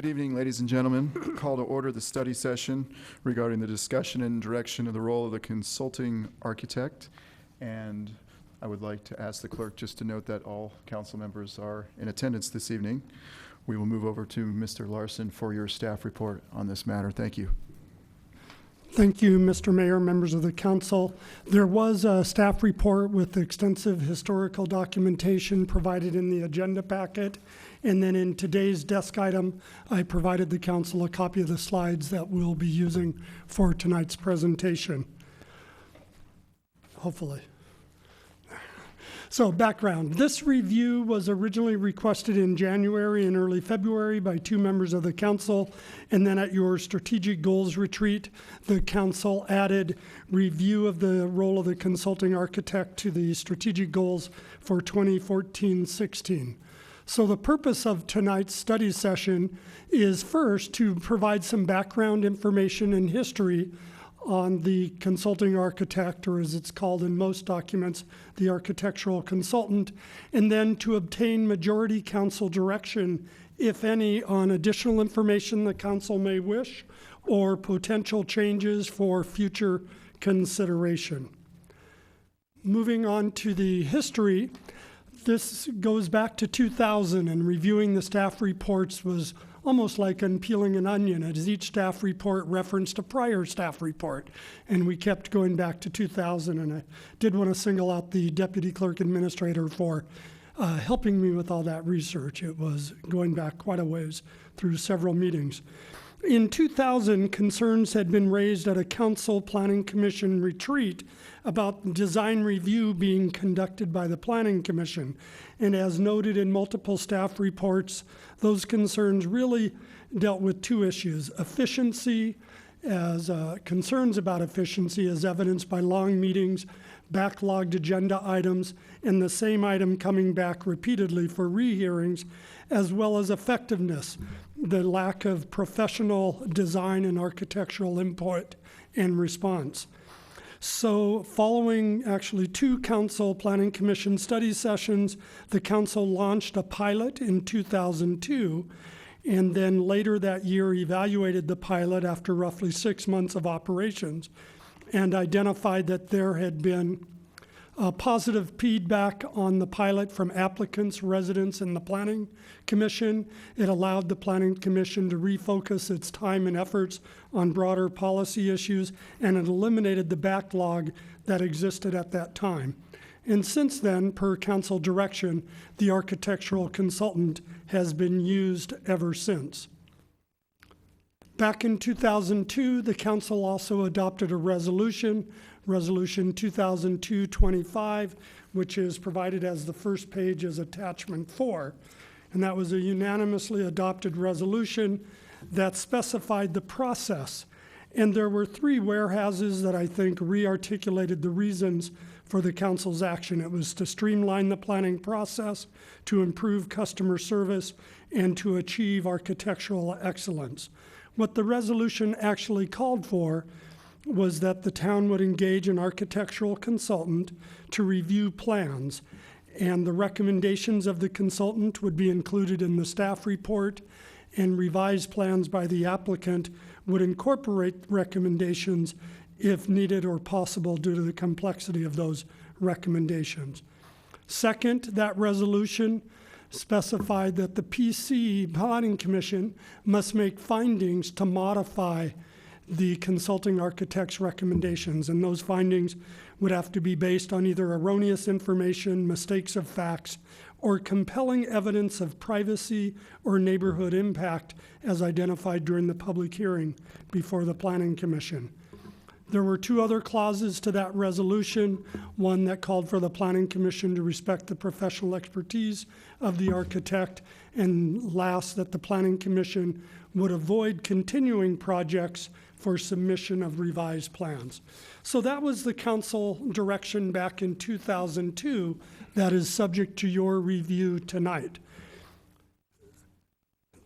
Good evening, ladies and gentlemen. Call to order the study session regarding the discussion and direction of the role of the consulting architect. And I would like to ask the clerk just to note that all council members are in attendance this evening. We will move over to Mr. Larson for your staff report on this matter. Thank you. Thank you, Mr. Mayor, members of the council. There was a staff report with extensive historical documentation provided in the agenda packet. And then in today's desk item, I provided the council a copy of the slides that we'll be using for tonight's presentation. Hopefully. So background, this review was originally requested in January and early February by 2 members of the council. And then at your strategic goals retreat, the council added review of the role of the consulting architect to the strategic goals for 2014-16. So the purpose of tonight's study session is first to provide some background information and history on the consulting architect, or as it's called in most documents, the architectural consultant, and then to obtain majority council direction, if any, on additional information the council may wish or potential changes for future consideration. Moving on to the history, this goes back to 2000, and reviewing the staff reports was almost like peeling an onion, as each staff report referenced a prior staff report. And we kept going back to 2000, and I did want to single out the Deputy Clerk Administrator for helping me with all that research. It was going back quite a ways through several meetings. In 2000, concerns had been raised at a Council Planning Commission retreat about design review being conducted by the Planning Commission. And as noted in multiple staff reports, those concerns really dealt with 2 issues: efficiency, as concerns about efficiency as evidenced by long meetings, backlogged agenda items, and the same item coming back repeatedly for rehearings, as well as effectiveness, the lack of professional design and architectural input and response. So following actually 2 Council Planning Commission study sessions, the council launched a pilot in 2002, and then later that year evaluated the pilot after roughly 6 months of operations and identified that there had been positive feedback on the pilot from applicants, residents, and the Planning Commission. It allowed the Planning Commission to refocus its time and efforts on broader policy issues, and it eliminated the backlog that existed at that time. And since then, per council direction, the architectural consultant has been used ever since. Back in 2002, the council also adopted a resolution 2002-25, which is provided as the first page as attachment 4. And that was a unanimously adopted resolution that specified the process. And there were 3 warehouses that I think re-articulated the reasons for the council's action. It was to streamline the planning process, to improve customer service, and to achieve architectural excellence. What the resolution actually called for was that the town would engage an architectural consultant to review plans, and the recommendations of the consultant would be included in the staff report, and revised plans by the applicant would incorporate recommendations if needed or possible due to the complexity of those recommendations. Second, that resolution specified that the Planning Commission must make findings to modify the consulting architect's recommendations, and those findings would have to be based on either erroneous information, mistakes of facts, or compelling evidence of privacy or neighborhood impact as identified during the public hearing before the Planning Commission. There were 2 other clauses to that resolution, one that called for the Planning Commission to respect the professional expertise of the architect, and last, that the Planning Commission would avoid continuing projects for submission of revised plans. So that was the council direction back in 2002 that is subject to your review tonight.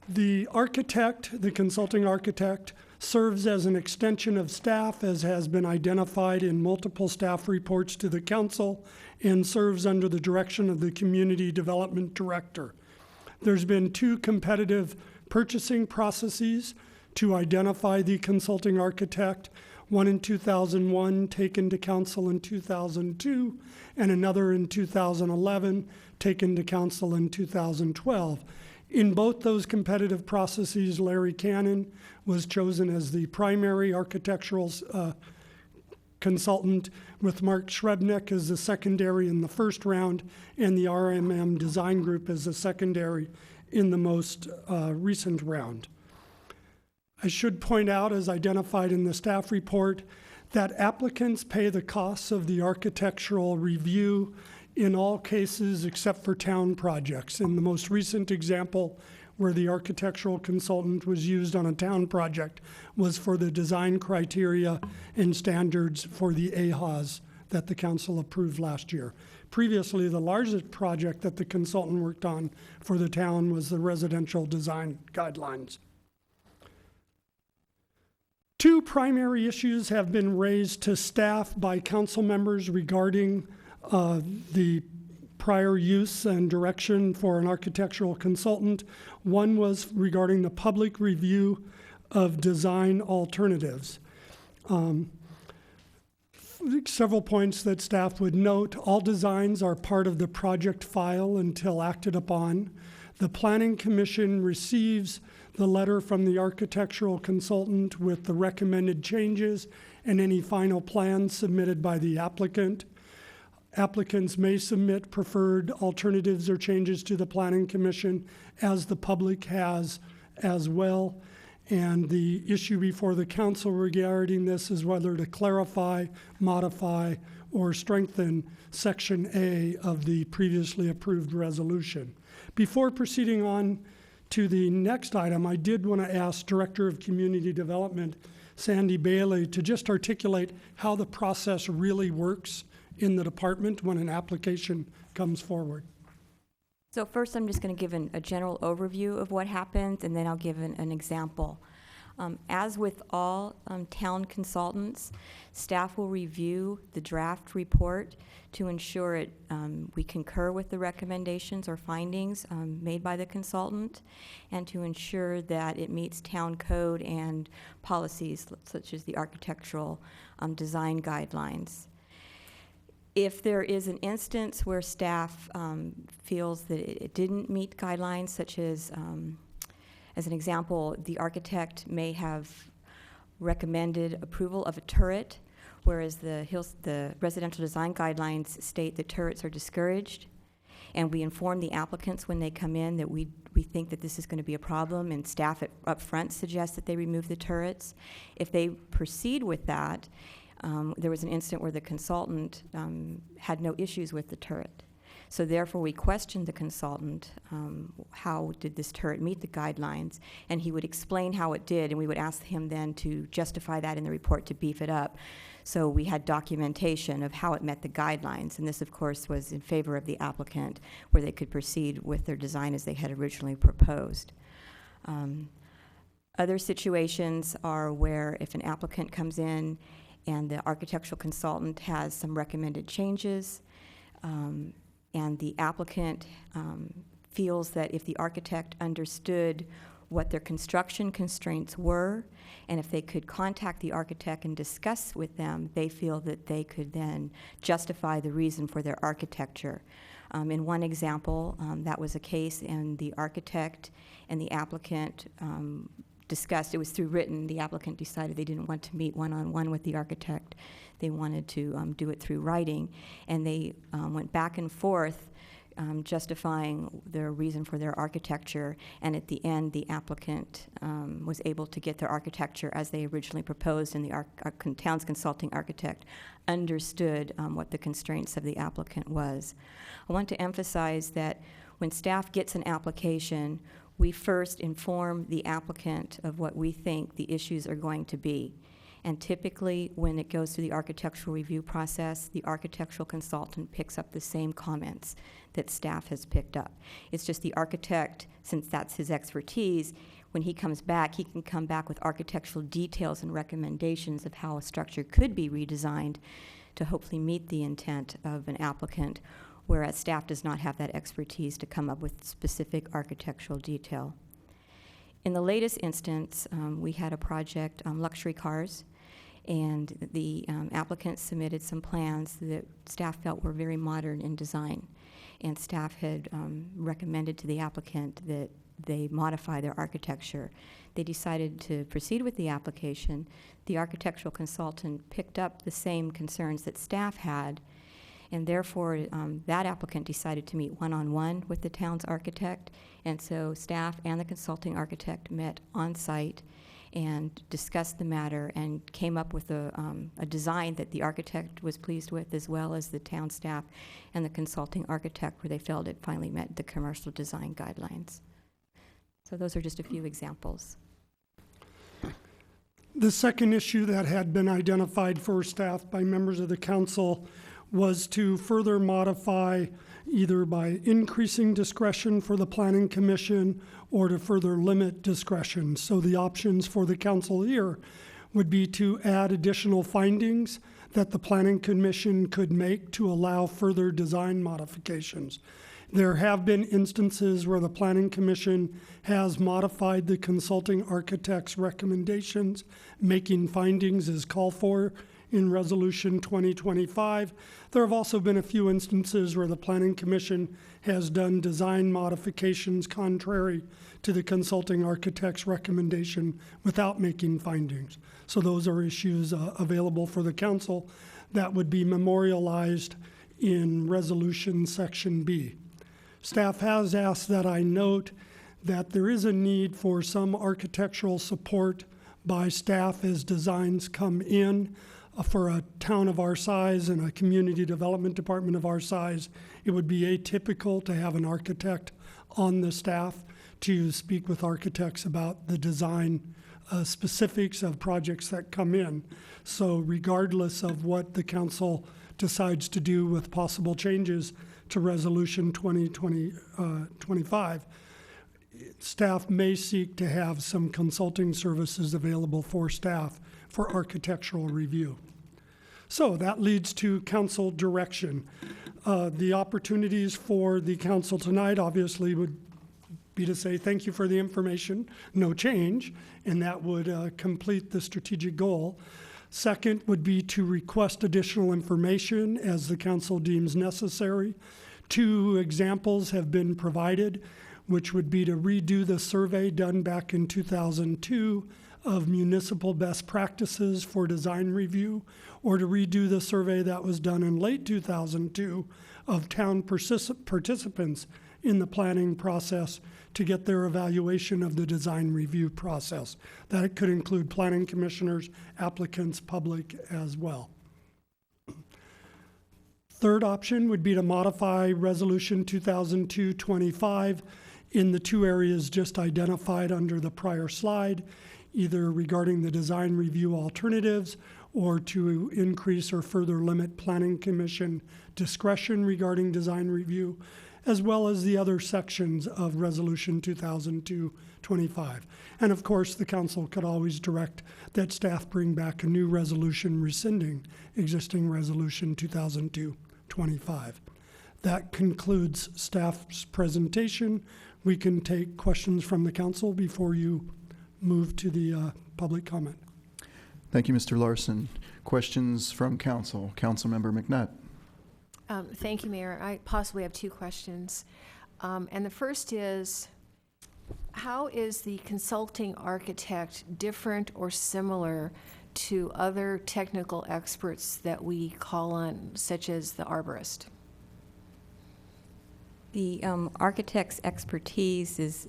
The architect, the consulting architect, serves as an extension of staff, as has been identified in multiple staff reports to the council, and serves under the direction of the Community Development Director. There's been 2 competitive purchasing processes to identify the consulting architect, one in 2001 taken to council in 2002, and another in 2011 taken to council in 2012. In both those competitive processes, Larry Cannon was chosen as the primary architectural consultant, with Mark Shrebnick as the secondary in the first round, and the RMM Design Group as the secondary in the most recent round. I should point out, as identified in the staff report, that applicants pay the costs of the architectural review in all cases except for town projects. In the most recent example, where the architectural consultant was used on a town project, was for the design criteria and standards for the AHAs that the council approved last year. Previously, the largest project that the consultant worked on for the town was the residential design guidelines. Two primary issues have been raised to staff by council members regarding the prior use and direction for an architectural consultant. One was regarding the public review of design alternatives. Several points that staff would note: all designs are part of the project file until acted upon. The Planning Commission receives the letter from the architectural consultant with the recommended changes and any final plans submitted by the applicant. Applicants may submit preferred alternatives or changes to the Planning Commission, as the public has as well. And the issue before the council regarding this is whether to clarify, modify, or strengthen Section A of the previously approved resolution. Before proceeding on to the next item, I did want to ask Director of Community Development, Sandy Bailey, to just articulate how the process really works in the department when an application comes forward. So first, I'm just going to give a general overview of what happens, and then I'll give an example. As with all town consultants, staff will review the draft report to ensure we concur with the recommendations or findings made by the consultant, and to ensure that it meets town code and policies such as the architectural design guidelines. If there is an instance where staff feels that it didn't meet guidelines, such as an example, the architect may have recommended approval of a turret, whereas the residential design guidelines state that turrets are discouraged, and we inform the applicants when they come in that we think that this is going to be a problem, and staff up front suggests that they remove the turrets. If they proceed with that, there was an incident where the consultant had no issues with the turret. So therefore, we questioned the consultant, how did this turret meet the guidelines? And he would explain how it did, and we would ask him then to justify that in the report to beef it up. So we had documentation of how it met the guidelines, and this, of course, was in favor of the applicant, where they could proceed with their design as they had originally proposed. Other situations are where if an applicant comes in and the architectural consultant has some recommended changes, and the applicant feels that if the architect understood what their construction constraints were, and if they could contact the architect and discuss with them, they feel that they could then justify the reason for their architecture. In one example, that was a case, and the architect and the applicant discussed, it was through written, the applicant decided they didn't want to meet one-on-one with the architect. They wanted to do it through writing, and they went back and forth justifying their reason for their architecture, and at the end the applicant was able to get their architecture as they originally proposed, and the town's consulting architect understood what the constraints of the applicant was. I want to emphasize that when staff gets an application, we first inform the applicant of what we think the issues are going to be. And typically, when it goes through the architectural review process, the architectural consultant picks up the same comments that staff has picked up. It's just the architect, since that's his expertise, when he comes back, he can come back with architectural details and recommendations of how a structure could be redesigned to hopefully meet the intent of an applicant, whereas staff does not have that expertise to come up with specific architectural detail. In the latest instance, we had a project, luxury cars, and the applicant submitted some plans that staff felt were very modern in design. And staff had recommended to the applicant that they modify their architecture. They decided to proceed with the application. The architectural consultant picked up the same concerns that staff had, and therefore that applicant decided to meet one-on-one with the town's architect. And so staff and the consulting architect met on site and discussed the matter and came up with a design that the architect was pleased with, as well as the town staff and the consulting architect, where they felt it finally met the commercial design guidelines. So those are just a few examples. The second issue that had been identified for staff by members of the council was to further modify, either by increasing discretion for the planning commission or to further limit discretion. So the options for the council here would be to add additional findings that the planning commission could make to allow further design modifications. There have been instances where the planning commission has modified the consulting architect's recommendations, making findings as called for in Resolution 2025. There have also been a few instances where the Planning Commission has done design modifications contrary to the consulting architect's recommendation without making findings. So those are issues available for the council that would be memorialized in Resolution Section B. Staff has asked that I note that there is a need for some architectural support by staff as designs come in. For a town of our size and a community development department of our size, it would be atypical to have an architect on the staff to speak with architects about the design specifics of projects that come in. So regardless of what the council decides to do with possible changes to Resolution 2025, staff may seek to have some consulting services available for staff for architectural review. So that leads to council direction. The opportunities for the council tonight obviously would be to say thank you for the information, no change, and that would complete the strategic goal. Second would be to request additional information as the council deems necessary. 2 examples have been provided, which would be to redo the survey done back in 2002 of municipal best practices for design review, or to redo the survey that was done in late 2002 of town participants in the planning process to get their evaluation of the design review process. That could include planning commissioners, applicants, public as well. Third option would be to modify Resolution 2002-25 in the 2 areas just identified under the prior slide, either regarding the design review alternatives or to increase or further limit planning commission discretion regarding design review, as well as the other sections of Resolution 2002-25. And of course, the council could always direct that staff bring back a new resolution rescinding existing Resolution 2002-25. That concludes staff's presentation. We can take questions from the council before you move to the public comment. Thank you, Mr. Larson. Questions from council. Councilmember McNutt. Thank you, Mayor. I possibly have 2 questions. And the first is, how is the consulting architect different or similar to other technical experts that we call on, such as the arborist? The architect's expertise is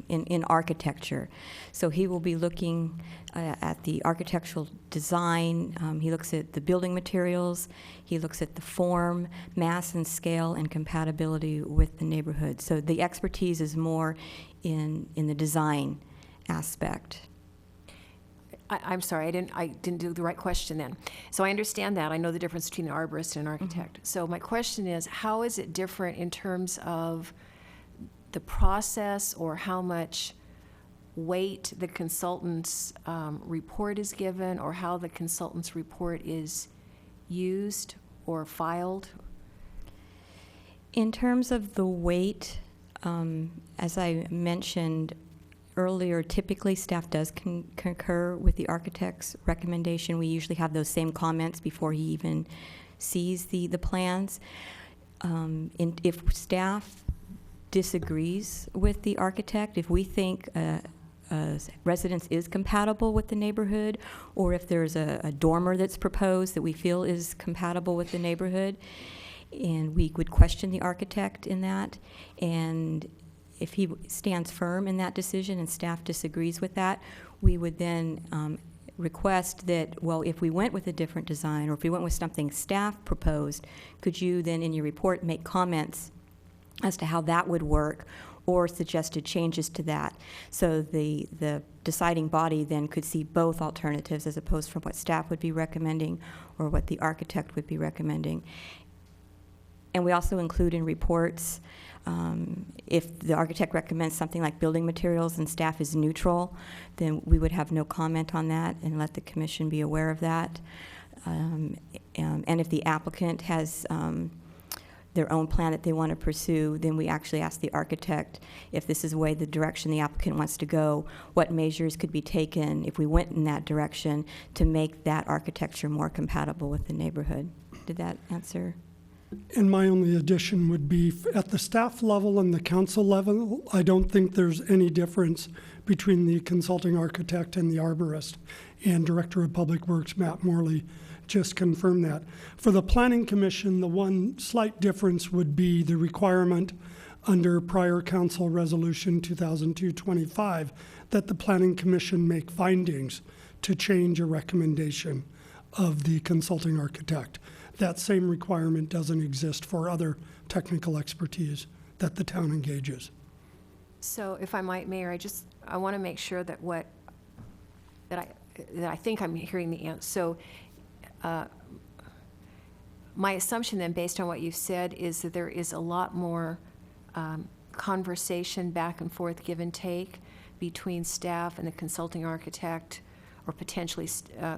in architecture. So he will be looking at the architectural design. He looks at the building materials. He looks at the form, mass and scale, and compatibility with the neighborhood. So the expertise is more in the design aspect. I'm sorry, I didn't do the right question then. So I understand that. I know the difference between an arborist and an architect. Mm-hmm. So my question is, how is it different in terms of the process, or how much weight the consultant's report is given, or how the consultant's report is used or filed? In terms of the weight, as I mentioned earlier, typically staff does concur with the architect's recommendation. We usually have those same comments before he even sees the plans. If staff disagrees with the architect, if we think a residence is compatible with the neighborhood, or if there's a dormer that's proposed that we feel is compatible with the neighborhood, and we would question the architect in that, and if he stands firm in that decision and staff disagrees with that, we would then request that, well, if we went with a different design, or if we went with something staff proposed, could you then in your report make comments as to how that would work, or suggested changes to that, so the deciding body then could see both alternatives as opposed from what staff would be recommending or what the architect would be recommending. And we also include in reports, if the architect recommends something like building materials and staff is neutral, then we would have no comment on that and let the commission be aware of that. And if the applicant has their own plan that they want to pursue, then we actually ask the architect, if this is the direction the applicant wants to go, what measures could be taken if we went in that direction to make that architecture more compatible with the neighborhood. Did that answer? And my only addition would be, at the staff level and the council level, I don't think there's any difference between the consulting architect and the arborist. And Director of Public Works, Matt Morley, just confirmed that. For the Planning Commission, the one slight difference would be the requirement under prior Council Resolution 2002-25 that the Planning Commission make findings to change a recommendation of the consulting architect. That same requirement doesn't exist for other technical expertise that the town engages. So if I might, Mayor, I want to make sure that I think I'm hearing the answer. So my assumption then, based on what you've said, is that there is a lot more conversation back and forth, give and take, between staff and the consulting architect, or potentially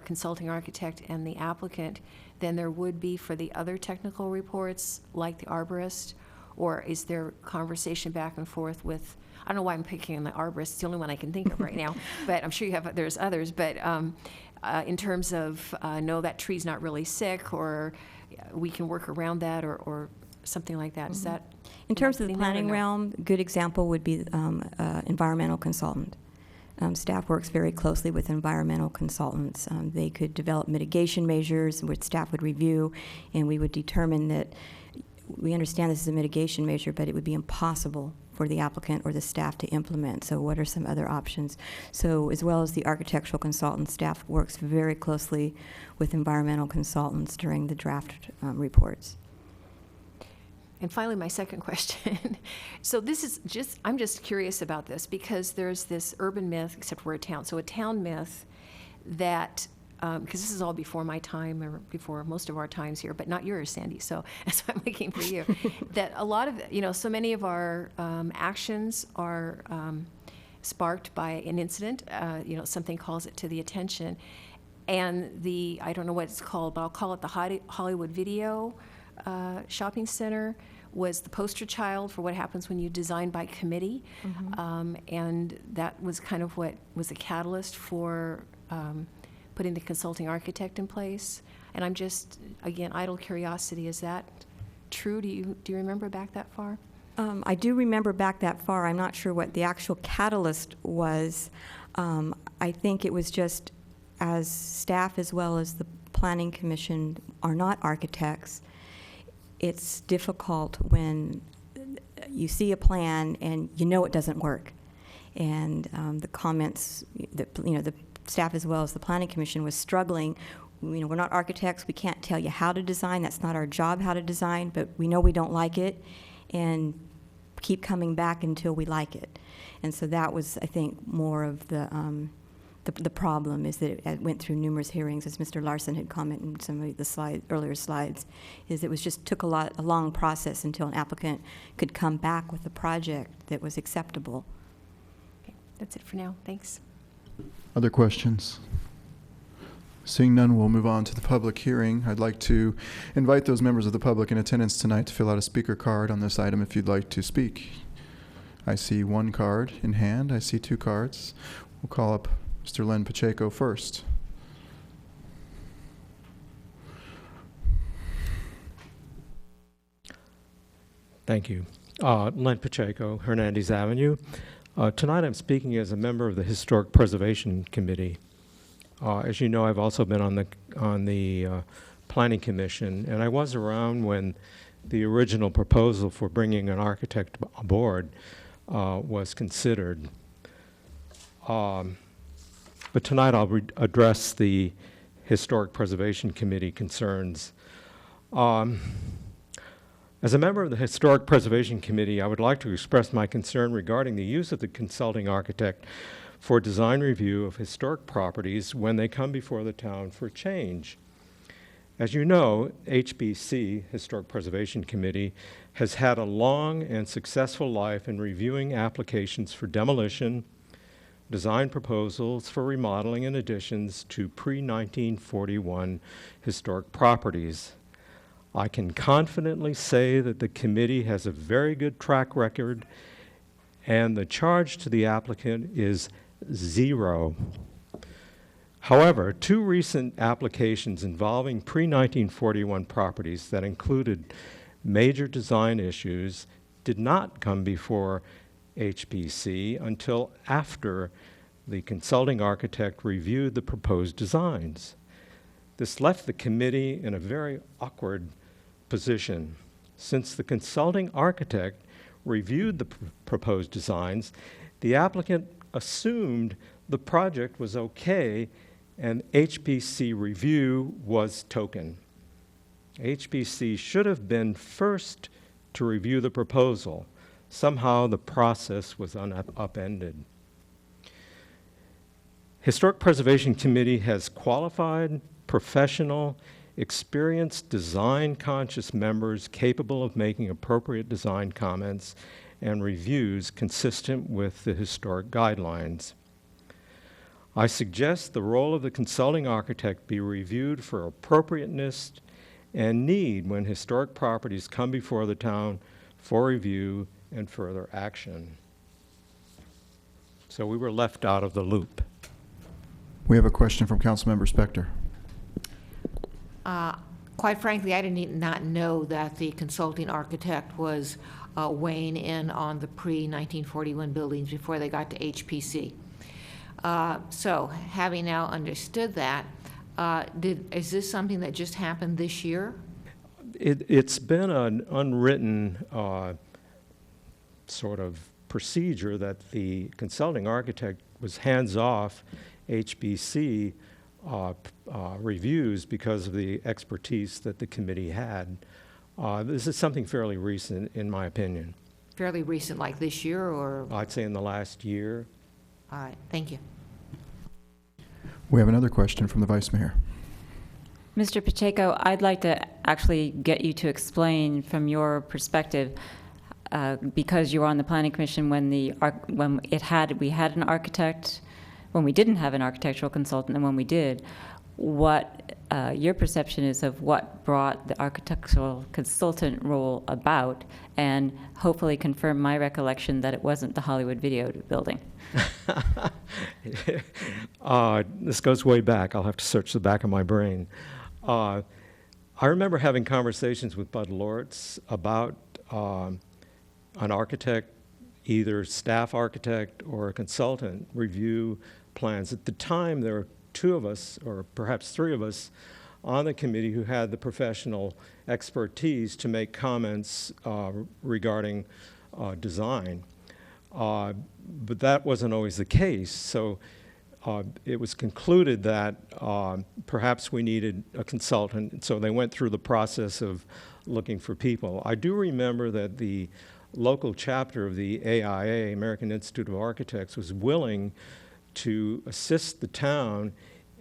consulting architect and the applicant, than there would be for the other technical reports, like the arborist? Or is there conversation back and forth with, I don't know why I'm picking on the arborist, it's the only one I can think of right now, but I'm sure there's others, but in terms of, no, that tree's not really sick, or we can work around that, or something like that. Is that? In terms of the planning realm, a good example would be environmental consultant. Staff works very closely with environmental consultants. They could develop mitigation measures, which staff would review, and we would determine that we understand this is a mitigation measure, but it would be impossible for the applicant or the staff to implement. So what are some other options? So as well as the architectural consultant, staff works very closely with environmental consultants during the draft reports. And finally, my second question. So this is I'm just curious about this, because there's this urban myth, except we're a town, so a town myth that, because this is all before my time, or before most of our times here, but not yours, Sandy, so that's why I'm looking for you, that a lot of, so many of our actions are sparked by an incident, something calls it to the attention, and I don't know what it's called, but I'll call it the Hollywood Video shopping center was the poster child for what happens when you design by committee. Mm-hmm. And that was kind of what was a catalyst for putting the consulting architect in place. And I'm just, again, idle curiosity, is that true? Do you remember back that far? I do remember back that far. I'm not sure what the actual catalyst was. I think it was just, as staff as well as the Planning Commission are not architects, it's difficult when you see a plan and you know it doesn't work. And the comments that, the staff as well as the Planning Commission was struggling. We're not architects. We can't tell you how to design. That's not our job, how to design, but we know we don't like it, and keep coming back until we like it. And so that was, I think, more of the problem, is that it went through numerous hearings, as Mr. Larson had commented in some of the earlier slides, is it was just took a long process until an applicant could come back with a project that was acceptable. Okay, that's it for now. Thanks. Other questions? Seeing none, we'll move on to the public hearing. I'd like to invite those members of the public in attendance tonight to fill out a speaker card on this item if you'd like to speak. I see one card in hand. I see two cards. We'll call up Mr. Len Pacheco first. Thank you. Len Pacheco, Hernandez Avenue. Tonight I'm speaking as a member of the Historic Preservation Committee. As you know, I've also been on the Planning Commission, and I was around when the original proposal for bringing an architect aboard was considered. But tonight I'll address the Historic Preservation Committee concerns. As a member of the Historic Preservation Committee, I would like to express my concern regarding the use of the consulting architect for design review of historic properties when they come before the town for change. As you know, HPC, Historic Preservation Committee, has had a long and successful life in reviewing applications for demolition, design proposals for remodeling and additions to pre-1941 historic properties. I can confidently say that the committee has a very good track record, and the charge to the applicant is zero. However, two recent applications involving pre-1941 properties that included major design issues did not come before HPC until after the consulting architect reviewed the proposed designs. This left the committee in a very awkward position. Since the consulting architect reviewed the proposed designs, the applicant assumed the project was okay and HPC review was token. HPC should have been first to review the proposal. Somehow the process was upended. Historic Preservation Committee has qualified, professional, experienced, design-conscious members capable of making appropriate design comments and reviews consistent with the historic guidelines. I suggest the role of the consulting architect be reviewed for appropriateness and need when historic properties come before the town for review and further action. So we were left out of the loop. We have a question from Councilmember Spector. Quite frankly, I did not know that the consulting architect was weighing in on the pre-1941 buildings before they got to HPC. So, having now understood that, is this something that just happened this year? It's been an unwritten sort of procedure that the consulting architect was hands-off HBC reviews because of the expertise that the committee had. This is something fairly recent, in my opinion. Fairly recent, like this year, or? I'd say in the last year. All right, thank you. We have another question from the Vice Mayor. Mr. Pacheco, I'd like to actually get you to explain from your perspective, because you were on the Planning Commission when we had an architect, when we didn't have an architectural consultant, and when we did, what your perception is of what brought the architectural consultant role about, and hopefully confirm my recollection that it wasn't the Hollywood Video building. This goes way back. I'll have to search the back of my brain. I remember having conversations with Bud Lortz about an architect, either staff architect or a consultant, review plans. At the time, there were two of us, or perhaps three of us, on the committee who had the professional expertise to make comments regarding design. But that wasn't always the case. So it was concluded that perhaps we needed a consultant. So they went through the process of looking for people. I do remember that the local chapter of the AIA, American Institute of Architects, was willing to assist the town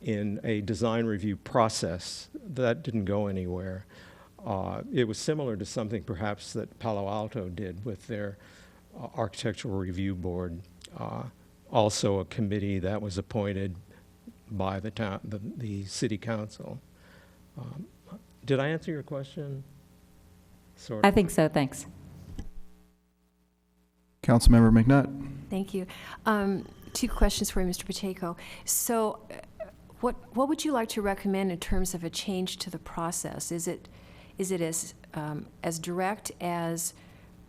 in a design review process. That didn't go anywhere. It was similar to something perhaps that Palo Alto did with their architectural review board, also a committee that was appointed by the town, the city council. Did I answer your question? Sort of. I think so, thanks. Councilmember McNutt. Thank you. Two questions for you, Mr. Pacheco. So what would you like to recommend in terms of a change to the process? Is it as direct as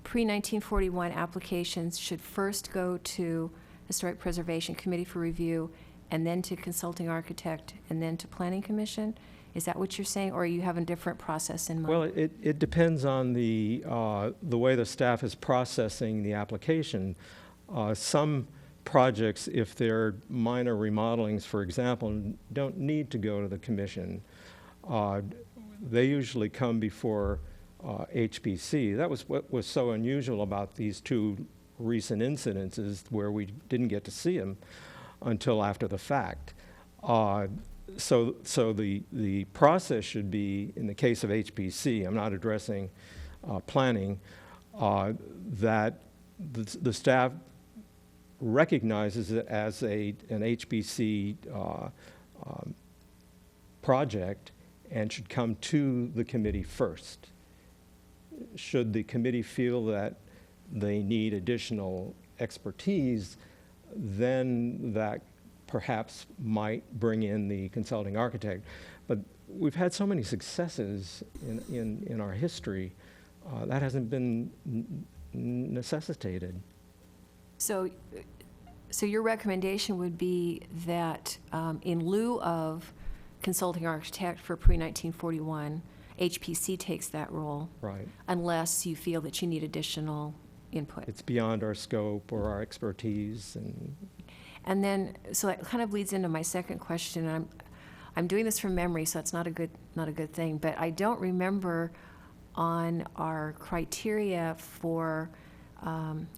pre-1941 applications should first go to Historic Preservation Committee for review, and then to consulting architect, and then to Planning Commission? Is that what you're saying, or you have a different process in mind? Well, it depends on the way the staff is processing the application. Some projects, if they're minor remodelings, for example, don't need to go to the commission. They usually come before HPC. That was what was so unusual about these two recent incidences where we didn't get to see them until after the fact. So the process should be, in the case of HPC, I'm not addressing planning, that the staff recognizes it as an HPC project and should come to the committee first. Should the committee feel that they need additional expertise, then that perhaps might bring in the consulting architect. But we've had so many successes in our history, that hasn't been necessitated. So your recommendation would be that in lieu of consulting architect for pre-1941, HPC takes that role. Right. Unless you feel that you need additional input. It's beyond our scope or our expertise. And then, so that kind of leads into my second question. I'm doing this from memory, so it's not a good thing. But I don't remember on our criteria for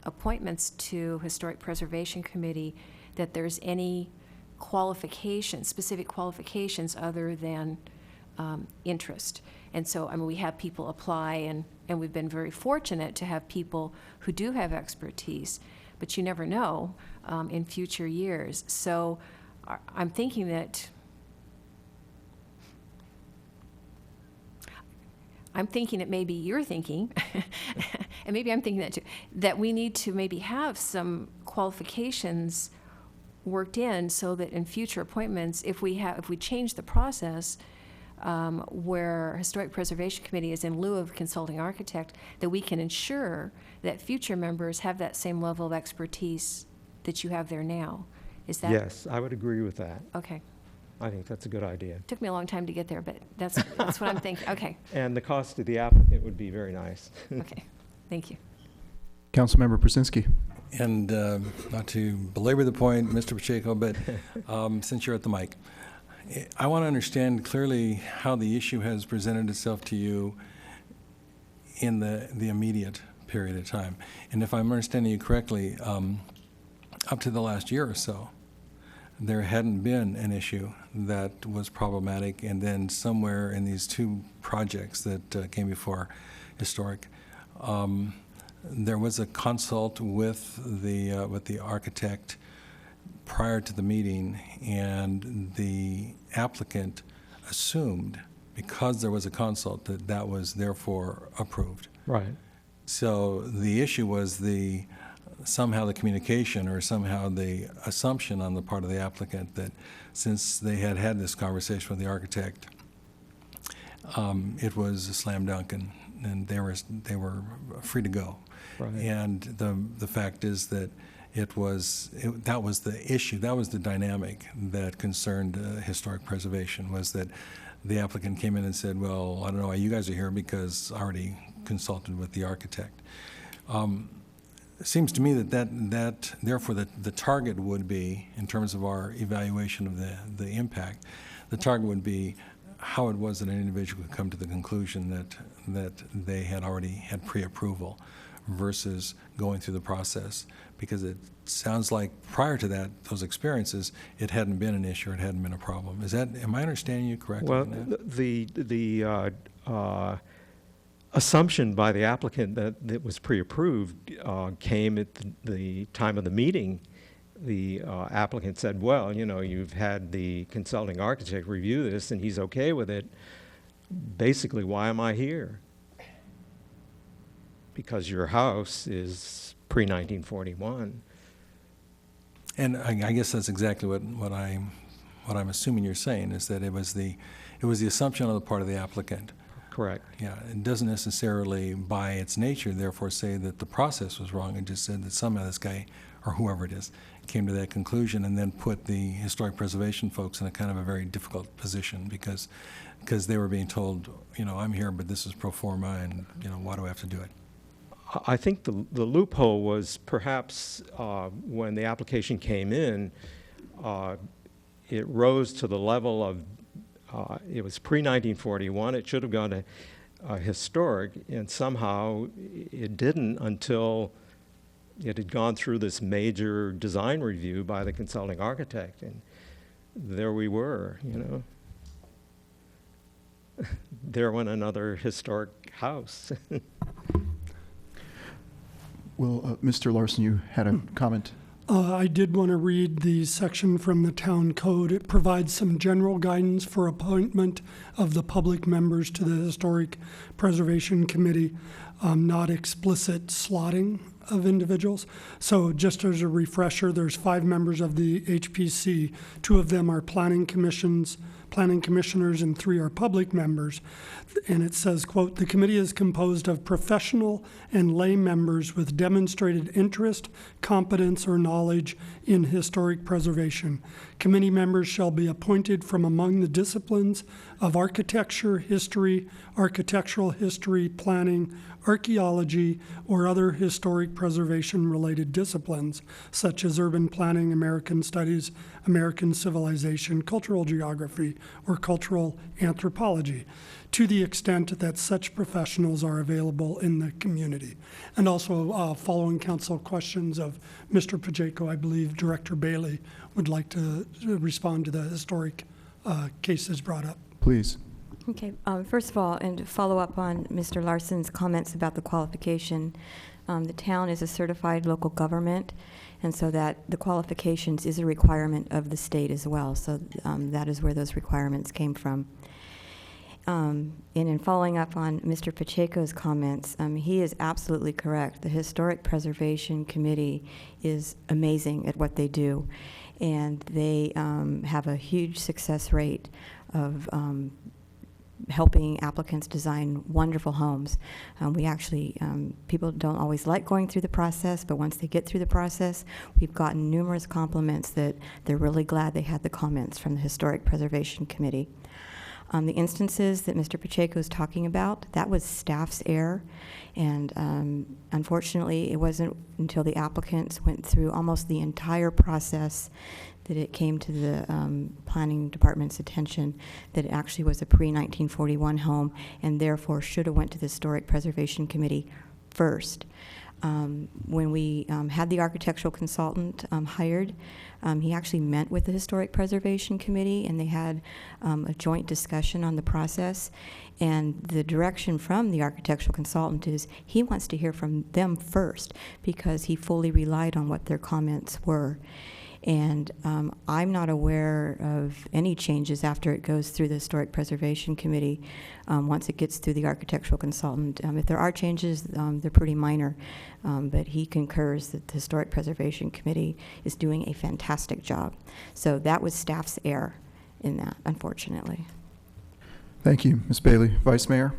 appointments to Historic Preservation Committee that there's any qualifications, specific qualifications other than interest. And so, I mean, we have people apply, and we've been very fortunate to have people who do have expertise, but you never know in future years. So I'm thinking that maybe you're thinking, and maybe I'm thinking that too, that we need to maybe have some qualifications worked in so that in future appointments, if we change the process where Historic Preservation Committee is in lieu of consulting architect, that we can ensure that future members have that same level of expertise that you have there now. Is that? Yes, I would agree with that. Okay. I think that's a good idea. Took me a long time to get there, but that's what I'm thinking. Okay. And the cost to the applicant would be very nice. Okay. Thank you. Councilmember Brzezinski. And not to belabor the point, Mr. Pacheco, but since you're at the mic, I want to understand clearly how the issue has presented itself to you in the immediate period of time. And if I'm understanding you correctly, up to the last year or so, there hadn't been an issue that was problematic, and then somewhere in these two projects that came before Historic, there was a consult with the architect prior to the meeting, and the applicant assumed, because there was a consult, that was therefore approved. Right. So the issue was somehow the communication, or somehow the assumption on the part of the applicant that since they had this conversation with the architect, it was a slam dunk, and they were free to go. Right. And the fact is that that was the issue, that was the dynamic that concerned historic preservation, was that the applicant came in and said, well, I don't know why you guys are here because I already consulted with the architect. It seems to me that therefore the target would be, in terms of our evaluation of the impact, the target would be how it was that an individual could come to the conclusion that they had already had pre-approval versus going through the process. Because it sounds like prior to that, those experiences, it hadn't been an issue, it hadn't been a problem. Am I understanding you correctly? Well, the assumption by the applicant that it was pre-approved came at the time of the meeting. The applicant said, well, you've had the consulting architect review this and he's okay with it. Basically, why am I here? Because your house is pre-1941. And I guess that's exactly what I'm assuming you're saying, is that it was the assumption on the part of the applicant. Correct. Yeah, it doesn't necessarily, by its nature, therefore say that the process was wrong. It just said that somehow this guy, or whoever it is, came to that conclusion and then put the historic preservation folks in a kind of a very difficult position because they were being told, I'm here, but this is pro forma, and, why do I have to do it? I think the loophole was perhaps when the application came in, it rose to the level of, it was pre-1941, it should have gone to historic, and somehow it didn't until it had gone through this major design review by the consulting architect, and there we were, There went another historic house. Well, Mr. Larson, you had a comment? I did want to read the section from the town code. It provides some general guidance for appointment of the public members to the Historic Preservation Committee, not explicit slotting of individuals. So just as a refresher, there's 5 members of the HPC. 2 of them are planning commissioners, and 3 are public members. And it says, quote, "The committee is composed of professional and lay members with demonstrated interest, competence, or knowledge in historic preservation. Committee members shall be appointed from among the disciplines of architecture, history, architectural history, planning, archaeology, or other historic preservation-related disciplines, such as urban planning, American studies, American civilization, cultural geography, or cultural anthropology, to the extent that such professionals are available in the community." And also, following council questions of Mr. Pacheco, I believe Director Bailey would like to respond to the historic cases brought up. Please. Okay, first of all, and to follow up on Mr. Larson's comments about the qualification, the town is a certified local government, and so that the qualifications is a requirement of the state as well. So that is where those requirements came from. And in following up on Mr. Pacheco's comments, he is absolutely correct. The Historic Preservation Committee is amazing at what they do, and they have a huge success rate of helping applicants design wonderful homes. We actually, people don't always like going through the process, but once they get through the process, we've gotten numerous compliments that they're really glad they had the comments from the Historic Preservation Committee. The instances that Mr. Pacheco is talking about, that was staff's error, and unfortunately, it wasn't until the applicants went through almost the entire process that it came to the planning department's attention that it actually was a pre-1941 home, and therefore should have went to the Historic Preservation Committee first. When we had the architectural consultant hired, he actually met with the Historic Preservation Committee, and they had a joint discussion on the process. And the direction from the architectural consultant is he wants to hear from them first because he fully relied on what their comments were. And I'm not aware of any changes after it goes through the Historic Preservation Committee once it gets through the architectural consultant. If there are changes, they're pretty minor, but he concurs that the Historic Preservation Committee is doing a fantastic job. So that was staff's error in that, unfortunately. Thank you, Ms. Bailey. Vice Mayor?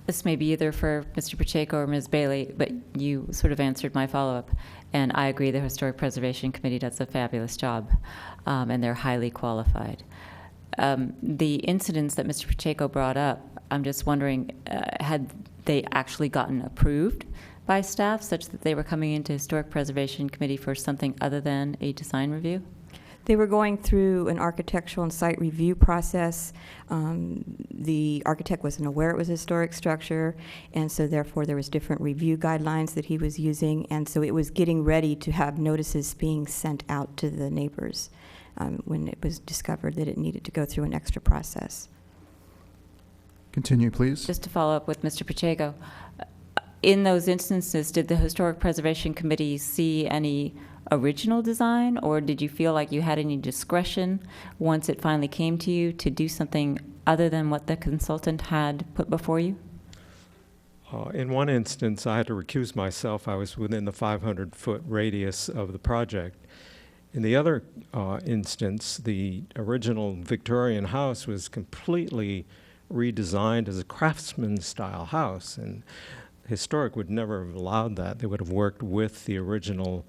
This may be either for Mr. Pacheco or Ms. Bailey, but you sort of answered my follow-up. And I agree the Historic Preservation Committee does a fabulous job, and they're highly qualified. The incidents that Mr. Pacheco brought up, I'm just wondering, had they actually gotten approved by staff such that they were coming into Historic Preservation Committee for something other than a design review? They were going through an architectural and site review process. The architect wasn't aware it was a historic structure, and so therefore there was different review guidelines that he was using, and so it was getting ready to have notices being sent out to the neighbors when it was discovered that it needed to go through an extra process. Continue, please. Just to follow up with Mr. Pacheco, in those instances, did the Historic Preservation Committee see any original design, or did you feel like you had any discretion once it finally came to you to do something other than what the consultant had put before you? In one instance, I had to recuse myself. I was within the 500-foot radius of the project. In the other instance, the original Victorian house was completely redesigned as a craftsman-style house, and Historic would never have allowed that. They would have worked with the original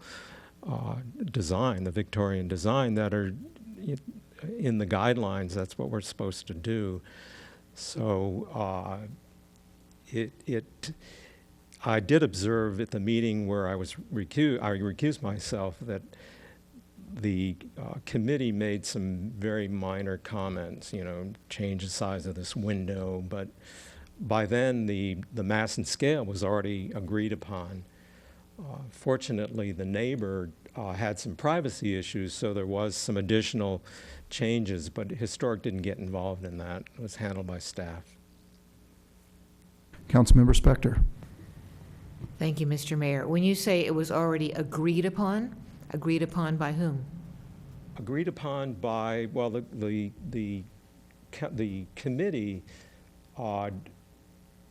design, the Victorian design, that are in the guidelines. That's what we're supposed to do. So I did observe at the meeting where I recused myself that the committee made some very minor comments, change the size of this window, but by then the mass and scale was already agreed upon. Fortunately, the neighbor had some privacy issues, so there was some additional changes, but Historic didn't get involved in that. It was handled by staff. Councilmember Spector. Thank you, Mr. Mayor. When you say it was already agreed upon by whom? Agreed upon by, well, the committee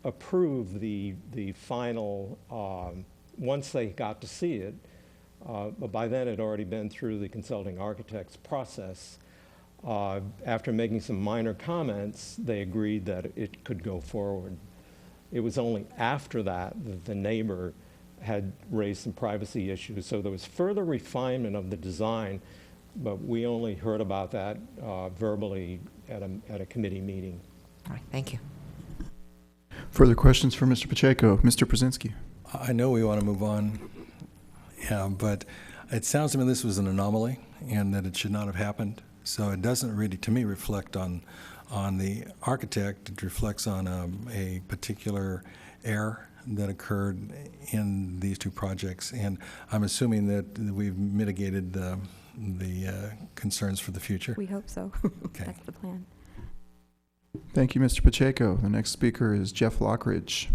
approved the final, once they got to see it, but by then it had already been through the consulting architect's process. After making some minor comments, they agreed that it could go forward. It was only after that that the neighbor had raised some privacy issues, so there was further refinement of the design, but we only heard about that verbally at a committee meeting. All right, thank you. Further questions for Mr. Pacheco? Mr. Brzezinski. I know we want to move on, yeah, but it sounds to me this was an anomaly and that it should not have happened. So it doesn't really, to me, reflect on the architect. It reflects on a particular error that occurred in these two projects. And I'm assuming that we've mitigated the concerns for the future. We hope so. Okay. That's the plan. Thank you, Mr. Pacheco. The next speaker is Jeff Lockridge.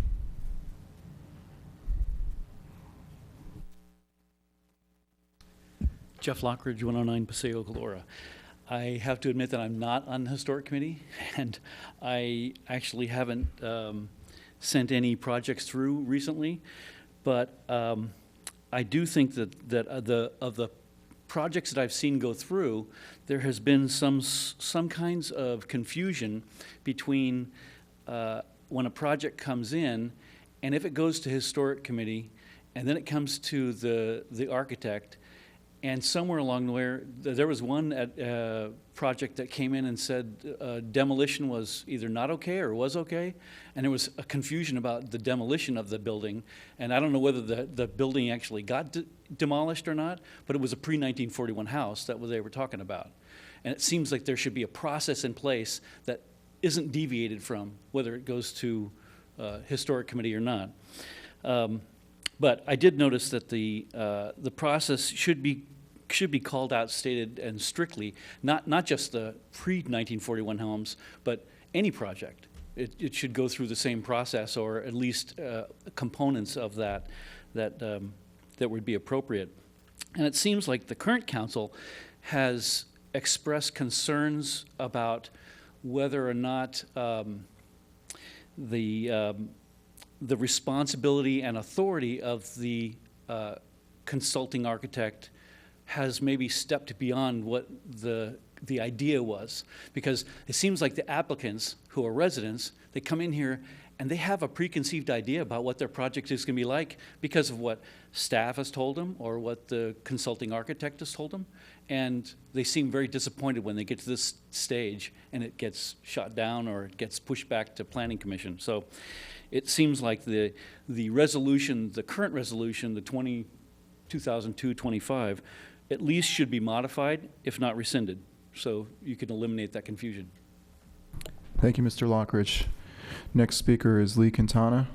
Jeff Lockridge, 109 Paseo Calora. I have to admit that I'm not on the Historic Committee, and I actually haven't sent any projects through recently, but I do think that of the projects that I've seen go through, there has been some kinds of confusion between when a project comes in, and if it goes to Historic Committee, and then it comes to the architect, and somewhere along the way, there was one project that came in and said demolition was either not okay or was okay, and there was a confusion about the demolition of the building, and I don't know whether the building actually got demolished or not, but it was a pre-1941 house that they were talking about. And it seems like there should be a process in place that isn't deviated from, whether it goes to Historic Committee or not. But I did notice that the process should be called out, stated, and strictly, not just the pre-1941 homes, but any project. It should go through the same process, or at least components of that would be appropriate. And it seems like the current council has expressed concerns about whether or not the responsibility and authority of the consulting architect has maybe stepped beyond what the idea was. Because it seems like the applicants who are residents, they come in here and they have a preconceived idea about what their project is going to be like because of what staff has told them or what the consulting architect has told them. And they seem very disappointed when they get to this stage and it gets shot down or it gets pushed back to Planning Commission. So it seems like the resolution, the current resolution, the 2002-25, at least should be modified, if not rescinded, so you can eliminate that confusion. Thank you, Mr. Lockridge. Next speaker is Lee Quintana.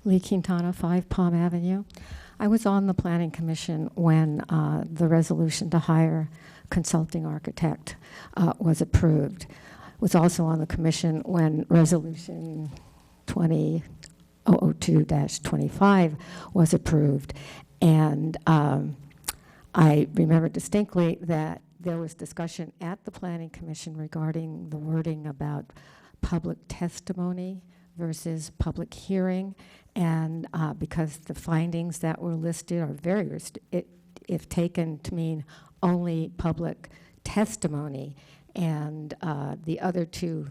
Lee Quintana, 5 Palm Avenue. I was on the Planning Commission when the resolution to hire consulting architect was approved. Was also on the commission when resolution 2002-25 was approved. And I remember distinctly that there was discussion at the Planning Commission regarding the wording about public testimony versus public hearing, and because the findings that were listed are very, if taken to mean only public testimony, and the other two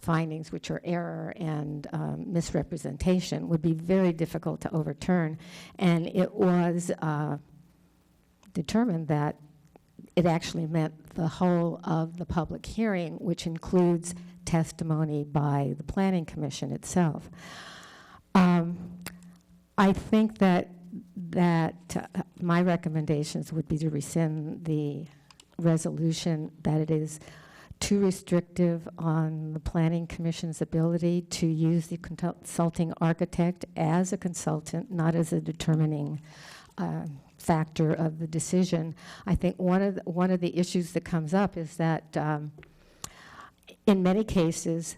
findings, which are error and misrepresentation, would be very difficult to overturn. And it was determined that it actually meant the whole of the public hearing, which includes testimony by the Planning Commission itself. I think that my recommendations would be to rescind the resolution, that it is too restrictive on the Planning Commission's ability to use the consulting architect as a consultant, not as a determining factor of the decision. I think one of the issues that comes up is that in many cases,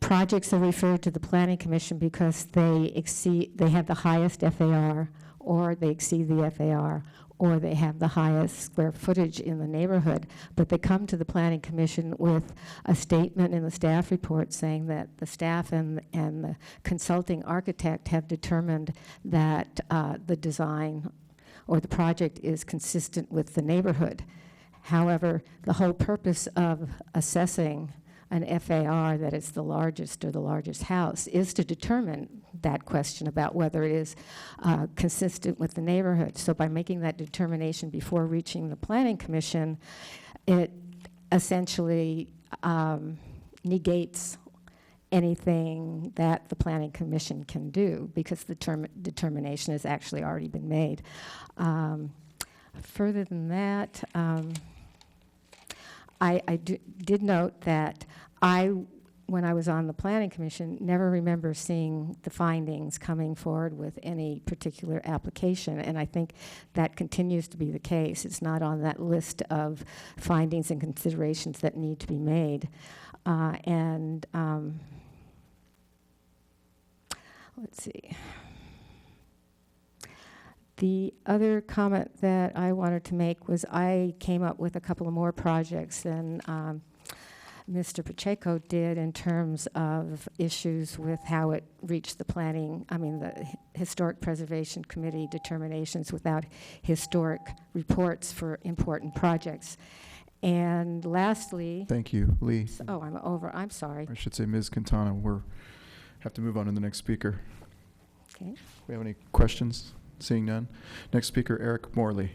projects are referred to the Planning Commission because they have the highest FAR, or they exceed the FAR, or they have the highest square footage in the neighborhood, but they come to the Planning Commission with a statement in the staff report saying that the staff and the consulting architect have determined that the design or the project is consistent with the neighborhood. However, the whole purpose of assessing an FAR, that it's the largest or the largest house, is to determine that question about whether it is consistent with the neighborhood. So by making that determination before reaching the Planning Commission, it essentially negates anything that the Planning Commission can do, because the determination has actually already been made. Further than that, I did note that when I was on the Planning Commission, never remember seeing the findings coming forward with any particular application, and I think that continues to be the case. It's not on that list of findings and considerations that need to be made. Let's see. The other comment that I wanted to make was I came up with a couple of more projects than Mr. Pacheco did in terms of issues with how it reached the Historic Preservation Committee determinations without historic reports for important projects. And lastly... Thank you, Lee. Oh, I'm over. I'm sorry. I should say Ms. Quintana. Have to move on to the next speaker. Okay. We have any questions? Seeing none. Next speaker, Eric Morley.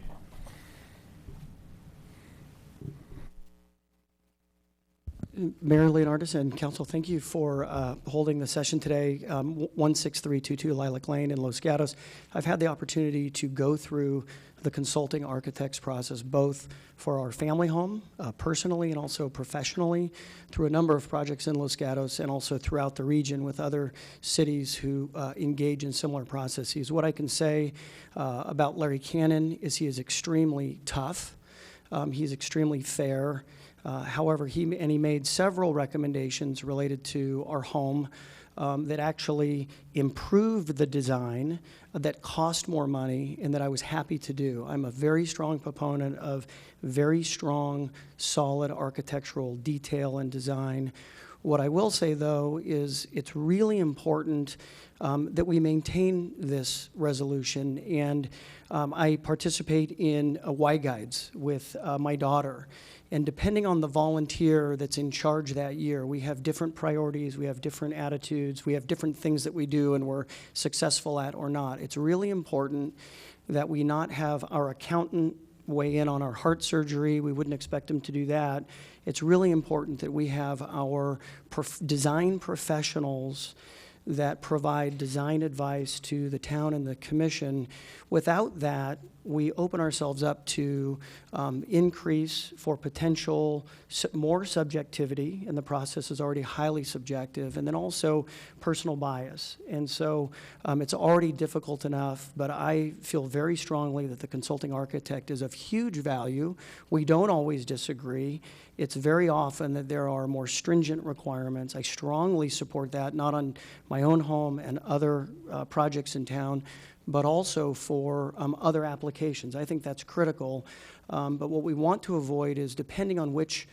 Mayor Leonardis and Council, thank you for holding the session today. 16322 Lilac Lane in Los Gatos. I've had the opportunity to go through the consulting architects process, both for our family home, personally and also professionally, through a number of projects in Los Gatos and also throughout the region with other cities who engage in similar processes. What I can say about Larry Cannon is he is extremely tough. He's extremely fair. However, he made several recommendations related to our home that actually improved the design, that cost more money, and that I was happy to do. I'm a very strong proponent of very strong, solid architectural detail and design. What I will say, though, is it's really important that we maintain this resolution, and I participate in Y Guides with my daughter. And depending on the volunteer that's in charge that year, we have different priorities, we have different attitudes, we have different things that we do and we're successful at or not. It's really important that we not have our accountant weigh in on our heart surgery. We wouldn't expect him to do that. It's really important that we have our design professionals that provide design advice to the town and the commission. Without that, we open ourselves up to increase for potential more subjectivity, and the process is already highly subjective, and then also personal bias. And so it's already difficult enough, but I feel very strongly that the consulting architect is of huge value. We don't always disagree. It's very often that there are more stringent requirements. I strongly support that, not on my own home and other projects in town, but also for other applications. I think that's critical. But what we want to avoid is, depending on which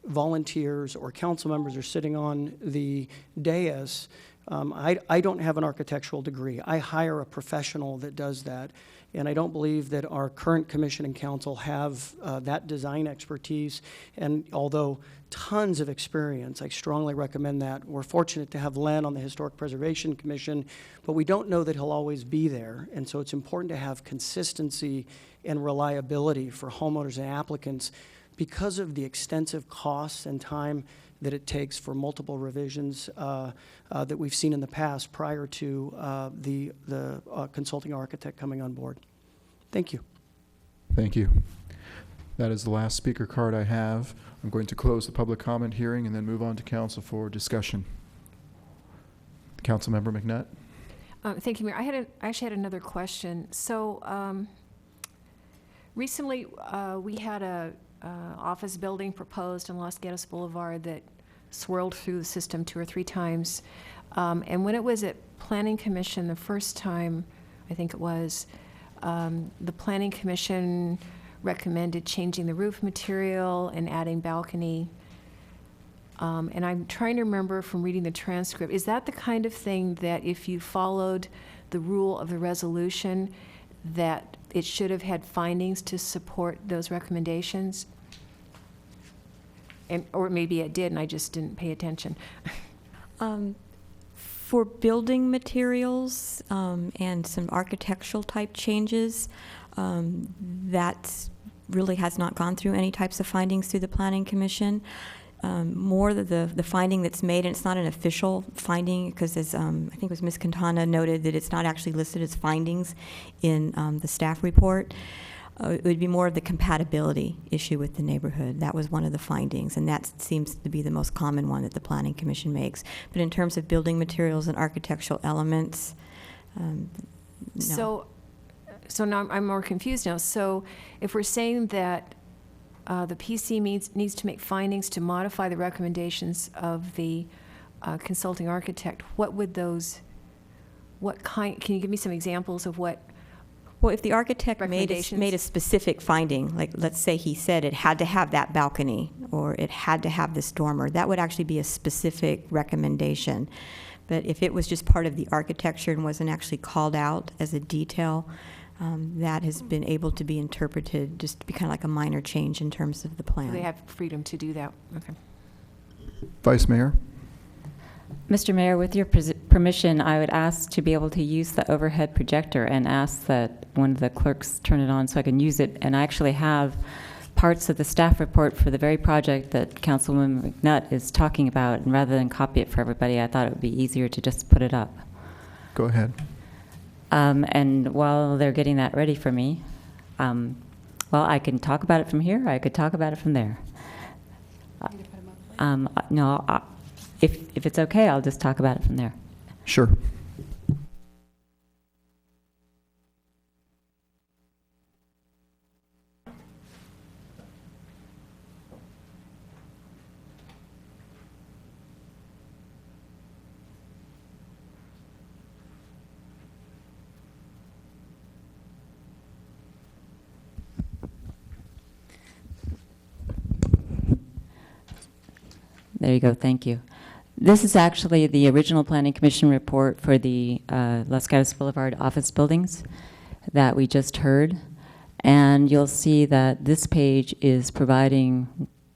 volunteers or council members are sitting on the dais, I don't have an architectural degree. I hire a professional that does that. And I don't believe that our current commission and council have that design expertise. And although tons of experience, I strongly recommend that. We're fortunate to have Len on the Historic Preservation Commission, but we don't know that he'll always be there. And so it's important to have consistency and reliability for homeowners and applicants because of the extensive costs and time that it takes for multiple revisions that we've seen in the past prior to the consulting architect coming on board. Thank you. Thank you. That is the last speaker card I have. I'm going to close the public comment hearing and then move on to council for discussion. Councilmember McNutt. Thank you, Mayor. I actually had another question. So recently we had a office building proposed on Los Gatos Boulevard that swirled through the system 2 or 3 times. And when it was at Planning Commission the first time, I think it was, the Planning Commission recommended changing the roof material and adding balcony. And I'm trying to remember from reading the transcript, is that the kind of thing that if you followed the rule of the resolution, that it should have had findings to support those recommendations? Or maybe it did and I just didn't pay attention. For building materials and some architectural type changes, that really has not gone through any types of findings through the Planning Commission. More the finding that's made, and it's not an official finding because, as I think it was Ms. Quintana noted, that it's not actually listed as findings in the staff report. It would be more of the compatibility issue with the neighborhood. That was one of the findings, and that seems to be the most common one that the Planning Commission makes. But in terms of building materials and architectural elements, no. So now I'm more confused now. So if we're saying that the PC needs to make findings to modify the recommendations of the consulting architect, what would those, can you give me some examples of what? Well, if the architect made a specific finding, like let's say he said it had to have that balcony or it had to have this dormer, that would actually be a specific recommendation. But if it was just part of the architecture and wasn't actually called out as a detail, that has been able to be interpreted just to be kind of like a minor change in terms of the plan. So they have freedom to do that. Okay. Vice Mayor. Mr. Mayor, with your permission, I would ask to be able to use the overhead projector and ask that one of the clerks turn it on so I can use it. And I actually have parts of the staff report for the very project that Councilwoman McNutt is talking about. And rather than copy it for everybody, I thought it would be easier to just put it up. Go ahead. And while they're getting that ready for me, well, I can talk about it from here. I could talk about it from there. No, if it's okay, I'll just talk about it from there. Sure. There you go. Thank you. This is actually the original Planning Commission report for the Los Gatos Boulevard office buildings that we just heard. And you'll see that this page is providing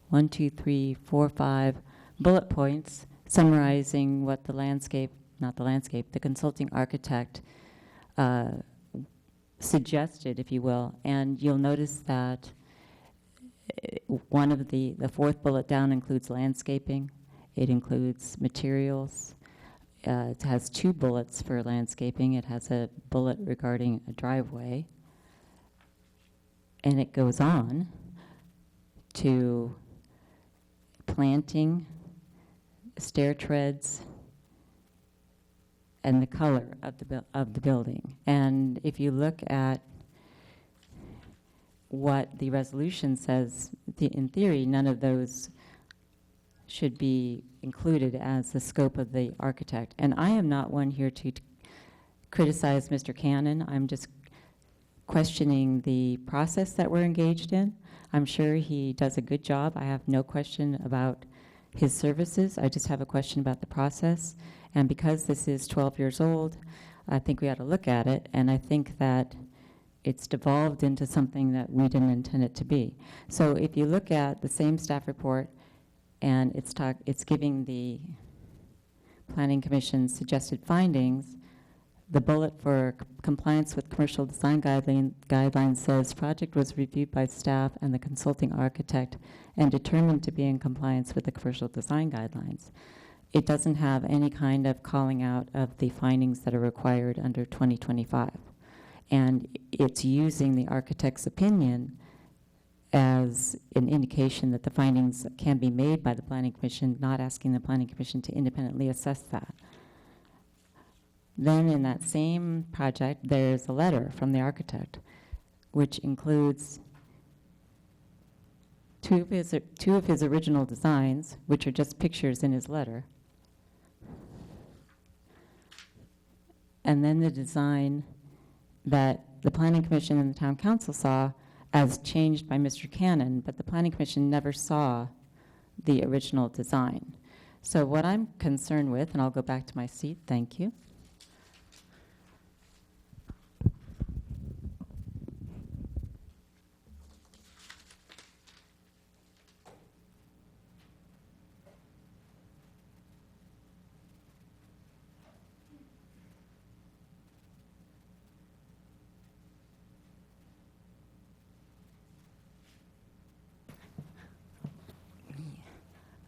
1, 2, 3, 4, 5 bullet points summarizing what the consulting architect suggested, if you will. And you'll notice that one of the fourth bullet down includes landscaping. It includes materials. It has 2 bullets for landscaping. It has a bullet regarding a driveway. And it goes on to planting, stair treads, and the color of the building. And if you look at what the resolution says, in theory, none of those should be included as the scope of the architect. And I am not one here to criticize Mr. Cannon. I'm just questioning the process that we're engaged in. I'm sure he does a good job. I have no question about his services. I just have a question about the process. And because this is 12 years old, I think we ought to look at it. And I think that it's devolved into something that we didn't intend it to be. So if you look at the same staff report, and it's giving the Planning Commission's suggested findings, the bullet for compliance with commercial design guidelines says project was reviewed by staff and the consulting architect and determined to be in compliance with the commercial design guidelines. It doesn't have any kind of calling out of the findings that are required under 2025. And it's using the architect's opinion as an indication that the findings can be made by the Planning Commission, not asking the Planning Commission to independently assess that. Then in that same project, there's a letter from the architect, which includes two of his original designs, which are just pictures in his letter, and then the design that the Planning Commission and the Town Council saw as changed by Mr. Cannon, but the Planning Commission never saw the original design. So what I'm concerned with, and I'll go back to my seat, thank you.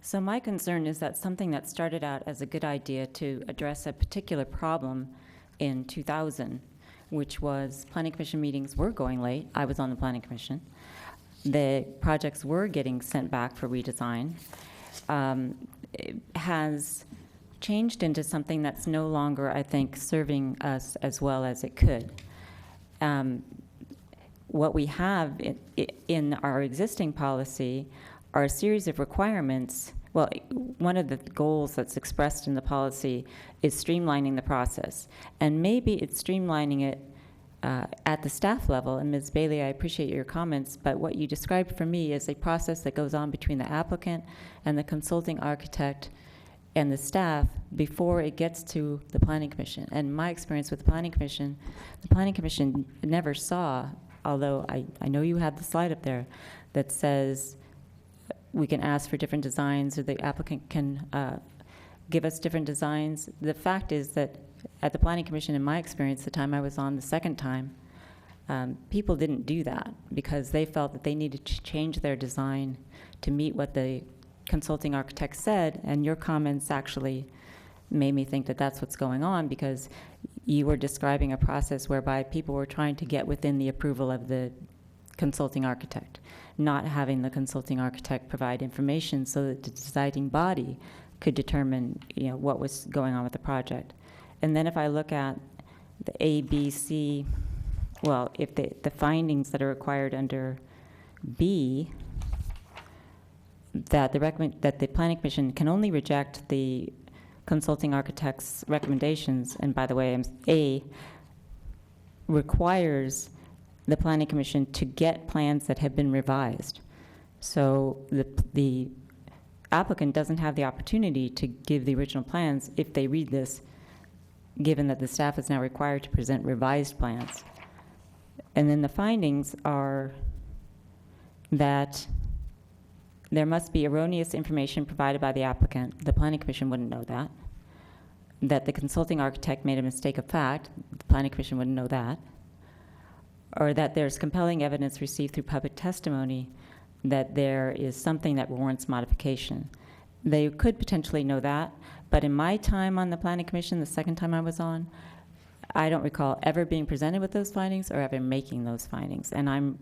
So my concern is that something that started out as a good idea to address a particular problem in 2000, which was Planning Commission meetings were going late. I was on the Planning Commission. The projects were getting sent back for redesign, has changed into something that's no longer, I think, serving us as well as it could. What we have in our existing policy are a series of requirements. Well, one of the goals that's expressed in the policy is streamlining the process. And maybe it's streamlining it at the staff level. And Ms. Bailey, I appreciate your comments, but what you described for me is a process that goes on between the applicant and the consulting architect and the staff before it gets to the Planning Commission. And my experience with the Planning Commission never saw, although I know you have the slide up there that says we can ask for different designs or the applicant can give us different designs. The fact is that at the Planning Commission, in my experience, the time I was on the second time, people didn't do that because they felt that they needed to change their design to meet what the consulting architect said, and your comments actually made me think that that's what's going on because you were describing a process whereby people were trying to get within the approval of the consulting architect, not having the consulting architect provide information so that the deciding body could determine, what was going on with the project. And then if I look at the A, B, C, well, if the findings that are required under B, that the Planning Commission can only reject the consulting architect's recommendations, and by the way, A requires the Planning Commission to get plans that have been revised. So the applicant doesn't have the opportunity to give the original plans if they read this, given that the staff is now required to present revised plans. And then the findings are that there must be erroneous information provided by the applicant. The Planning Commission wouldn't know that. That the consulting architect made a mistake of fact. The Planning Commission wouldn't know that. Or that there's compelling evidence received through public testimony that there is something that warrants modification. They could potentially know that, but in my time on the Planning Commission, the second time I was on, I don't recall ever being presented with those findings or ever making those findings, and I'm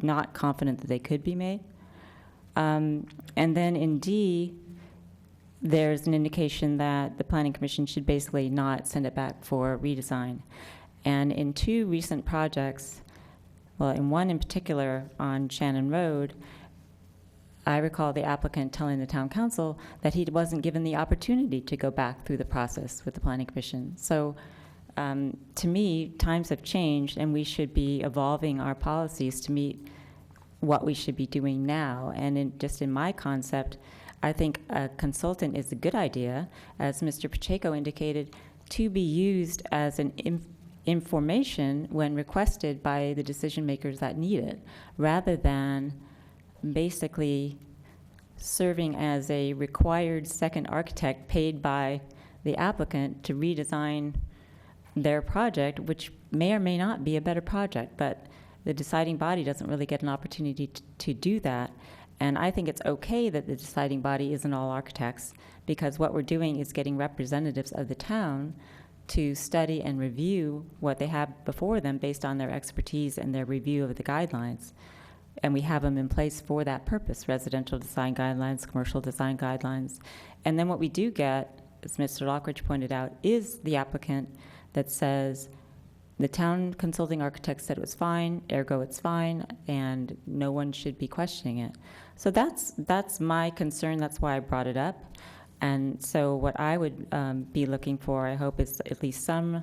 not confident that they could be made. And then in D, there's an indication that the Planning Commission should basically not send it back for redesign. And in two recent projects, well, in one in particular on Shannon Road, I recall the applicant telling the town council that he wasn't given the opportunity to go back through the process with the Planning Commission. So to me, times have changed, and we should be evolving our policies to meet what we should be doing now. And just in my concept, I think a consultant is a good idea, as Mr. Pacheco indicated, to be used as an information when requested by the decision makers that need it, rather than basically serving as a required second architect paid by the applicant to redesign their project, which may or may not be a better project, but the deciding body doesn't really get an opportunity to do that. And I think it's okay that the deciding body isn't all architects, because what we're doing is getting representatives of the town to study and review what they have before them based on their expertise and their review of the guidelines. And we have them in place for that purpose: residential design guidelines, commercial design guidelines. And then what we do get, as Mr. Lockridge pointed out, is the applicant that says, the town consulting architect said it was fine, ergo it's fine, and no one should be questioning it. So that's my concern. That's why I brought it up. And so what I would be looking for, I hope, is at least some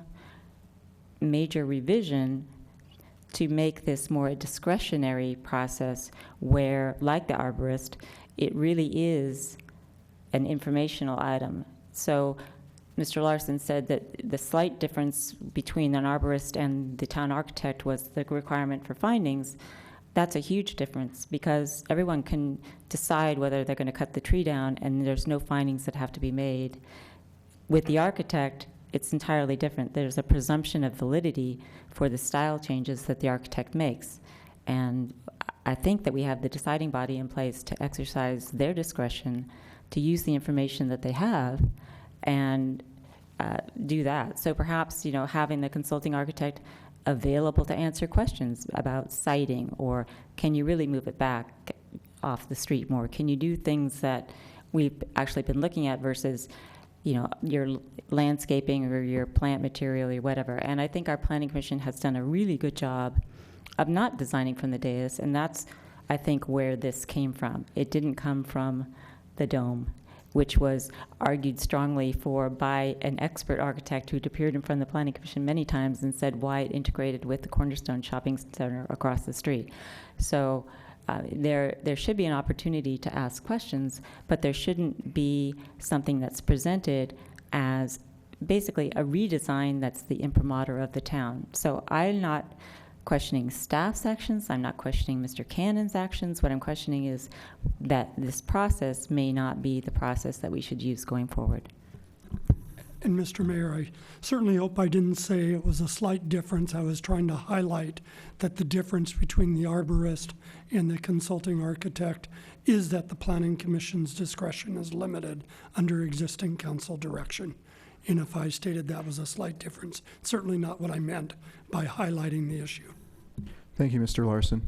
major revision to make this more a discretionary process where, like the arborist, it really is an informational item. So Mr. Larson said that the slight difference between an arborist and the town architect was the requirement for findings. That's a huge difference, because everyone can decide whether they're going to cut the tree down, and there's no findings that have to be made. With the architect, it's entirely different. There's a presumption of validity for the style changes that the architect makes. And I think that we have the deciding body in place to exercise their discretion to use the information that they have and do that. So perhaps, having the consulting architect available to answer questions about siting, or can you really move it back off the street more? Can you do things that we've actually been looking at versus, your landscaping or your plant material or whatever. And I think our planning commission has done a really good job of not designing from the dais, and that's, I think, where this came from. It didn't come from the dome, which was argued strongly for by an expert architect who'd appeared in front of the Planning Commission many times and said why it integrated with the Cornerstone Shopping Center across the street. So there should be an opportunity to ask questions, but there shouldn't be something that's presented as basically a redesign that's the imprimatur of the town. So I'm not questioning staff's actions. I'm not questioning Mr. Cannon's actions. What I'm questioning is that this process may not be the process that we should use going forward. And Mr. Mayor, I certainly hope I didn't say it was a slight difference. I was trying to highlight that the difference between the arborist and the consulting architect is that the Planning Commission's discretion is limited under existing council direction. And if I stated that was a slight difference, certainly not what I meant by highlighting the issue. Thank you, Mr. Larson.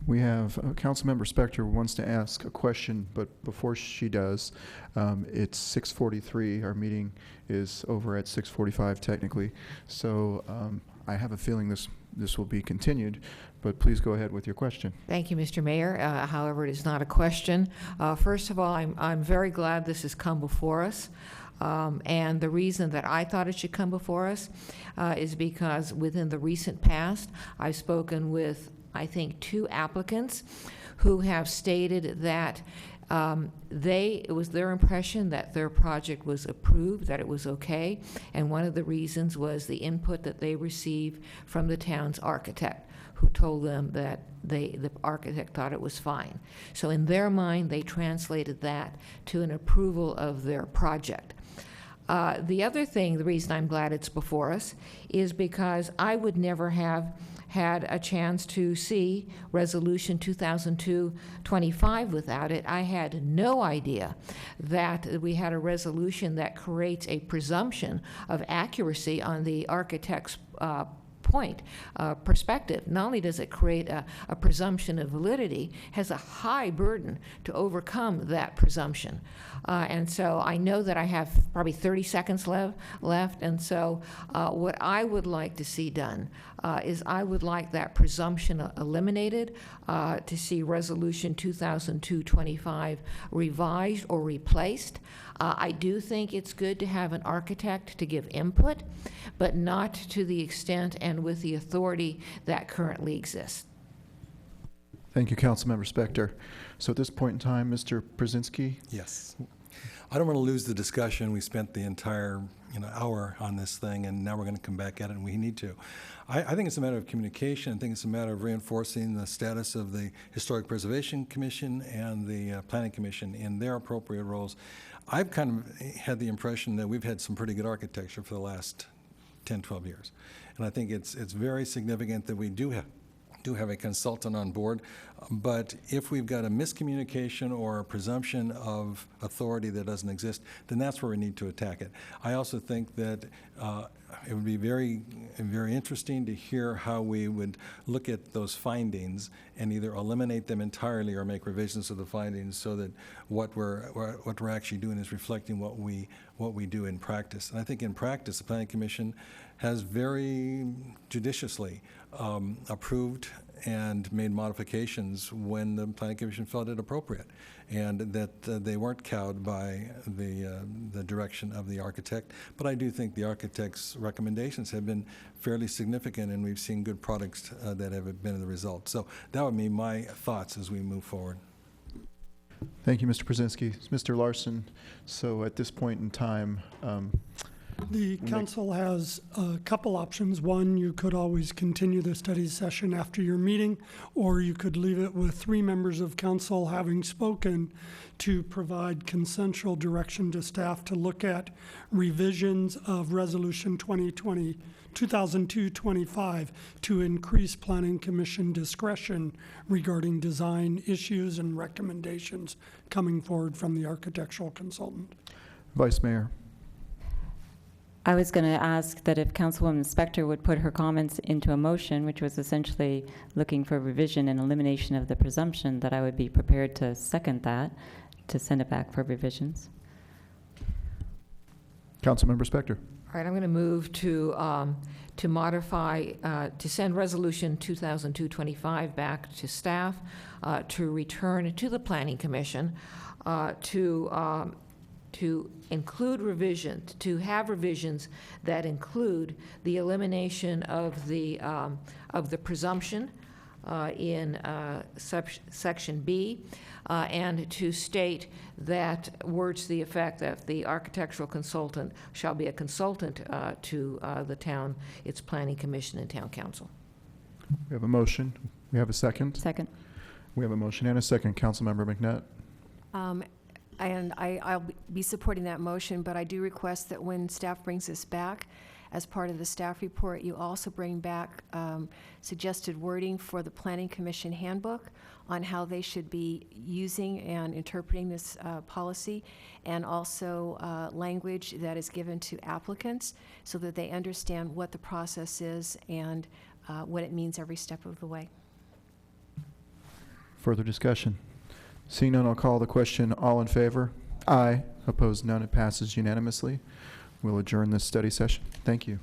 We have Councilmember Spector wants to ask a question, but before she does, it's 6:43. Our meeting is over at 6:45 technically. So I have a feeling this will be continued, but please go ahead with your question. Thank you, Mr. Mayor. However, it is not a question. First of all, I'm very glad this has come before us. And the reason that I thought it should come before us is because within the recent past, I've spoken with, I think, 2 applicants who have stated that it was their impression that their project was approved, that it was okay, and one of the reasons was the input that they received from the town's architect, who told them that the architect thought it was fine. So in their mind, they translated that to an approval of their project. The other thing, the reason I'm glad it's before us, is because I would never have had a chance to see Resolution 2002-25 without it. I had no idea that we had a resolution that creates a presumption of accuracy on the architect's point, perspective, not only does it create a presumption of validity, has a high burden to overcome that presumption. And so I know that I have probably 30 seconds left, and so what I would like to see done is I would like that presumption eliminated, to see Resolution 2002-25 revised or replaced. I do think it's good to have an architect to give input, but not to the extent and with the authority that currently exists. Thank you, Councilmember Spector. So at this point in time, Mr. Brzezinski? Yes. I don't want to lose the discussion. We spent the entire hour on this thing, and now we're going to come back at it, and we need to. I think it's a matter of communication. I think it's a matter of reinforcing the status of the Historic Preservation Commission and the Planning Commission in their appropriate roles. I've kind of had the impression that we've had some pretty good architecture for the last 10, 12 years. And I think it's very significant that we do have a consultant on board, but if we've got a miscommunication or a presumption of authority that doesn't exist, then that's where we need to attack it. I also think that it would be very, very interesting to hear how we would look at those findings and either eliminate them entirely or make revisions to the findings so that what we're actually doing is reflecting what we do in practice. And I think in practice, the Planning Commission has very judiciously approved and made modifications when the Planning Commission felt it appropriate, and that they weren't cowed by the direction of the architect. But I do think the architect's recommendations have been fairly significant, and we've seen good products that have been the result. So that would be my thoughts as we move forward. Thank you, Mr. Brzezinski. Mr. Larson, so at this point in time, The council has a couple options. One, you could always continue the study session after your meeting, or you could leave it with 3 members of council having spoken to provide consensual direction to staff to look at revisions of Resolution 2002-25 to increase Planning Commission discretion regarding design issues and recommendations coming forward from the architectural consultant. Vice Mayor. I was going to ask that if Councilwoman Spector would put her comments into a motion, which was essentially looking for revision and elimination of the presumption, that I would be prepared to second that, to send it back for revisions. Councilmember Spector. All right, I'm going to move to modify, to send Resolution 2002-25 back to staff, to return to the Planning Commission, to include revisions, to have revisions that include the elimination of the presumption in Section B, and to state that words to the effect that the architectural consultant shall be a consultant to the town, its Planning Commission and Town Council. We have a motion. We have a second. Second. We have a motion and a second. Councilmember McNutt. And I'll be supporting that motion, but I do request that when staff brings this back, as part of the staff report, you also bring back suggested wording for the Planning Commission handbook on how they should be using and interpreting this policy, and also language that is given to applicants so that they understand what the process is and what it means every step of the way. Further discussion? Seeing none, I'll call the question. All in favor? Aye. Opposed? None. It passes unanimously. We'll adjourn this study session. Thank you.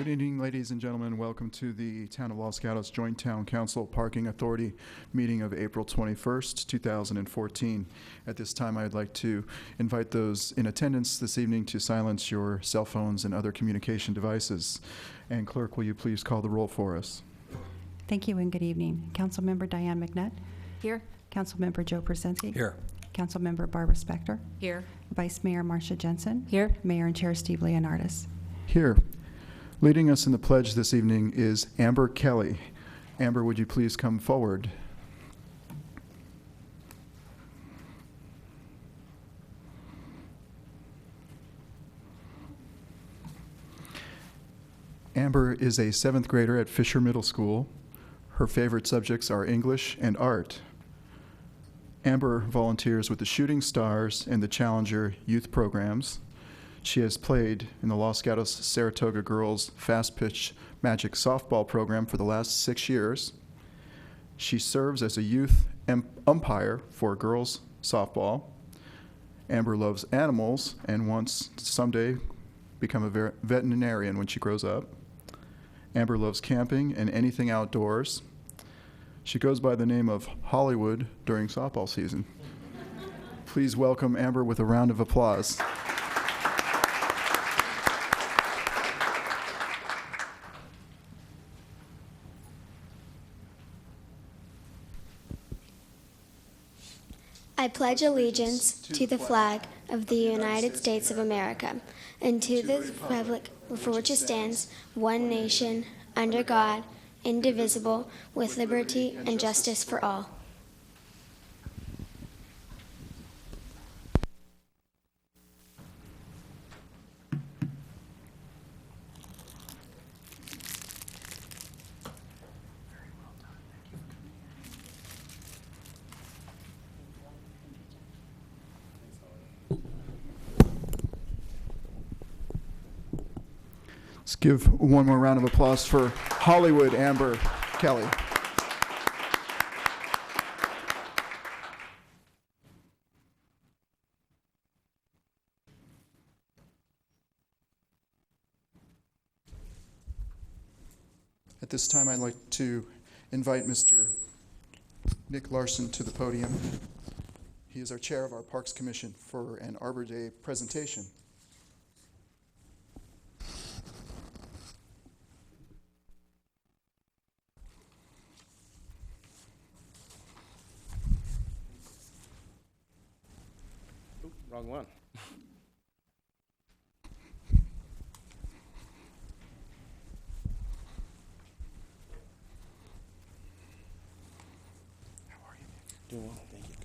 Good evening, ladies and gentlemen. Welcome to the Town of Los Gatos Joint Town Council Parking Authority meeting of April 21st, 2014. At this time, I'd like to invite those in attendance this evening to silence your cell phones and other communication devices. And clerk, will you please call the roll for us? Thank you and good evening. Councilmember Diane McNutt. Here? Councilmember Joe Przynski. Here. Councilmember Barbara Spector. Here. Vice Mayor Marcia Jensen. Here. Mayor and Chair Steve Leonardis. Here. Leading us in the pledge this evening is Amber Kelly. Amber, would you please come forward? Amber is a 7th grader at Fisher Middle School. Her favorite subjects are English and art. Amber volunteers with the Shooting Stars and the Challenger youth programs. She has played in the Los Gatos Saratoga Girls Fast Pitch Magic Softball program for the last 6 years. She serves as a youth umpire for girls softball. Amber loves animals and wants to someday become a veterinarian when she grows up. Amber loves camping and anything outdoors. She goes by the name of Hollywood during softball season. Please welcome Amber with a round of applause. I pledge allegiance to the flag of the United States of America and to the republic for which it stands, one nation, under God, indivisible, with liberty and justice for all. Let's give one more round of applause for Hollywood Amber Kelly. At this time, I'd like to invite Mr. Nick Larson to the podium. He is our chair of our Parks Commission for an Arbor Day presentation. Wrong one. How are you, Nick? Doing well, thank you.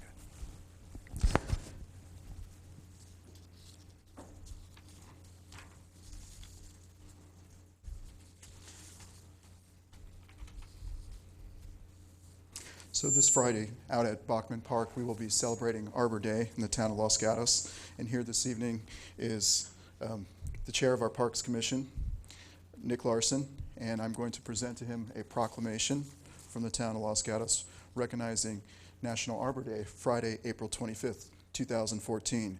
So this Friday, out at Bachman Park, we will be celebrating Arbor Day in the town of Los Gatos. And here this evening is the chair of our Parks Commission, Nick Larson, and I'm going to present to him a proclamation from the town of Los Gatos recognizing National Arbor Day, Friday, April 25th, 2014.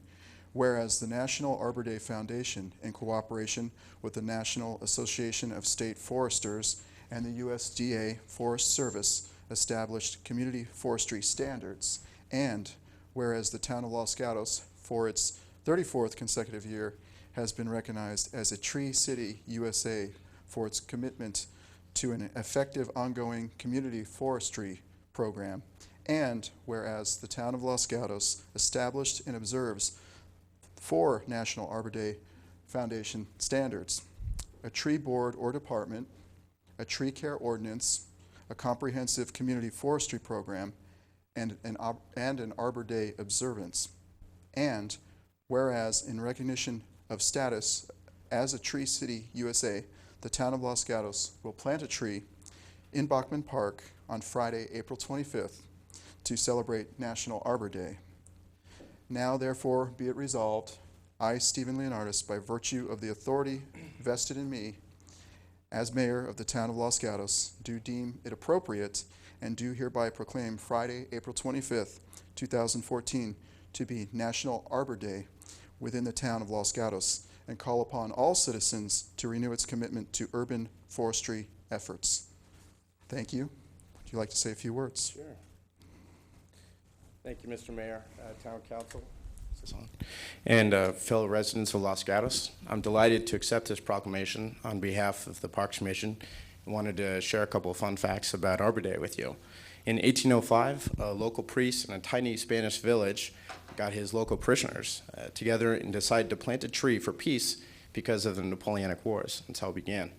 Whereas the National Arbor Day Foundation, in cooperation with the National Association of State Foresters and the USDA Forest Service, established community forestry standards, and whereas the town of Los Gatos, for its 34th consecutive year, has been recognized as a Tree City USA for its commitment to an effective ongoing community forestry program, and whereas the town of Los Gatos established and observes 4 National Arbor Day Foundation standards: a tree board or department, a tree care ordinance, a comprehensive community forestry program, and an Arbor Day observance. And whereas in recognition of status as a Tree City USA, the town of Los Gatos will plant a tree in Bachman Park on Friday, April 25th to celebrate National Arbor Day. Now, therefore, be it resolved, I, Stephen Leonardis, by virtue of the authority vested in me as mayor of the town of Los Gatos, do deem it appropriate and do hereby proclaim Friday, April 25th, 2014, to be National Arbor Day within the town of Los Gatos, and call upon all citizens to renew its commitment to urban forestry efforts. Thank you. Would you like to say a few words? Sure. Thank you, Mr. Mayor, Town Council, is this on? And fellow residents of Los Gatos. I'm delighted to accept this proclamation on behalf of the Parks Commission and wanted to share a couple of fun facts about Arbor Day with you. In 1805, a local priest in a tiny Spanish village got his local parishioners together and decided to plant a tree for peace because of the Napoleonic Wars. That's how it began.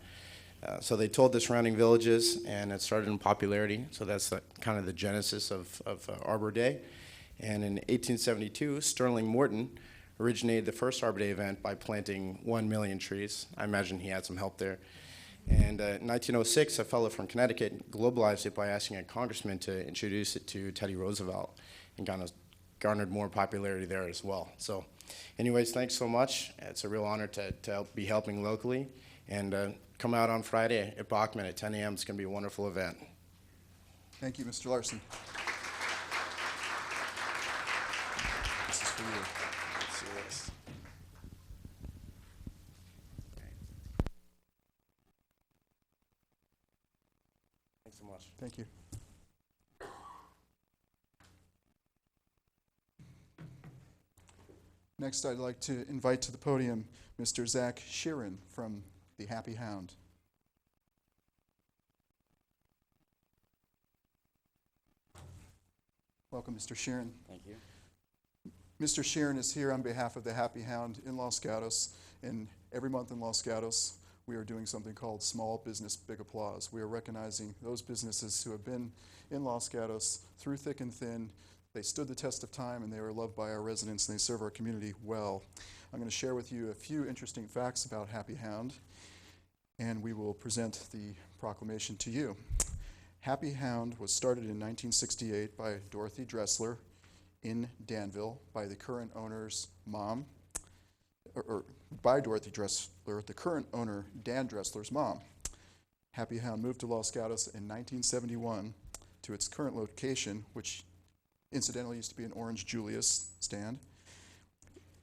So they told the surrounding villages, and it started in popularity. So that's kind of the genesis of Arbor Day. And in 1872, Sterling Morton originated the first Arbor Day event by planting 1 million trees. I imagine he had some help there. And in 1906, a fellow from Connecticut globalized it by asking a congressman to introduce it to Teddy Roosevelt, and kind of garnered more popularity there as well. So anyways, thanks so much. It's a real honor to be helping locally. And come out on Friday at Bachman at 10 a.m. It's going to be a wonderful event. Thank you, Mr. Larson. This is for you. Let's see this. Thanks so much. Thank you. Next, I'd like to invite to the podium Mr. Zach Sheeran from the Happy Hound. Welcome, Mr. Sheeran. Thank you. Mr. Sheeran is here on behalf of the Happy Hound in Los Gatos, and every month in Los Gatos, we are doing something called Small Business Big Applause. We are recognizing those businesses who have been in Los Gatos through thick and thin. They stood the test of time, and they are loved by our residents, and they serve our community well. I'm going to share with you a few interesting facts about Happy Hound, and we will present the proclamation to you. Happy Hound was started in 1968 by Dorothy Dressler in Danville by the current owner's mom, or by Dorothy Dressler, the current owner, Dan Dressler's mom. Happy Hound moved to Los Gatos in 1971 to its current location, which incidentally used to be an Orange Julius stand.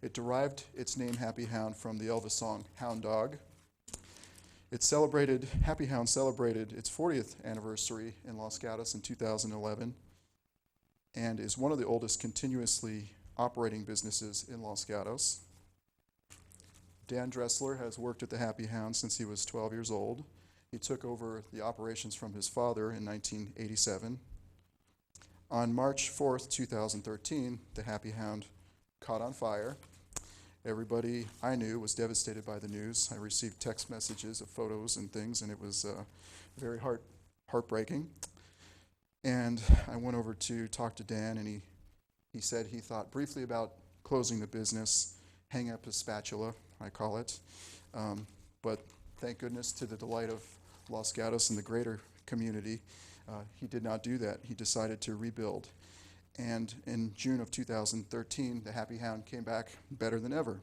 It derived its name Happy Hound from the Elvis song Hound Dog. Happy Hound celebrated its 40th anniversary in Los Gatos in 2011 and is one of the oldest continuously operating businesses in Los Gatos. Dan Dressler has worked at the Happy Hound since he was 12 years old. He took over the operations from his father in 1987. On March 4th, 2013, the Happy Hound caught on fire. Everybody I knew was devastated by the news. I received text messages of photos and things, and it was very heartbreaking. And I went over to talk to Dan, and he said he thought briefly about closing the business, hang up his spatula, I call it. But thank goodness, to the delight of Los Gatos and the greater community, he did not do that. He decided to rebuild. And in June of 2013, the Happy Hound came back better than ever.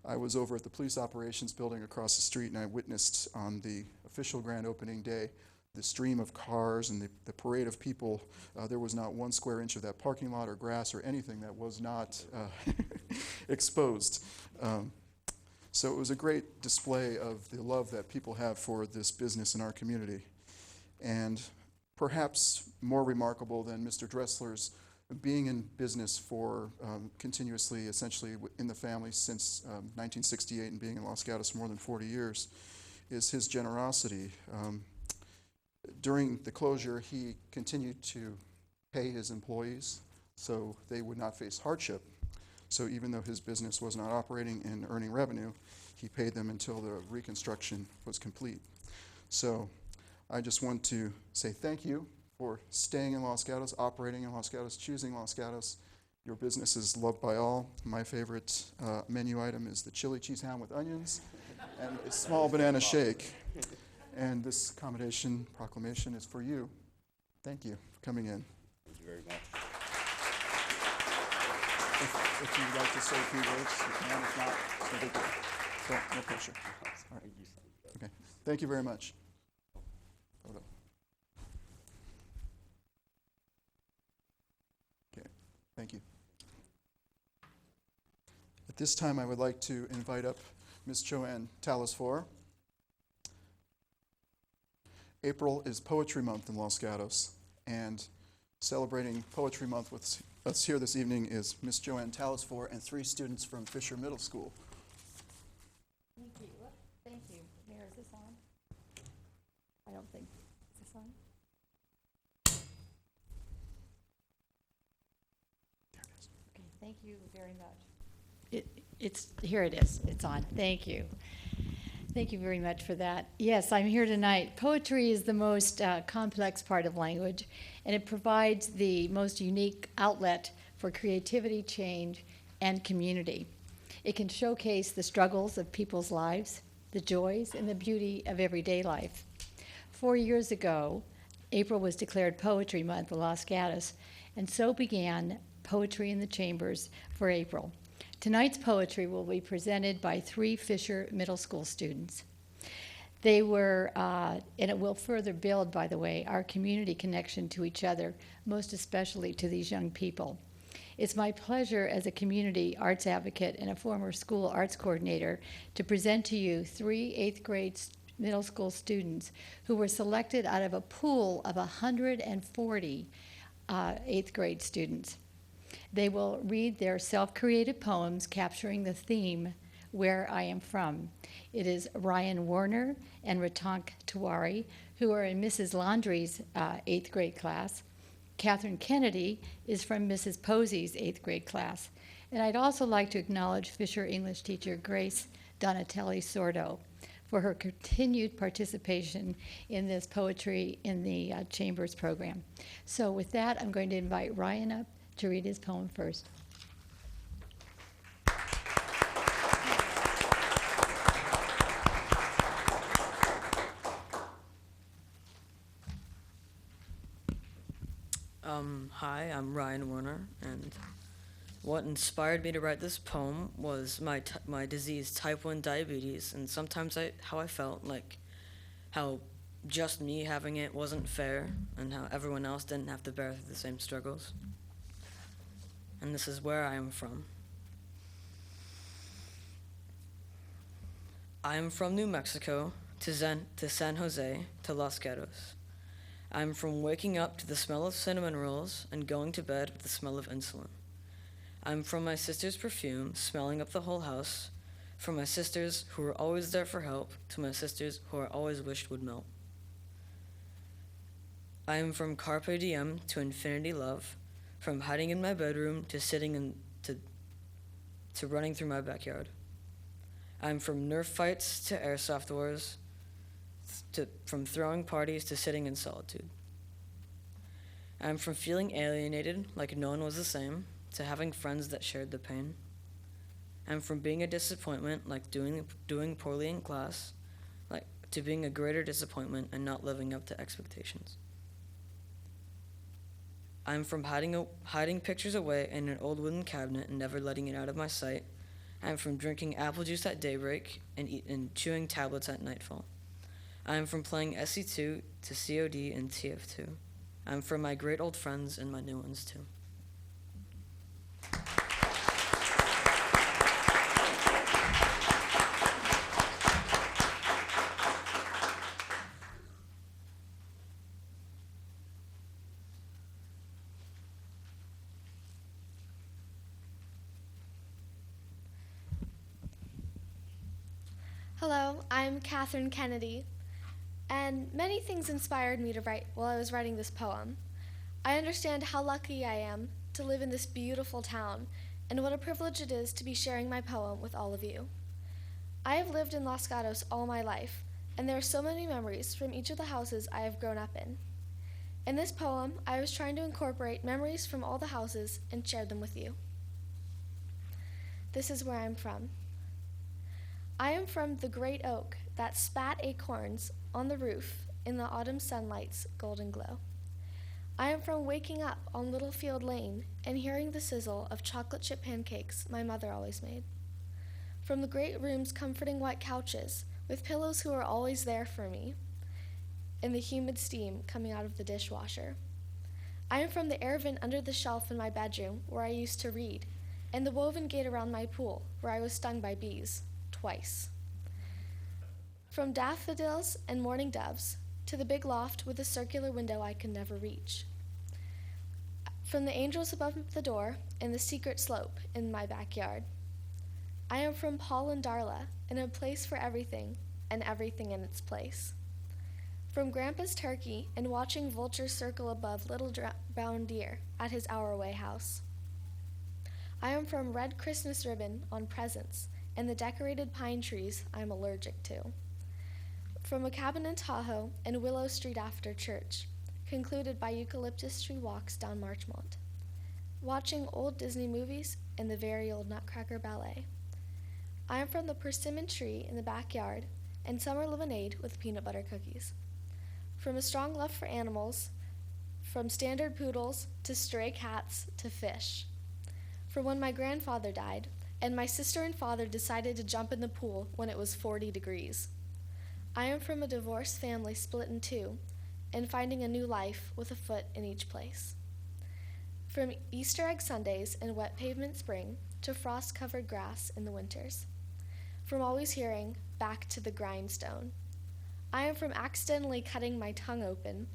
I was over at the police operations building across the street, and I witnessed on the official grand opening day the stream of cars and the parade of people. There was not 1 square inch of that parking lot or grass or anything that was not exposed. So it was a great display of the love that people have for this business in our community. And perhaps more remarkable than Mr. Dressler's being in business for continuously, essentially in the family since 1968 and being in Los Gatos for more than 40 years, is his generosity. During the closure, he continued to pay his employees so they would not face hardship. So even though his business was not operating and earning revenue, he paid them until the reconstruction was complete. So I just want to say thank you for staying in Los Gatos, operating in Los Gatos, choosing Los Gatos. Your business is loved by all. My favorite menu item is the chili cheese ham with onions and a small banana shake. And this proclamation is for you. Thank you for coming in. Thank you very much. If you'd like to say a few words, you can. If not, it's no big deal. So, no pressure. All right. Okay. Thank you very much. Photo. Okay. Thank you. At this time, I would like to invite up Ms. Joanne Talasfor. April is Poetry Month in Los Gatos, and celebrating Poetry Month with us here this evening is Ms. Joanne Talasfor and 3 students from Fisher Middle School. Thank you. Thank you. Mayor, is this on? I don't think, is this on? Okay, thank you very much. Here it is. It's on. Thank you. Thank you very much for that. Yes, I'm here tonight. Poetry is the most complex part of language, and it provides the most unique outlet for creativity, change, and community. It can showcase the struggles of people's lives, the joys and the beauty of everyday life. 4 years ago, April was declared Poetry Month in Los Gatos, and so began Poetry in the Chambers for April. Tonight's poetry will be presented by 3 Fisher Middle School students. They were, and it will further build, by the way, our community connection to each other, most especially to these young people. It's my pleasure as a community arts advocate and a former school arts coordinator to present to you 3 8th grade middle school students who were selected out of a pool of 140 8th grade students. They will read their self-created poems capturing the theme, Where I Am From. It is Ryan Warner and Ratank Tiwari, who are in Mrs. Laundrie's 8th grade class. Catherine Kennedy is from Mrs. Posey's 8th grade class. And I'd also like to acknowledge Fisher English teacher Grace Donatelli Sordo for her continued participation in this poetry in the Chambers program. So with that, I'm going to invite Ryan up to read his poem first. Hi, I'm Ryan Warner, and what inspired me to write this poem was my disease, type 1 diabetes, and sometimes how I felt, like how just me having it wasn't fair, and how everyone else didn't have to bear through the same struggles. And this is where I am from. I am from New Mexico to San Jose to Los Gatos. I am from waking up to the smell of cinnamon rolls and going to bed with the smell of insulin. I am from my sister's perfume smelling up the whole house, from my sisters who were always there for help to my sisters who I always wished would melt. I am from carpe diem to infinity love, from hiding in my bedroom to sitting in to running through my backyard. I'm from Nerf fights to airsoft wars, from throwing parties to sitting in solitude. I'm from feeling alienated like no one was the same, to having friends that shared the pain. I'm from being a disappointment like doing poorly in class, like to being a greater disappointment and not living up to expectations. I'm from hiding pictures away in an old wooden cabinet and never letting it out of my sight. I'm from drinking apple juice at daybreak and chewing tablets at nightfall. I'm from playing SE2 to COD and TF2. I'm from my great old friends and my new ones too. Hello, I'm Catherine Kennedy, and many things inspired me to write while I was writing this poem. I understand how lucky I am to live in this beautiful town, and what a privilege it is to be sharing my poem with all of you. I have lived in Los Gatos all my life, and there are so many memories from each of the houses I have grown up in. In this poem, I was trying to incorporate memories from all the houses and share them with you. This is where I'm from. I am from the great oak that spat acorns on the roof in the autumn sunlight's golden glow. I am from waking up on Littlefield Lane and hearing the sizzle of chocolate chip pancakes my mother always made. From the great room's comforting white couches with pillows who are always there for me, and the humid steam coming out of the dishwasher. I am from the air vent under the shelf in my bedroom where I used to read, and the woven gate around my pool where I was stung by bees. Twice. From daffodils and mourning doves to the big loft with a circular window I can never reach. From the angels above the door and the secret slope in my backyard. I am from Paul and Darla, and a place for everything, and everything in its place. From Grandpa's turkey and watching vultures circle above little brown deer at his Our Way house. I am from red Christmas ribbon on presents and the decorated pine trees I'm allergic to. From a cabin in Tahoe and Willow Street after church, concluded by eucalyptus tree walks down Marchmont. Watching old Disney movies and the very old Nutcracker Ballet. I am from the persimmon tree in the backyard and summer lemonade with peanut butter cookies. From a strong love for animals, from standard poodles to stray cats to fish. From when my grandfather died and my sister and father decided to jump in the pool when it was 40 degrees. I am from a divorced family split in two and finding a new life with a foot in each place. From Easter egg Sundays and wet pavement spring to frost-covered grass in the winters. From always hearing, back to the grindstone. I am from accidentally cutting my tongue open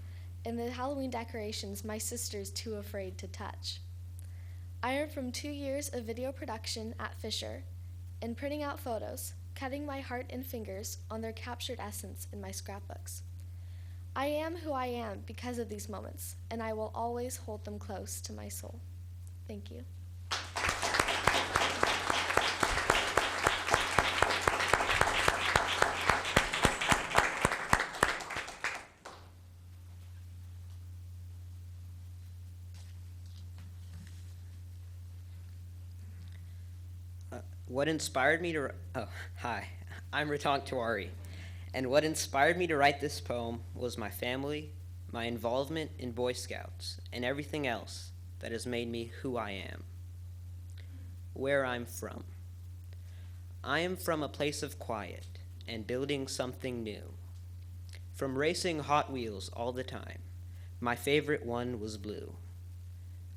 and the Halloween decorations my sister's too afraid to touch. I am from 2 years of video production at Fisher and printing out photos, cutting my heart and fingers on their captured essence in my scrapbooks. I am who I am because of these moments, and I will always hold them close to my soul. Thank you. What inspired me to, hi, I'm Ritank Tiwari, and what inspired me to write this poem was my family, my involvement in Boy Scouts, and everything else that has made me who I am. Where I'm from. I am from a place of quiet and building something new. From racing Hot Wheels all the time, my favorite one was blue.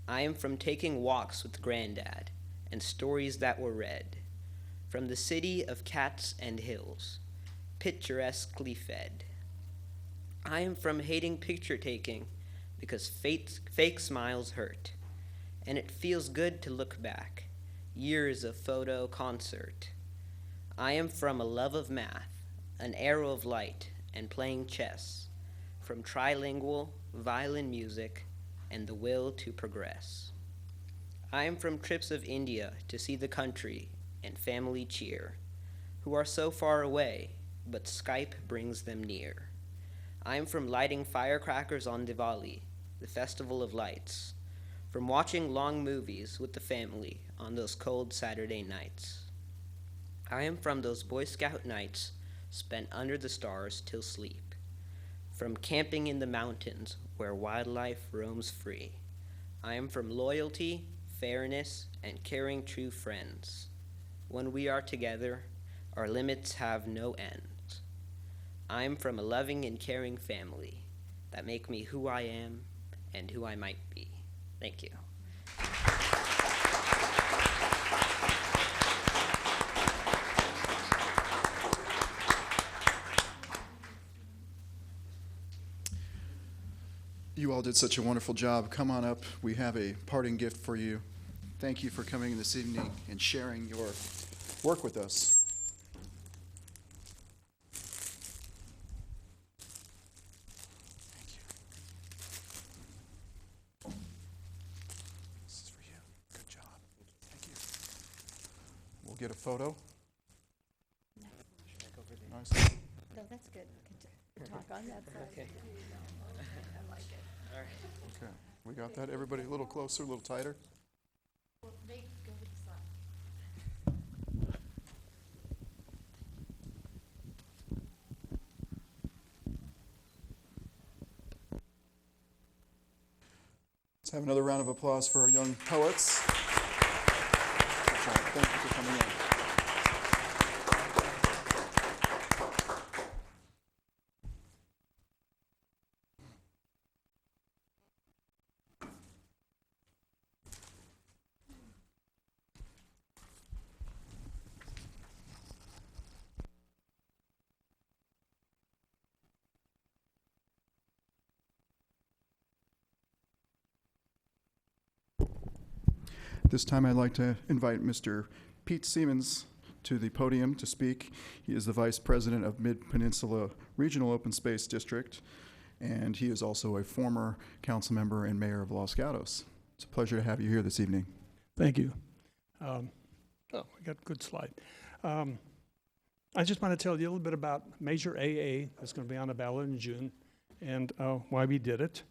I am from taking walks with Granddad and stories that were read. From the city of cats and hills, picturesquely fed. I am from hating picture taking because fake smiles hurt, and it feels good to look back, years of photo concert. I am from a love of math, an arrow of light, and playing chess, from trilingual violin music and the will to progress. I am from trips of India to see the country and family cheer, who are so far away, but Skype brings them near. I am from lighting firecrackers on Diwali, the festival of lights, from watching long movies with the family on those cold Saturday nights. I am from those Boy Scout nights spent under the stars till sleep, from camping in the mountains where wildlife roams free. I am from loyalty, fairness, and caring true friends. When we are together, our limits have no end. I am from a loving and caring family that make me who I am and who I might be. Thank you. You all did such a wonderful job. Come on up. We have a parting gift for you. Thank you for coming this evening and sharing your work with us. Thank you. This is for you. Good job. Thank you. We'll get a photo. Nice. No, that's good. We can talk on that side. Okay. I like it. All right. Okay. We got that? Everybody a little closer, a little tighter? Well, they go to the side. Let's have another round of applause for our young poets. Good job. Thank you for coming in. This time I'd like to invite Mr. Pete Siemens to the podium to speak. He is the Vice President of Mid-Peninsula Regional Open Space District, and he is also a former council member and mayor of Los Gatos. It's a pleasure to have you here this evening. Thank you. I got a good slide. I just want to tell you a little bit about Measure AA that's going to be on the ballot in June and why we did it.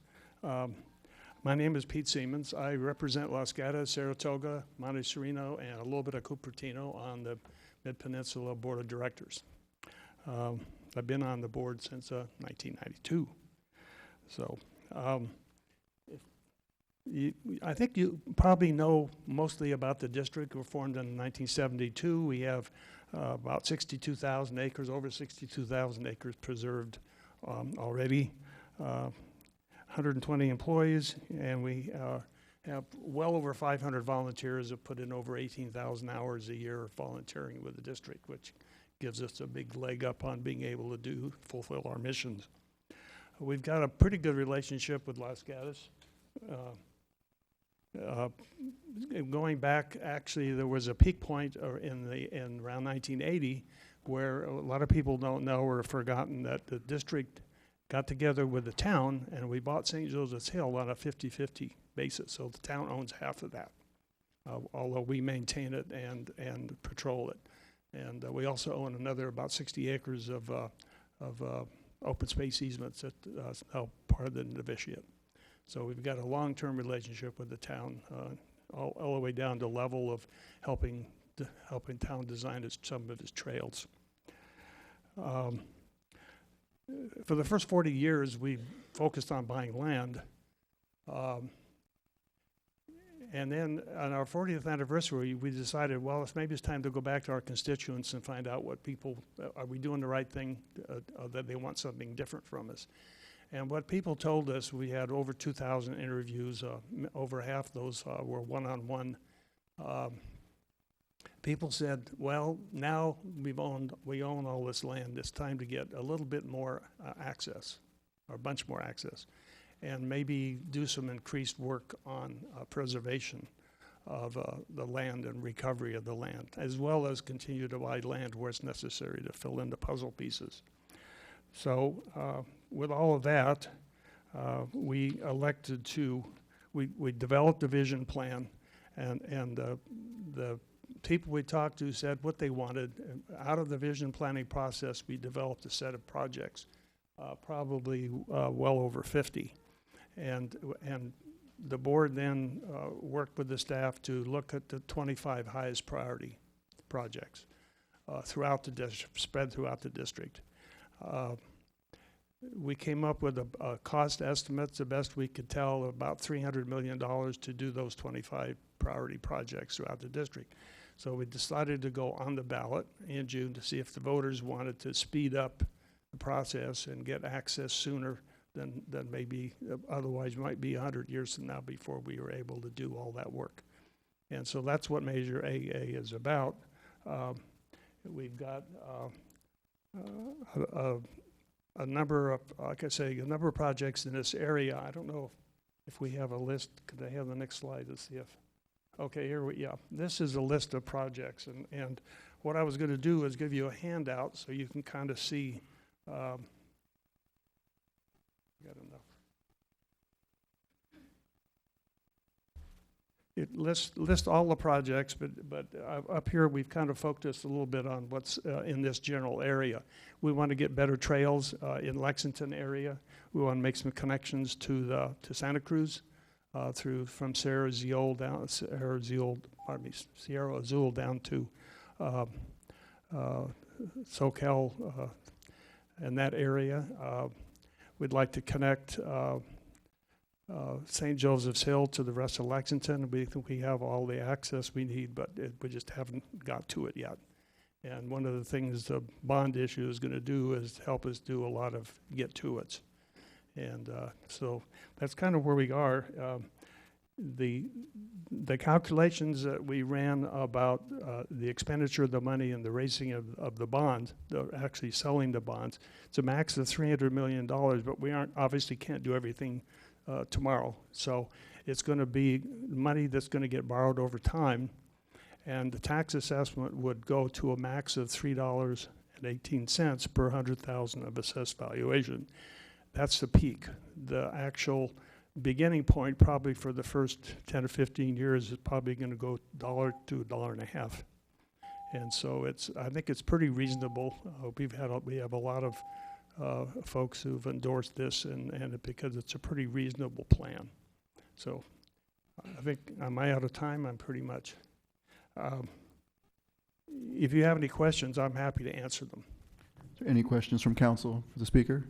My name is Pete Siemens. I represent Los Gatos, Saratoga, Monte Sereno, and a little bit of Cupertino on the Mid-Peninsula Board of Directors. I've been on the board since 1992. So I think you probably know mostly about the district. We were formed in 1972. We have about 62,000 acres, over 62,000 acres preserved already. 120 employees, and we have well over 500 volunteers that put in over 18,000 hours a year volunteering with the district, which gives us a big leg up on being able to fulfill our missions. We've got a pretty good relationship with Los Gatos. Going back, actually, there was a peak point in around 1980 where a lot of people don't know or have forgotten that the district got together with the town and we bought St. Joseph's Hill on a 50-50 basis. So the town owns half of that, although we maintain it and patrol it. And we also own another about 60 acres of open space easements that help part of the novitiate. So we've got a long-term relationship with the town, all the way down to level of helping town design some of its trails. For the first 40 years, we focused on buying land. And then on our 40th anniversary, we decided, well, maybe it's time to go back to our constituents and find out what people, are we doing the right thing, that they want something different from us. And what people told us, we had over 2,000 interviews, over half those were one-on-one. People said, well, now we own all this land. It's time to get a little bit more access, or a bunch more access, and maybe do some increased work on preservation of the land and recovery of the land, as well as continue to buy land where it's necessary to fill in the puzzle pieces. So with all of that, we elected to, we developed a vision plan, and the people we talked to said what they wanted. Out of the vision planning process, we developed a set of projects, probably well over 50. And the board then worked with the staff to look at the 25 highest priority projects throughout the district, spread throughout the district. We came up with a cost estimates, the best we could tell, about $300 million to do those 25 priority projects throughout the district. So we decided to go on the ballot in June to see if the voters wanted to speed up the process and get access sooner than maybe otherwise might be 100 years from now before we were able to do all that work. And so that's what Measure AA is about. We've got a number of, like I say, a number of projects in this area. I don't know if we have a list. Could I have the next slide to see if, okay, yeah. This is a list of projects, and what I was going to do is give you a handout so you can kind of see. Got enough. It lists all the projects, but up here we've kind of focused a little bit on what's in this general area. We want to get better trails in Lexington area. We want to make some connections to Santa Cruz from Sierra Azul down to SoCal and that area. We'd like to connect St. Joseph's Hill to the rest of Lexington. We think we have all the access we need, but we just haven't got to it yet. And one of the things the bond issue is going to do is help us do a lot of get to it. And so that's kind of where we are. The calculations that we ran about the expenditure of the money and the raising of the bond, actually selling the bonds, it's a max of $300 million, but we obviously can't do everything tomorrow. So it's going to be money that's going to get borrowed over time, and the tax assessment would go to a max of $3.18 per 100,000 of assessed valuation. That's the peak. The actual beginning point, probably for the first 10 or 15 years, is probably going to go $1 to $1.50. And so I think it's pretty reasonable. We have a lot of folks who've endorsed this, and because it's a pretty reasonable plan. So I think, am I out of time? I'm pretty much. If you have any questions, I'm happy to answer them. Any questions from council for the speaker?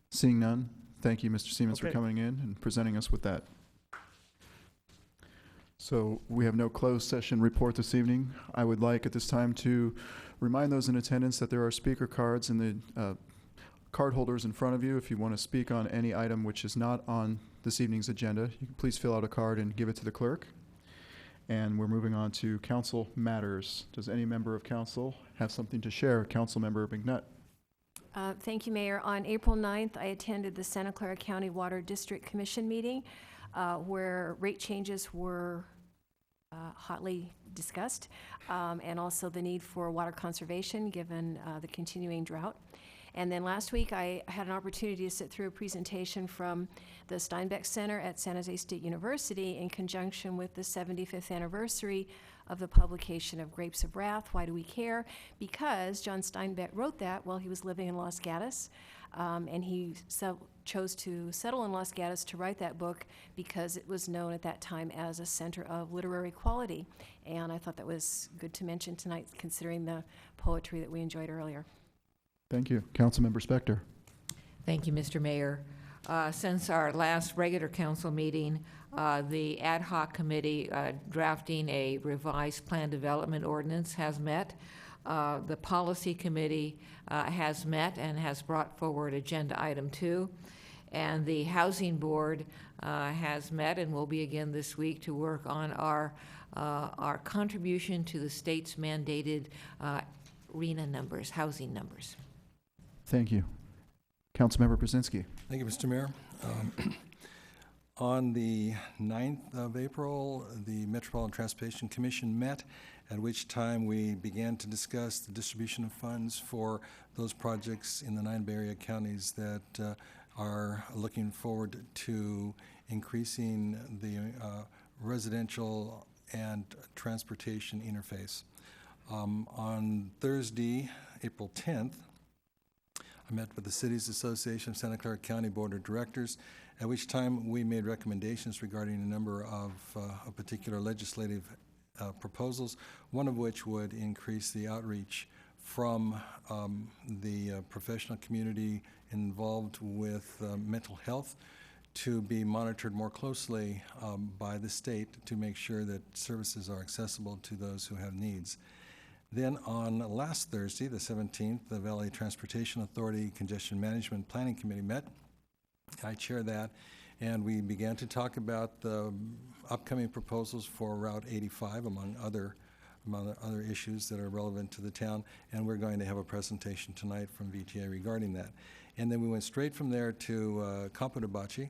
Seeing none, thank you, Mr. Siemens, for Okay. coming in and presenting us with that. So we have no closed session report this evening. I would like at this time to remind those in attendance that there are speaker cards in the card holders in front of you. If you want to speak on any item which is not on this evening's agenda, you can please fill out a card and give it to the clerk. And we're moving on to council matters. Does any member of council have something to share? Councilmember McNutt. Thank you, Mayor. On April 9th, I attended the Santa Clara County Water District Commission meeting where rate changes were hotly discussed, and also the need for water conservation given the continuing drought. And then last week, I had an opportunity to sit through a presentation from the Steinbeck Center at San Jose State University in conjunction with the 75th anniversary of the publication of Grapes of Wrath, Why Do We Care? Because John Steinbeck wrote that while he was living in Los Gatos, and he chose to settle in Los Gatos to write that book because it was known at that time as a center of literary quality. And I thought that was good to mention tonight, considering the poetry that we enjoyed earlier. Thank you. Councilmember Spector. Thank you, Mr. Mayor. Since our last regular council meeting, the ad hoc committee drafting a revised plan development ordinance has met. The policy committee has met and has brought forward agenda item 2. And the housing board has met and will be again this week to work on our contribution to the state's mandated RHNA numbers, housing numbers. Thank you. Councilmember Brzezinski. Thank you, Mr. Mayor. On the 9th of April, the Metropolitan Transportation Commission met, at which time we began to discuss the distribution of funds for those projects in the 9 Bay Area counties that are looking forward to increasing the residential and transportation interface. On Thursday, April 10th, I met with the Cities Association of Santa Clara County Board of Directors, at which time we made recommendations regarding a number of particular legislative proposals, one of which would increase the outreach from the professional community involved with mental health to be monitored more closely by the state to make sure that services are accessible to those who have needs. Then on last Thursday, the 17th, the Valley Transportation Authority Congestion Management Planning Committee met. I chair that, and we began to talk about the upcoming proposals for Route 85, among other issues that are relevant to the town, and we're going to have a presentation tonight from VTA regarding that. And then we went straight from there to Campodebachi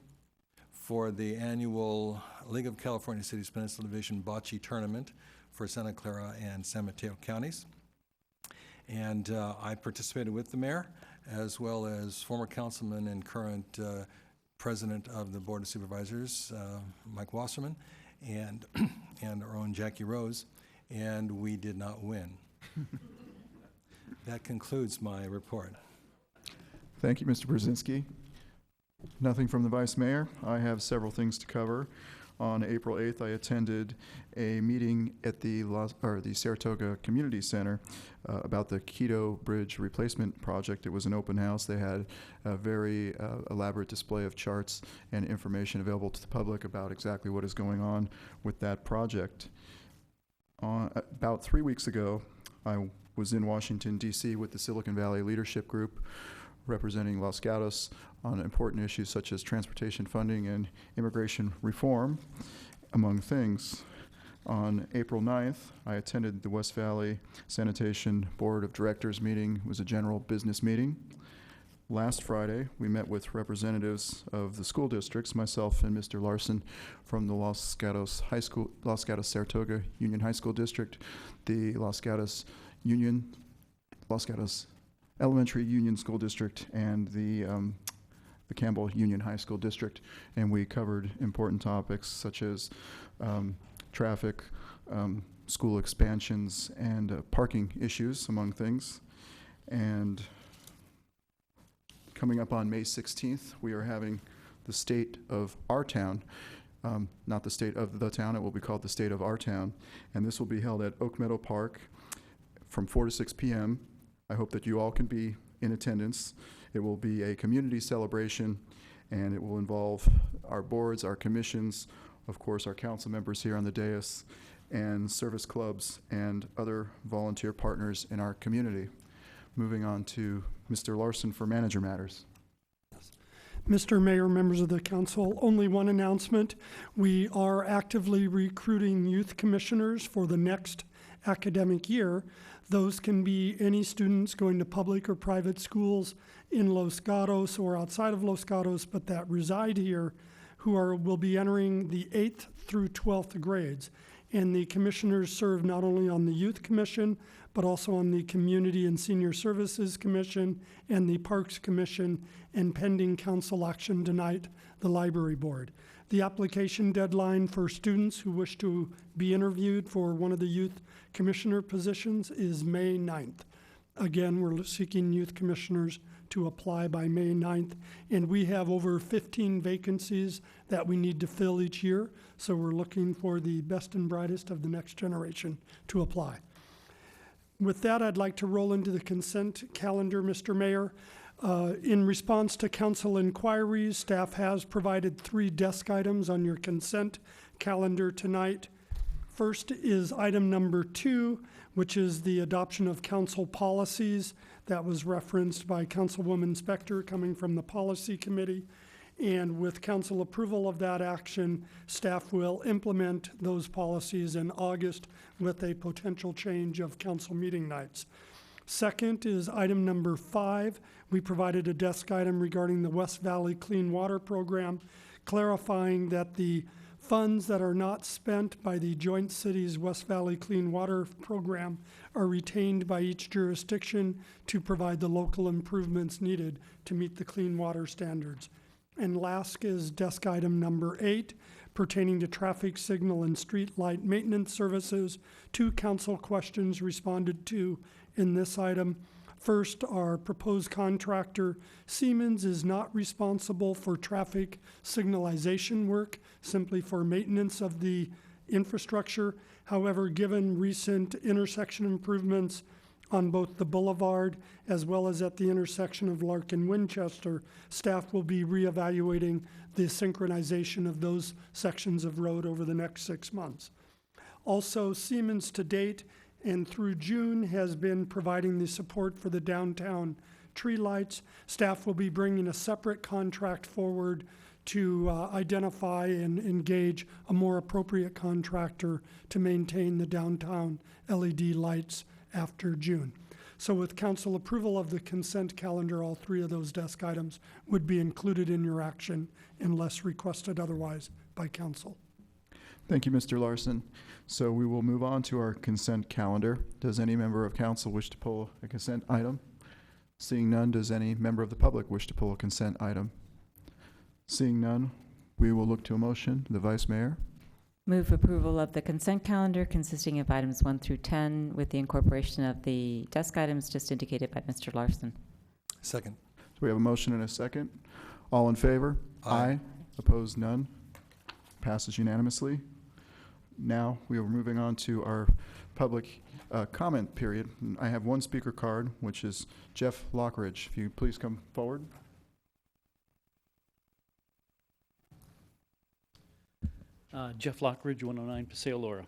for the annual League of California Cities Peninsula Division bocce tournament for Santa Clara and San Mateo counties. And I participated with the mayor, as well as former councilman and current president of the Board of Supervisors, Mike Wasserman, and our own Jackie Rose, and we did not win. That concludes my report. Thank you, Mr. Brzezinski. Nothing from the Vice Mayor. I have several things to cover. On April 8th, I attended a meeting at the Saratoga Community Center about the Quito Bridge Replacement Project. It was an open house. They had a very elaborate display of charts and information available to the public about exactly what is going on with that project. About 3 weeks ago, I was in Washington, D.C. with the Silicon Valley Leadership Group representing Los Gatos on important issues such as transportation funding and immigration reform, among things. On April 9th, I attended the West Valley Sanitation Board of Directors meeting. It was a general business meeting. Last Friday, we met with representatives of the school districts, myself and Mr. Larson from the Los Gatos Saratoga Union High School District, the Los Gatos Elementary Union School District, and the Campbell Union High School District, and we covered important topics such as traffic, school expansions, and parking issues, among things. And coming up on May 16th, we are having the State of Our Town, not the State of the Town, it will be called the State of Our Town, and this will be held at Oak Meadow Park from 4 to 6 p.m. I hope that you all can be in attendance. It will be a community celebration, and it will involve our boards, our commissions, of course, our council members here on the dais, and service clubs and other volunteer partners in our community. Moving on to Mr. Larson for manager matters. Mr. Mayor, members of the council, only one announcement. We are actively recruiting youth commissioners for the next academic year. Those can be any students going to public or private schools in Los Gatos or outside of Los Gatos, but that reside here, who will be entering the 8th through 12th grades. And the commissioners serve not only on the Youth Commission, but also on the Community and Senior Services Commission and the Parks Commission, and pending council action tonight, the Library Board. The application deadline for students who wish to be interviewed for one of the youth commissioner positions is May 9th. Again, we're seeking youth commissioners to apply by May 9th, and we have over 15 vacancies that we need to fill each year, so we're looking for the best and brightest of the next generation to apply. With that, I'd like to roll into the consent calendar, Mr. Mayor. In response to council inquiries, staff has provided 3 desk items on your consent calendar tonight. First is item number 2, which is the adoption of council policies. That was referenced by Councilwoman Spector coming from the Policy Committee. And with council approval of that action, staff will implement those policies in August with a potential change of council meeting nights. Second is item number 5. We provided a desk item regarding the West Valley Clean Water Program, clarifying that the funds that are not spent by the Joint Cities West Valley Clean Water Program are retained by each jurisdiction to provide the local improvements needed to meet the clean water standards. And last is desk item number 8, pertaining to traffic signal and street light maintenance services. 2 council questions responded to in this item. First, our proposed contractor, Siemens, is not responsible for traffic signalization work, simply for maintenance of the infrastructure. However, given recent intersection improvements on both the boulevard as well as at the intersection of Lark and Winchester, staff will be reevaluating the synchronization of those sections of road over the next 6 months. Also, Siemens to date and through June has been providing the support for the downtown tree lights. Staff will be bringing a separate contract forward to identify and engage a more appropriate contractor to maintain the downtown LED lights after June. So with council approval of the consent calendar, all 3 of those desk items would be included in your action unless requested otherwise by council. Thank you, Mr. Larson. So we will move on to our consent calendar. Does any member of council wish to pull a consent item? Seeing none, does any member of the public wish to pull a consent item? Seeing none, we will look to a motion. The Vice Mayor. Move approval of the consent calendar consisting of items 1 through 10 with the incorporation of the desk items just indicated by Mr. Larson. Second. So we have a motion and a second. All in favor? Aye. Opposed? None. Passes unanimously. Now we are moving on to our public comment period. I have 1 speaker card, which is Jeff Lockridge. If you please come forward. Jeff Lockridge, 109 Paseo Laura.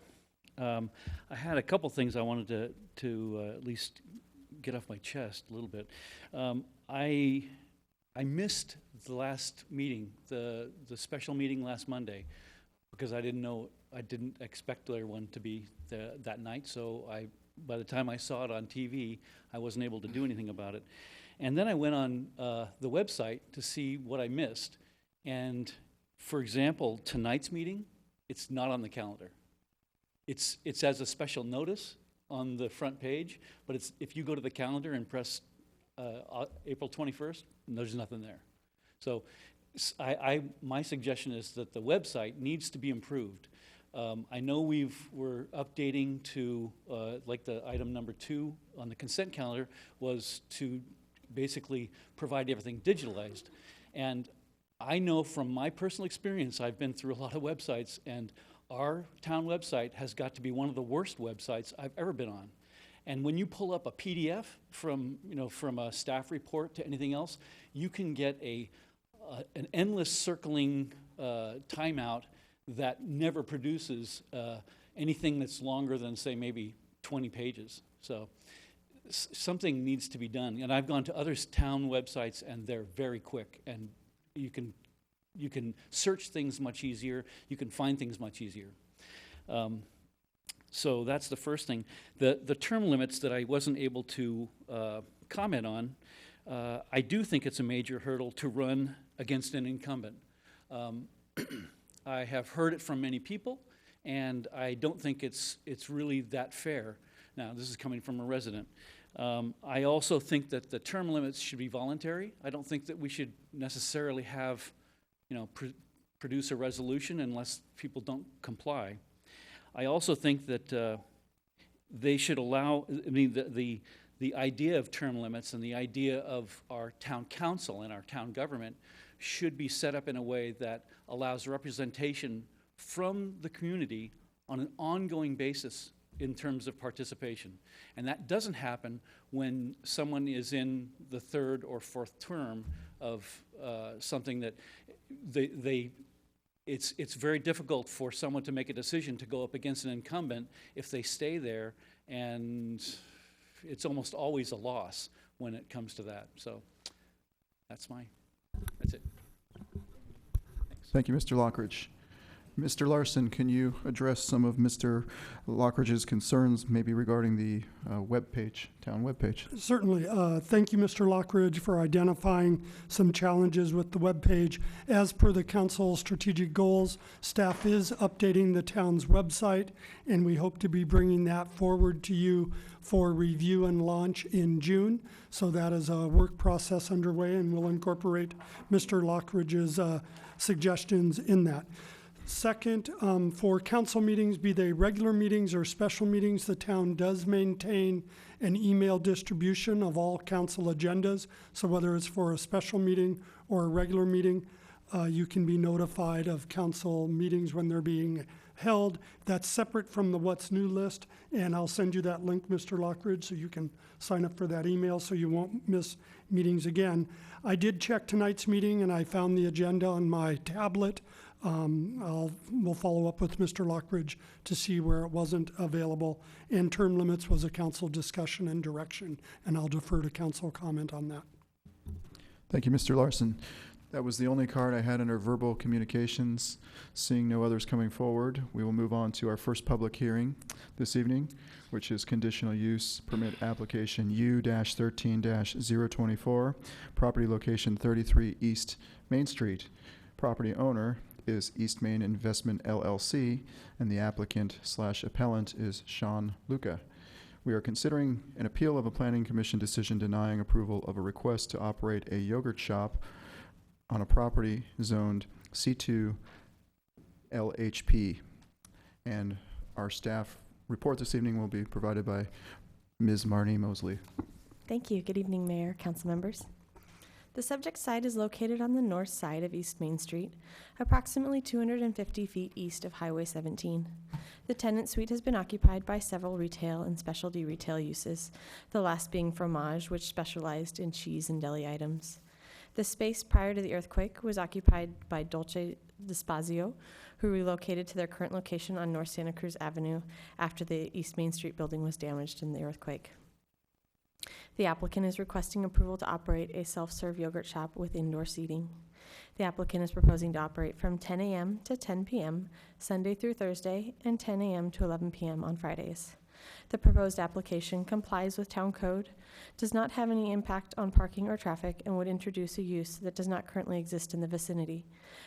I had a couple things I wanted to at least get off my chest a little bit. I missed the last meeting, the special meeting last Monday, because I didn't expect everyone to be that night. So by the time I saw it on TV, I wasn't able to do anything about it. And then I went on the website to see what I missed. And for example, tonight's meeting, it's not on the calendar. It's as a special notice on the front page, but if you go to the calendar and press April 21st, there's nothing there. So my suggestion is that the website needs to be improved. I know we're updating to, like the item number 2 on the consent calendar was to basically provide everything digitalized. And I know from my personal experience, I've been through a lot of websites, and our town website has got to be one of the worst websites I've ever been on. And when you pull up a PDF from a staff report to anything else, you can get an endless circling timeout that never produces anything that's longer than, say, maybe 20 pages. So something needs to be done. And I've gone to other town websites, and they're very quick, and you can search things much easier. You can find things much easier. So that's the first thing. The term limits that I wasn't able to comment on, I do think it's a major hurdle to run against an incumbent. I have heard it from many people, and I don't think it's really that fair. Now, this is coming from a resident. I also think that the term limits should be voluntary. I don't think that we should necessarily have, produce a resolution unless people don't comply. I also think that they should allow, the idea of term limits and the idea of our town council and our town government should be set up in a way that allows representation from the community on an ongoing basis in terms of participation. And that doesn't happen when someone is in the 3rd or 4th term of something that it's very difficult for someone to make a decision to go up against an incumbent if they stay there, and it's almost always a loss when it comes to that. So that's it. Thanks. Thank you, Mr. Lockridge. Mr. Larson, can you address some of Mr. Lockridge's concerns, maybe regarding the webpage, town webpage? Certainly. Thank you, Mr. Lockridge, for identifying some challenges with the webpage. As per the council's strategic goals, staff is updating the town's website, and we hope to be bringing that forward to you for review and launch in June. So that is a work process underway, and we'll incorporate Mr. Lockridge's suggestions in that. Second, for council meetings, be they regular meetings or special meetings, the town does maintain an email distribution of all council agendas. So whether it's for a special meeting or a regular meeting, you can be notified of council meetings when they're being held. That's separate from the What's New list, and I'll send you that link, Mr. Lockridge, so you can sign up for that email so you won't miss meetings again. I did check tonight's meeting, and I found the agenda on my tablet. We'll follow up with Mr. Lockridge to see where it wasn't available. And term limits was a council discussion and direction, and I'll defer to council comment on that. Thank you, Mr. Larson. That was the only card I had under verbal communications. Seeing no others coming forward, we will move on to our first public hearing this evening, which is conditional use permit application U-13-024, property location 33 East Main Street. Property owner is East Main Investment LLC, and the applicant/appellant is Sean Luca. We are considering an appeal of a planning commission decision denying approval of a request to operate a yogurt shop on a property zoned C2 LHP. And our staff report this evening will be provided by Ms. Marnie Mosley. Thank you. Good evening, Mayor, council members. The subject site is located on the north side of East Main Street, approximately 250 feet east of Highway 17. The tenant suite has been occupied by several retail and specialty retail uses, the last being Fromage, which specialized in cheese and deli items. The space prior to the earthquake was occupied by Dolce Despazio, who relocated to their current location on North Santa Cruz Avenue after the East Main Street building was damaged in the earthquake. The applicant is requesting approval to operate a self-serve yogurt shop with indoor seating. The applicant is proposing to operate from 10 a.m. to 10 p.m. Sunday through Thursday and 10 a.m. to 11 p.m. on Fridays. The proposed application complies with town code, does not have any impact on parking or traffic, and would introduce a use that does not currently exist in the vicinity.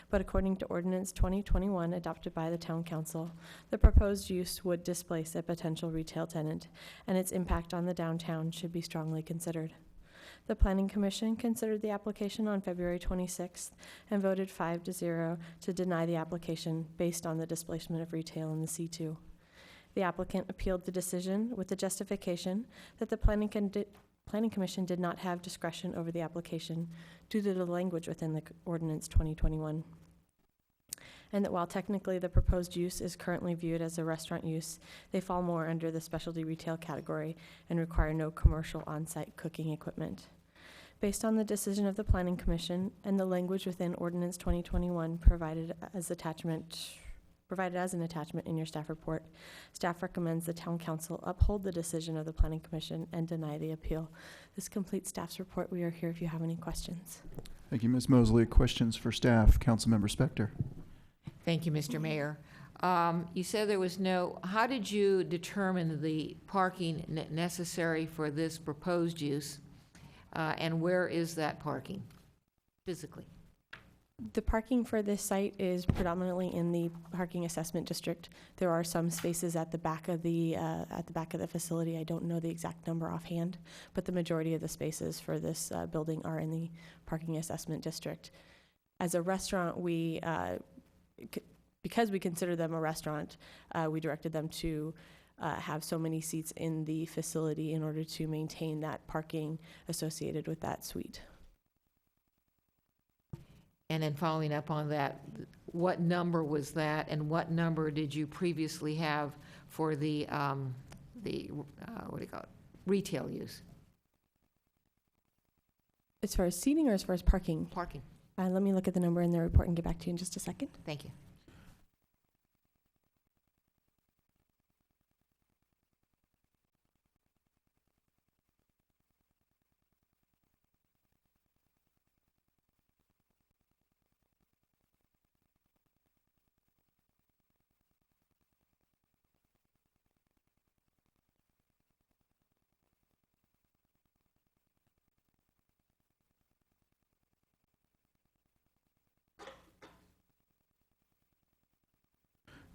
But according to Ordinance 2021 adopted by the Town Council, the proposed use would displace a potential retail tenant, and its impact on the downtown should be strongly considered. The Planning Commission considered the application on February 26th and voted 5-0 to deny the application based on the displacement of retail in the C2. The applicant appealed the decision with the justification that the Planning Commission did not have discretion over the application due to the language within the Ordinance 2021. And that while technically the proposed use is currently viewed as a restaurant use, they fall more under the specialty retail category and require no commercial on-site cooking equipment. Based on the decision of the Planning Commission and the language within Ordinance 2021 provided as an attachment in your staff report, staff recommends the Town Council uphold the decision of the Planning Commission and deny the appeal. This completes staff's report. We are here if you have any questions. Thank you, Ms. Mosley. Questions for staff? Councilmember Spector. Thank you, Mr. Mayor. You said there was how did you determine the parking necessary for this proposed use? And where is that parking physically? The parking for this site is predominantly in the parking assessment district. There are some spaces at the back of the facility. I don't know the exact number offhand, but the majority of the spaces for this building are in the parking assessment district. As a restaurant, because we consider them a restaurant, we directed them to have so many seats in the facility in order to maintain that parking associated with that suite. And then following up on that, what number was that, and what number did you previously have for the what do you call it, retail use? As far as seating or as far as parking? Parking. Let me look at the number in the report and get back to you in just a second. Thank you.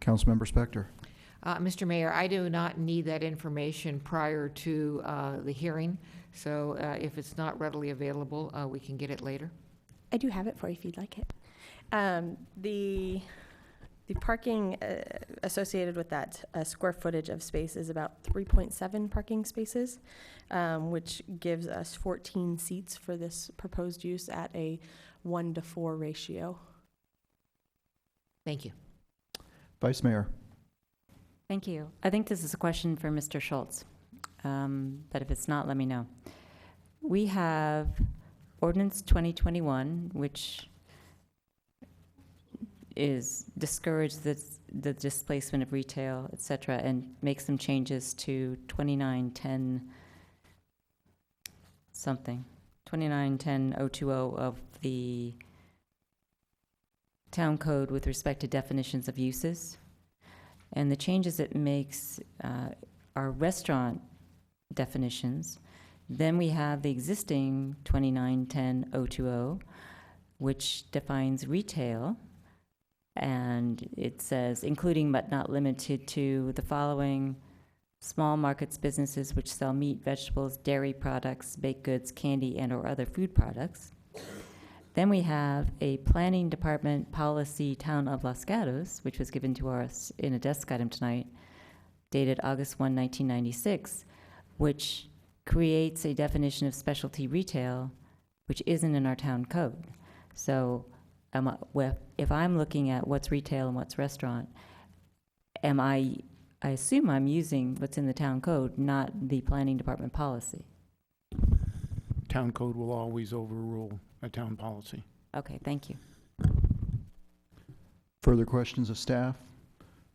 Councilmember Spector. Mr. Mayor, I do not need that information prior to the hearing, so if it's not readily available, we can get it later. I do have it for you if you'd like it. The parking associated with that square footage of space is about 3.7 parking spaces, which gives us 14 seats for this proposed use at a 1-to-4 ratio. Thank you. Vice Mayor. Thank you. I think this is a question for Mr. Schultz, but if it's not, let me know. We have Ordinance 2021, which is discourage the displacement of retail, et cetera, and make some changes to 2910-020 of the town code with respect to definitions of uses. And the changes it makes are restaurant definitions. Then we have the existing 2910-020, which defines retail. And it says, including but not limited to the following: small markets businesses which sell meat, vegetables, dairy products, baked goods, candy, and or other food products. Then we have a planning department policy, Town of Los Gatos, which was given to us in a desk item tonight, dated August 1, 1996, which creates a definition of specialty retail, which isn't in our town code. So if I'm looking at what's retail and what's restaurant, I assume I'm using what's in the town code, not the planning department policy. Town code will always overrule a town policy. Okay, thank you. Further questions of staff?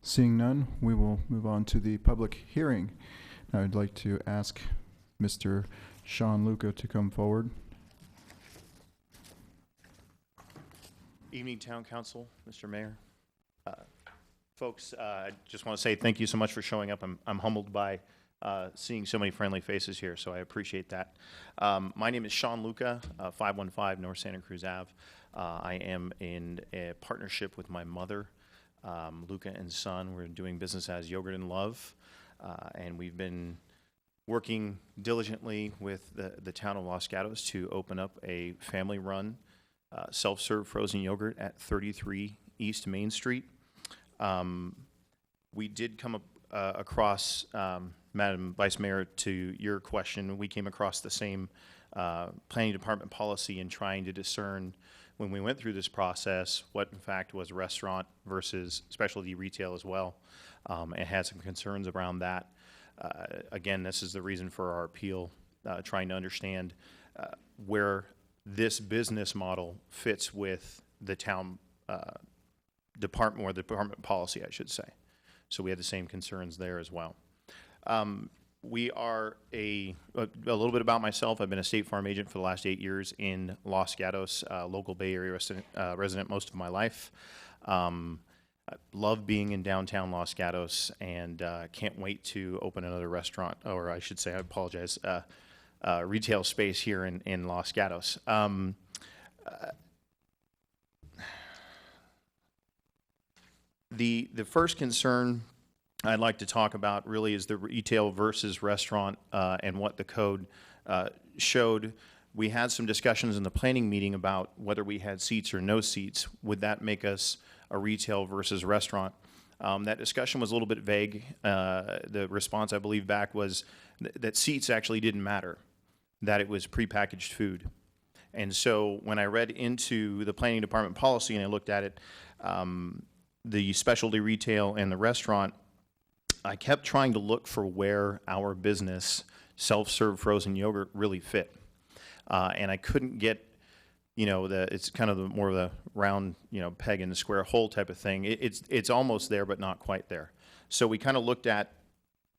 Seeing none, we will move on to the public hearing. Now I'd like to ask Mr. Sean Luca to come forward. Evening, Town Council, Mr. Mayor. Folks, I just want to say thank you so much for showing up. I'm humbled by seeing so many friendly faces here, so I appreciate that. My name is Sean Luca, 515 North Santa Cruz Ave. I am in a partnership with my mother, Luca and Son. We're doing business as Yogurt and Love, and we've been working diligently with the town of Los Gatos to open up a family-run self-serve frozen yogurt at 33 East Main Street. We did come across, Madam Vice Mayor, to your question, we came across the same planning department policy in trying to discern, when we went through this process, what in fact was restaurant versus specialty retail as well, and had some concerns around that. Again, this is the reason for our appeal, trying to understand where this business model fits with the town department, or the department policy, I should say. So we had the same concerns there as well. We are a little bit about myself. I've been a State Farm agent for the last 8 years in Los Gatos, local Bay Area resident most of my life. I love being in downtown Los Gatos, and can't wait to open another restaurant, or I should say, I apologize, retail space here in Los Gatos. The first concern I'd like to talk about really is the retail versus restaurant, and what the code showed. We had some discussions in the planning meeting about whether we had seats or no seats. Would that make us a retail versus restaurant? That discussion was a little bit vague. The response, I believe, back was that seats actually didn't matter, that it was prepackaged food. And so when I read into the planning department policy and I looked at it, the specialty retail and the restaurant, I kept trying to look for where our business, self-serve frozen yogurt, really fit. And I couldn't get, it's kind of more of the round, peg in the square hole type of thing. It's almost there, but not quite there. So we kind of looked at,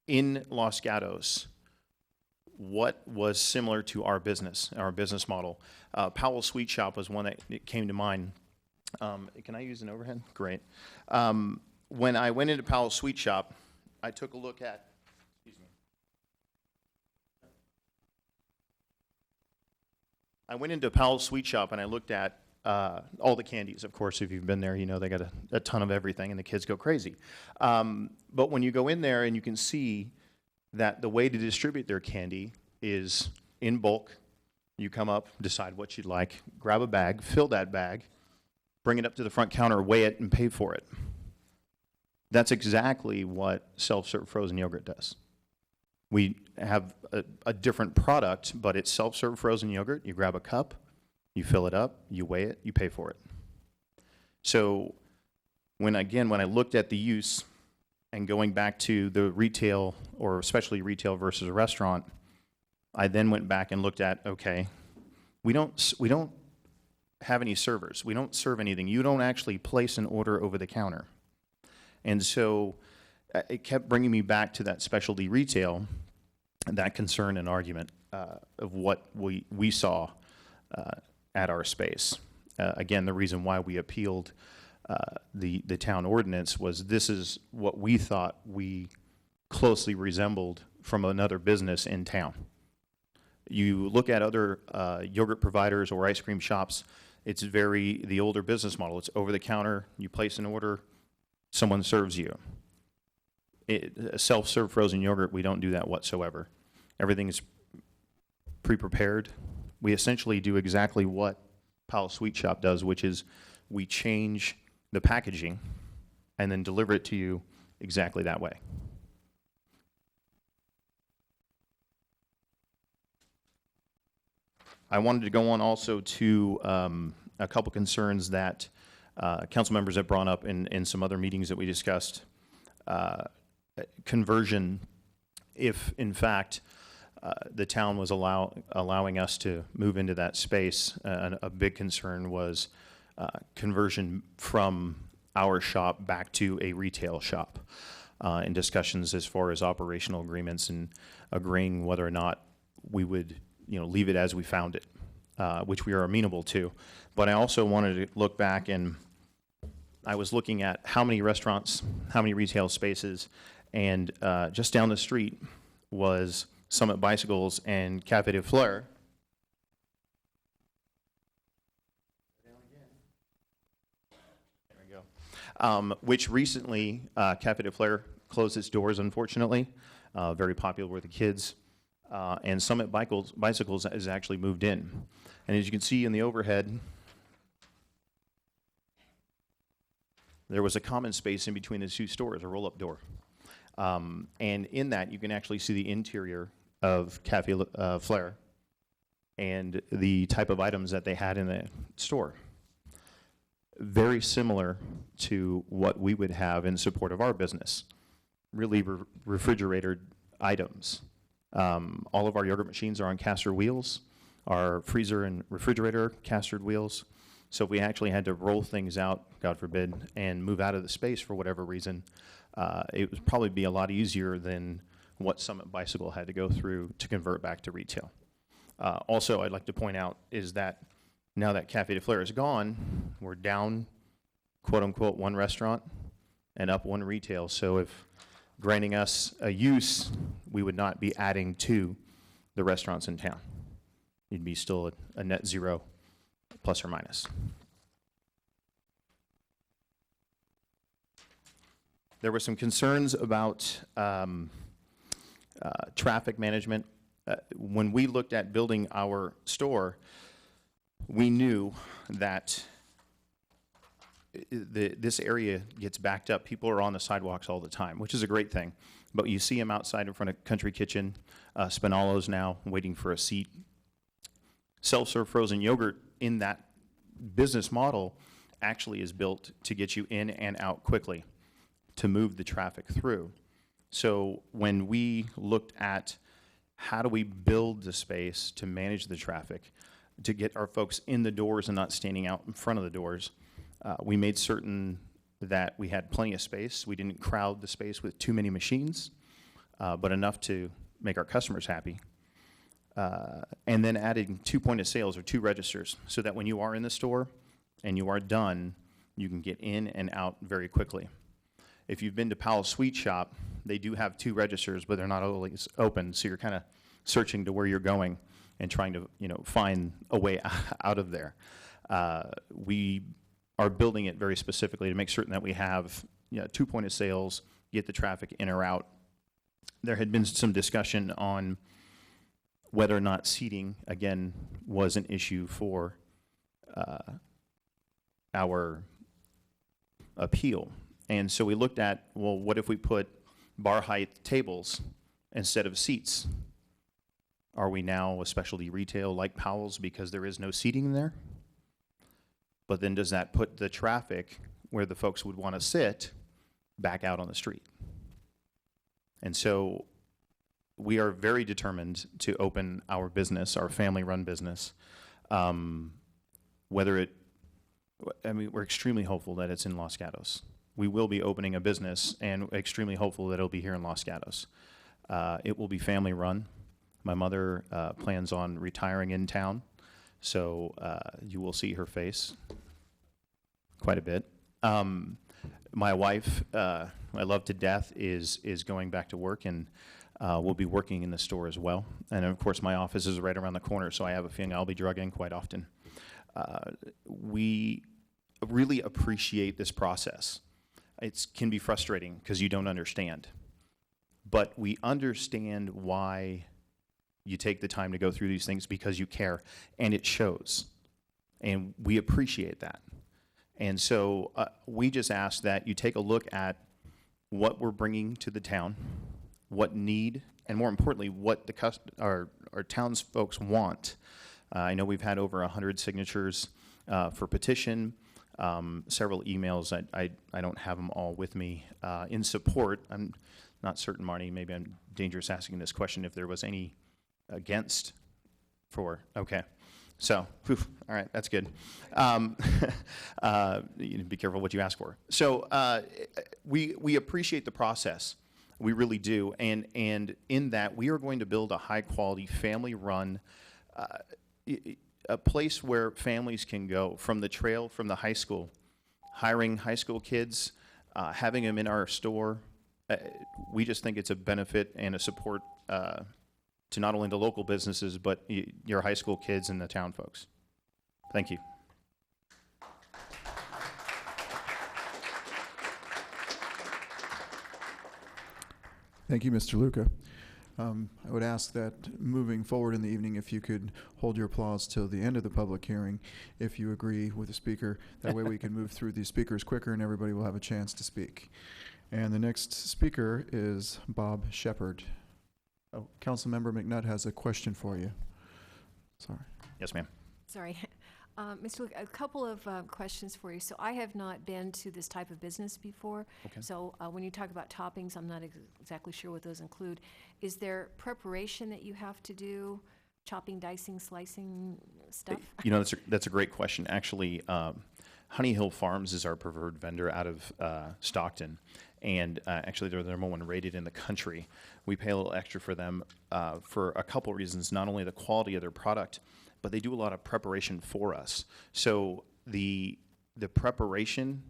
in Los Gatos, what was similar to our business model. Powell Sweet Shop was one that came to mind. Can I use an overhead? Great. When I went into Powell Sweet Shop, I took a look at, I went into Powell's Sweet Shop and I looked at all the candies. Of course, if you've been there, they got a ton of everything and the kids go crazy. But when you go in there and you can see that the way to distribute their candy is in bulk. You come up, decide what you'd like, grab a bag, fill that bag, bring it up to the front counter, weigh it, and pay for it. That's exactly what self-serve frozen yogurt does. We have a different product, but it's self-serve frozen yogurt. You grab a cup, you fill it up, you weigh it, you pay for it. So when I looked at the use and going back to the retail, or especially retail versus a restaurant, I then went back and looked at, okay, we don't have any servers. We don't serve anything. You don't actually place an order over the counter. And so it kept bringing me back to that specialty retail, that concern and argument of what we saw at our space. Again, the reason why we appealed the town ordinance was this is what we thought we closely resembled from another business in town. You look at other yogurt providers or ice cream shops, it's the older business model. It's over the counter, you place an order, someone serves you. Self-serve frozen yogurt, we don't do that whatsoever. Everything is pre-prepared. We essentially do exactly what Powell Sweet Shop does, which is we change the packaging and then deliver it to you exactly that way. I wanted to go on also to a couple concerns that council members have brought up in some other meetings that we discussed. Conversion, if in fact the town was allowing us to move into that space, a big concern was conversion from our shop back to a retail shop, in discussions as far as operational agreements and agreeing whether or not we would leave it as we found it, which we are amenable to. But I also wanted to look back and I was looking at how many restaurants, how many retail spaces, and just down the street was Summit Bicycles and Café de Fleur. There we go. Which recently, Café de Fleur closed its doors, unfortunately. Very popular with the kids. And Summit Bicycles has actually moved in. And as you can see in the overhead, there was a common space in between the two stores, a roll-up door. And in that, you can actually see the interior of Café Fleur and the type of items that they had in the store. Very similar to what we would have in support of our business. Really refrigerated items. All of our yogurt machines are on caster wheels. Our freezer and refrigerator castered wheels. So if we actually had to roll things out, God forbid, and move out of the space for whatever reason, it would probably be a lot easier than what Summit Bicycle had to go through to convert back to retail. Also, I'd like to point out is that now that Café de Fleur is gone, we're down, quote unquote, one restaurant and up one retail. So if granting us a use, we would not be adding to the restaurants in town. You'd be still a net zero, plus or minus. There were some concerns about traffic management. When we looked at building our store, we knew that this area gets backed up. People are on the sidewalks all the time, which is a great thing. But you see them outside in front of Country Kitchen, Spinalo's now, waiting for a seat. Self-serve frozen yogurt in that business model actually is built to get you in and out quickly, to move the traffic through. So when we looked at how do we build the space to manage the traffic, to get our folks in the doors and not standing out in front of the doors, we made certain that we had plenty of space. We didn't crowd the space with too many machines, but enough to make our customers happy. And then adding 2 point of sales or 2 registers so that when you are in the store and you are done, you can get in and out very quickly. If you've been to Powell's Sweet Shop, they do have 2 registers, but they're not always open, so you're kind of searching to where you're going and trying to, find a way out of there. We are building it very specifically to make certain that we have 2 point of sales, get the traffic in or out. There had been some discussion on whether or not seating, again, was an issue for our appeal. And so we looked at, well, what if we put bar height tables instead of seats? Are we now a specialty retail like Powell's because there is no seating there? But then does that put the traffic where the folks would want to sit back out on the street? And so we are very determined to open our business, our family-run business. We're extremely hopeful that it's in Los Gatos. We will be opening a business and extremely hopeful that it'll be here in Los Gatos. It will be family-run. My mother plans on retiring in town, so you will see her face quite a bit. My wife, I love to death, is going back to work, and we'll be working in the store as well. And of course, my office is right around the corner, so I have a feeling I'll be drugging quite often. We really appreciate this process. It can be frustrating because you don't understand. But we understand why you take the time to go through these things because you care, and it shows. And we appreciate that. And so we just ask that you take a look at what we're bringing to the town, what need, and more importantly, what our townsfolk want. I know we've had over 100 signatures for petition, several emails. I don't have them all with me in support. I'm not certain, Marnie, maybe I'm dangerous asking this question, if there was any against for, okay. So, all right, that's good. Be careful what you ask for. So we appreciate the process. We really do. And in that, we are going to build a high-quality, family-run, a place where families can go from the trail, from the high school, hiring high school kids, having them in our store, we just think it's a benefit and a support to not only the local businesses, but your high school kids and the town folks. Thank you. Thank you, Mr. Luca. I would ask that moving forward in the evening, if you could hold your applause till the end of the public hearing, if you agree with the speaker. That way we can move through these speakers quicker and everybody will have a chance to speak. And the next speaker is Bob Shepard. Oh, Councilmember McNutt has a question for you. Sorry. Yes, ma'am. Sorry. Mr. Luke, a couple of questions for you. So I have not been to this type of business before. Okay. So when you talk about toppings, I'm not exactly sure what those include. Is there preparation that you have to do? Chopping, dicing, slicing stuff? You know, that's a great question. Actually, Honey Hill Farms is our preferred vendor out of Stockton. And actually, they're the number one rated in the country. We pay a little extra for them for a couple reasons, not only the quality of their product, but they do a lot of preparation for us. So the preparation,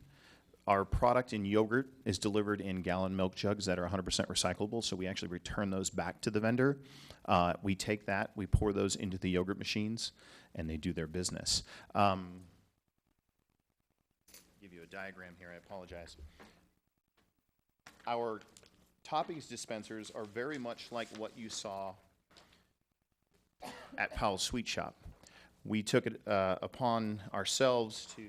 our product in yogurt is delivered in gallon milk jugs that are 100% recyclable, so we actually return those back to the vendor. We take that, we pour those into the yogurt machines, and they do their business. Give you a diagram here, I apologize. Our toppings dispensers are very much like what you saw at Powell's Sweet Shop. We took it upon ourselves to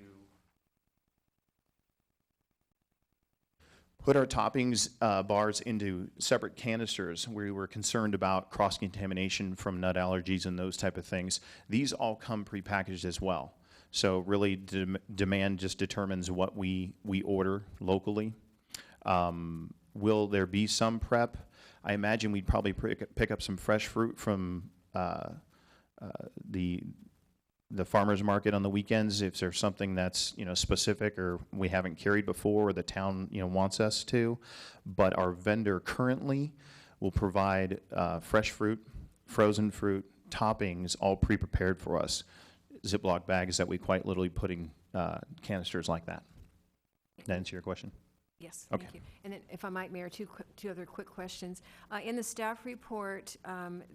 put our toppings bars into separate canisters. We were concerned about cross-contamination from nut allergies and those type of things. These all come prepackaged as well. So really demand just determines what we order locally. Will there be some prep? I imagine we'd probably pick up some fresh fruit from the farmer's market on the weekends if there's something that's specific or we haven't carried before or the town wants us to. But our vendor currently will provide fresh fruit, frozen fruit, toppings, all pre-prepared for us. Ziploc bags that we quite literally put in canisters like that. Did that answer your question? Yes, Okay. thank you. And then if I might, Mayor, two other quick questions. In the staff report,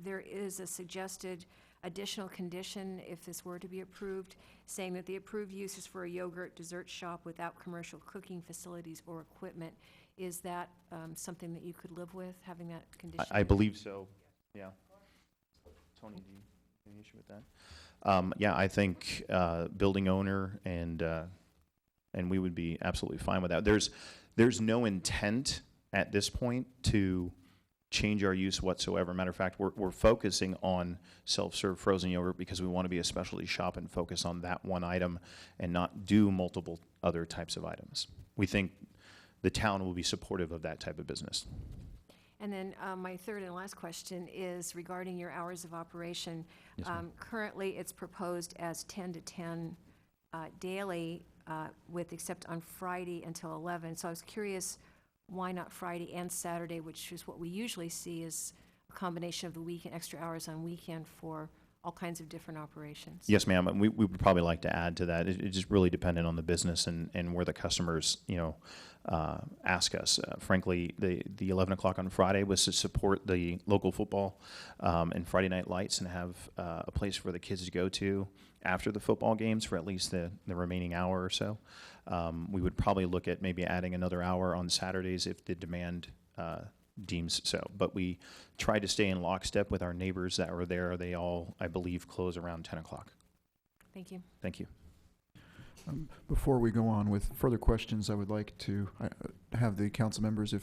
there is a suggested additional condition, if this were to be approved, saying that the approved use is for a yogurt dessert shop without commercial cooking facilities or equipment. Is that something that you could live with, having that condition? I believe so, yeah. Tony, do you have any issue with that? Yeah, I think building owner and we would be absolutely fine with that. There's no intent at this point to change our use whatsoever. Matter of fact, we're focusing on self-serve frozen yogurt because we want to be a specialty shop and focus on that one item and not do multiple other types of items. We think the town will be supportive of that type of business. And then my third and last question is regarding your hours of operation. Yes, ma'am. Currently, it's proposed as 10 to 10 daily, with except on Friday until 11. So I was curious, why not Friday and Saturday, which is what we usually see is a combination of the weekend, extra hours on weekend for all kinds of different operations? Yes, ma'am. And we would probably like to add to that. It just really dependent on the business and where the customers, ask us. Frankly, the 11 o'clock on Friday was to support the local football and Friday night lights and have a place for the kids to go to after the football games for at least the remaining hour or so. We would probably look at maybe adding another hour on Saturdays if the demand deems so. But we try to stay in lockstep with our neighbors that are there. They all, I believe, close around 10 o'clock. Thank you. Thank you. Before we go on with further questions, I would like to have the council members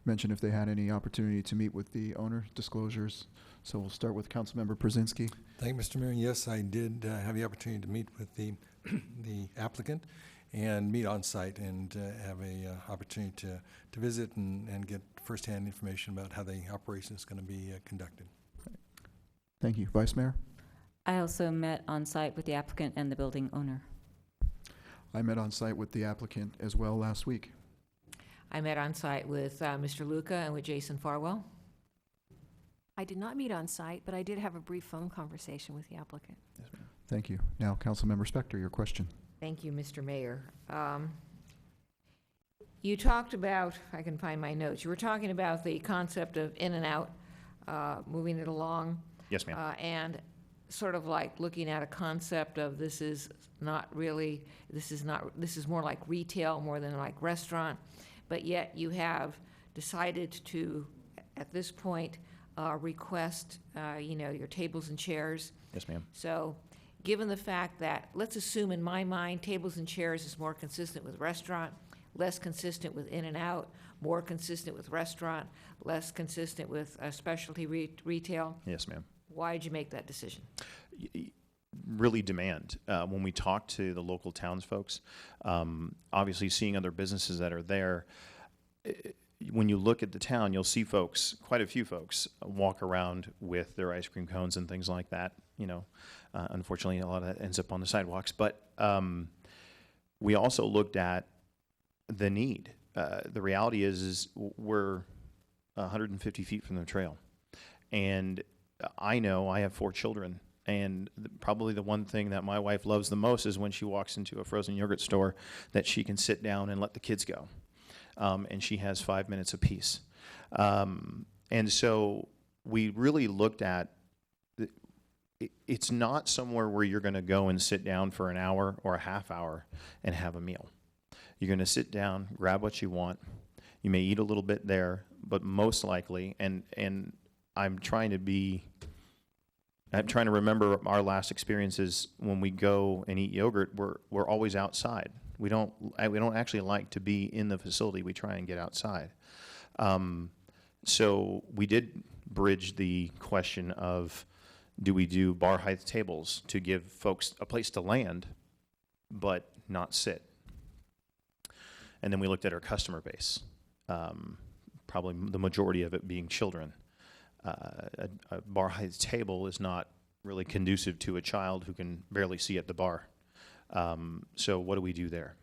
mention if they had any opportunity to meet with the owner disclosures. So we'll start with Councilmember Przinski. Thank you, Mr. Mayor. Yes, I did have the opportunity to meet with the applicant and meet on site and have a opportunity to visit and get firsthand information about how the operation is going to be conducted. Thank you. Vice Mayor? I also met on site with the applicant and the building owner. I met on site with the applicant as well last week. I met on site with Mr. Luca and with Jason Farwell. I did not meet on site, but I did have a brief phone conversation with the applicant. Thank you. Now, Councilmember Spector, your question. Thank you, Mr. Mayor. You talked about, I can find my notes, you were talking about the concept of in and out, moving it along. Yes, ma'am. And sort of like looking at a concept of this is more like retail more than like restaurant, but yet you have decided to, at this point, request, your tables and chairs. Yes, ma'am. So, given the fact that, let's assume in my mind, tables and chairs is more consistent with restaurant, less consistent with in and out, more consistent with restaurant, less consistent with specialty retail. Yes, ma'am. Why did you make that decision? Really demand. When we talk to the local townsfolk, obviously seeing other businesses that are there, when you look at the town, you'll see folks, quite a few folks, walk around with their ice cream cones and things like that. Unfortunately, a lot of that ends up on the sidewalks. But we also looked at the need. The reality is we're 150 feet from the trail. And I know I have 4 children. And probably the one thing that my wife loves the most is when she walks into a frozen yogurt store that she can sit down and let the kids go. And she has 5 minutes apiece. And so we really looked at, it's not somewhere where you're going to go and sit down for an hour or a half hour and have a meal. You're going to sit down, grab what you want. You may eat a little bit there, but most likely, and I'm trying to remember our last experiences when we go and eat yogurt, we're always outside. We don't actually like to be in the facility. We try and get outside. So we did bridge the question of, do we do bar height tables to give folks a place to land, but not sit? And then we looked at our customer base, probably the majority of it being children. A bar height table is not really conducive to a child who can barely see at the bar. So what do we do there?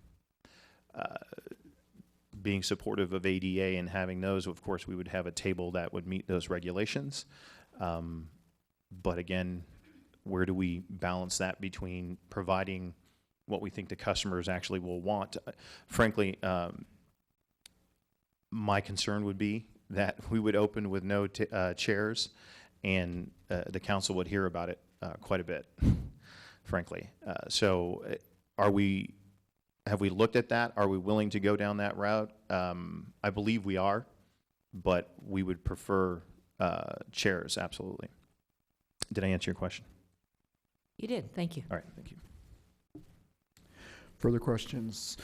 Being supportive of ADA and having those, of course, we would have a table that would meet those regulations. But again, where do we balance that between providing what we think the customers actually will want? Frankly, my concern would be that we would open with no chairs, and the council would hear about it quite a bit, frankly. So have we looked at that? Are we willing to go down that route? I believe we are, but we would prefer chairs, absolutely. Did I answer your question? You did. Thank you. All right, thank you. Further questions?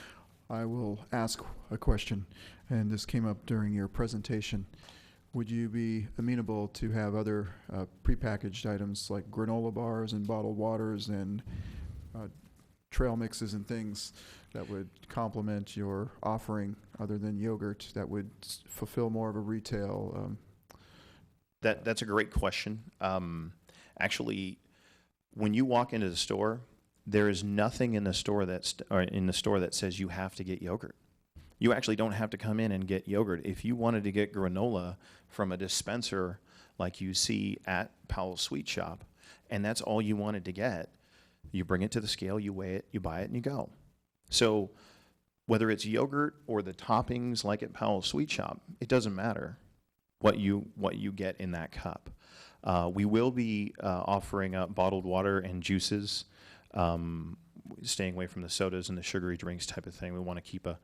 I will ask a question, and this came up during your presentation. Would you be amenable to have other prepackaged items like granola bars and bottled waters and trail mixes and things that would complement your offering other than yogurt that would fulfill more of a retail? That's a great question. Actually, when you walk into the store, there is nothing in the store that says you have to get yogurt. You actually don't have to come in and get yogurt. If you wanted to get granola from a dispenser like you see at Powell's Sweet Shop, and that's all you wanted to get, you bring it to the scale, you weigh it, you buy it, and you go. So whether it's yogurt or the toppings like at Powell's Sweet Shop, it doesn't matter what you get in that cup. We will be offering up bottled water and juices, staying away from the sodas and the sugary drinks type of thing. We want to keep a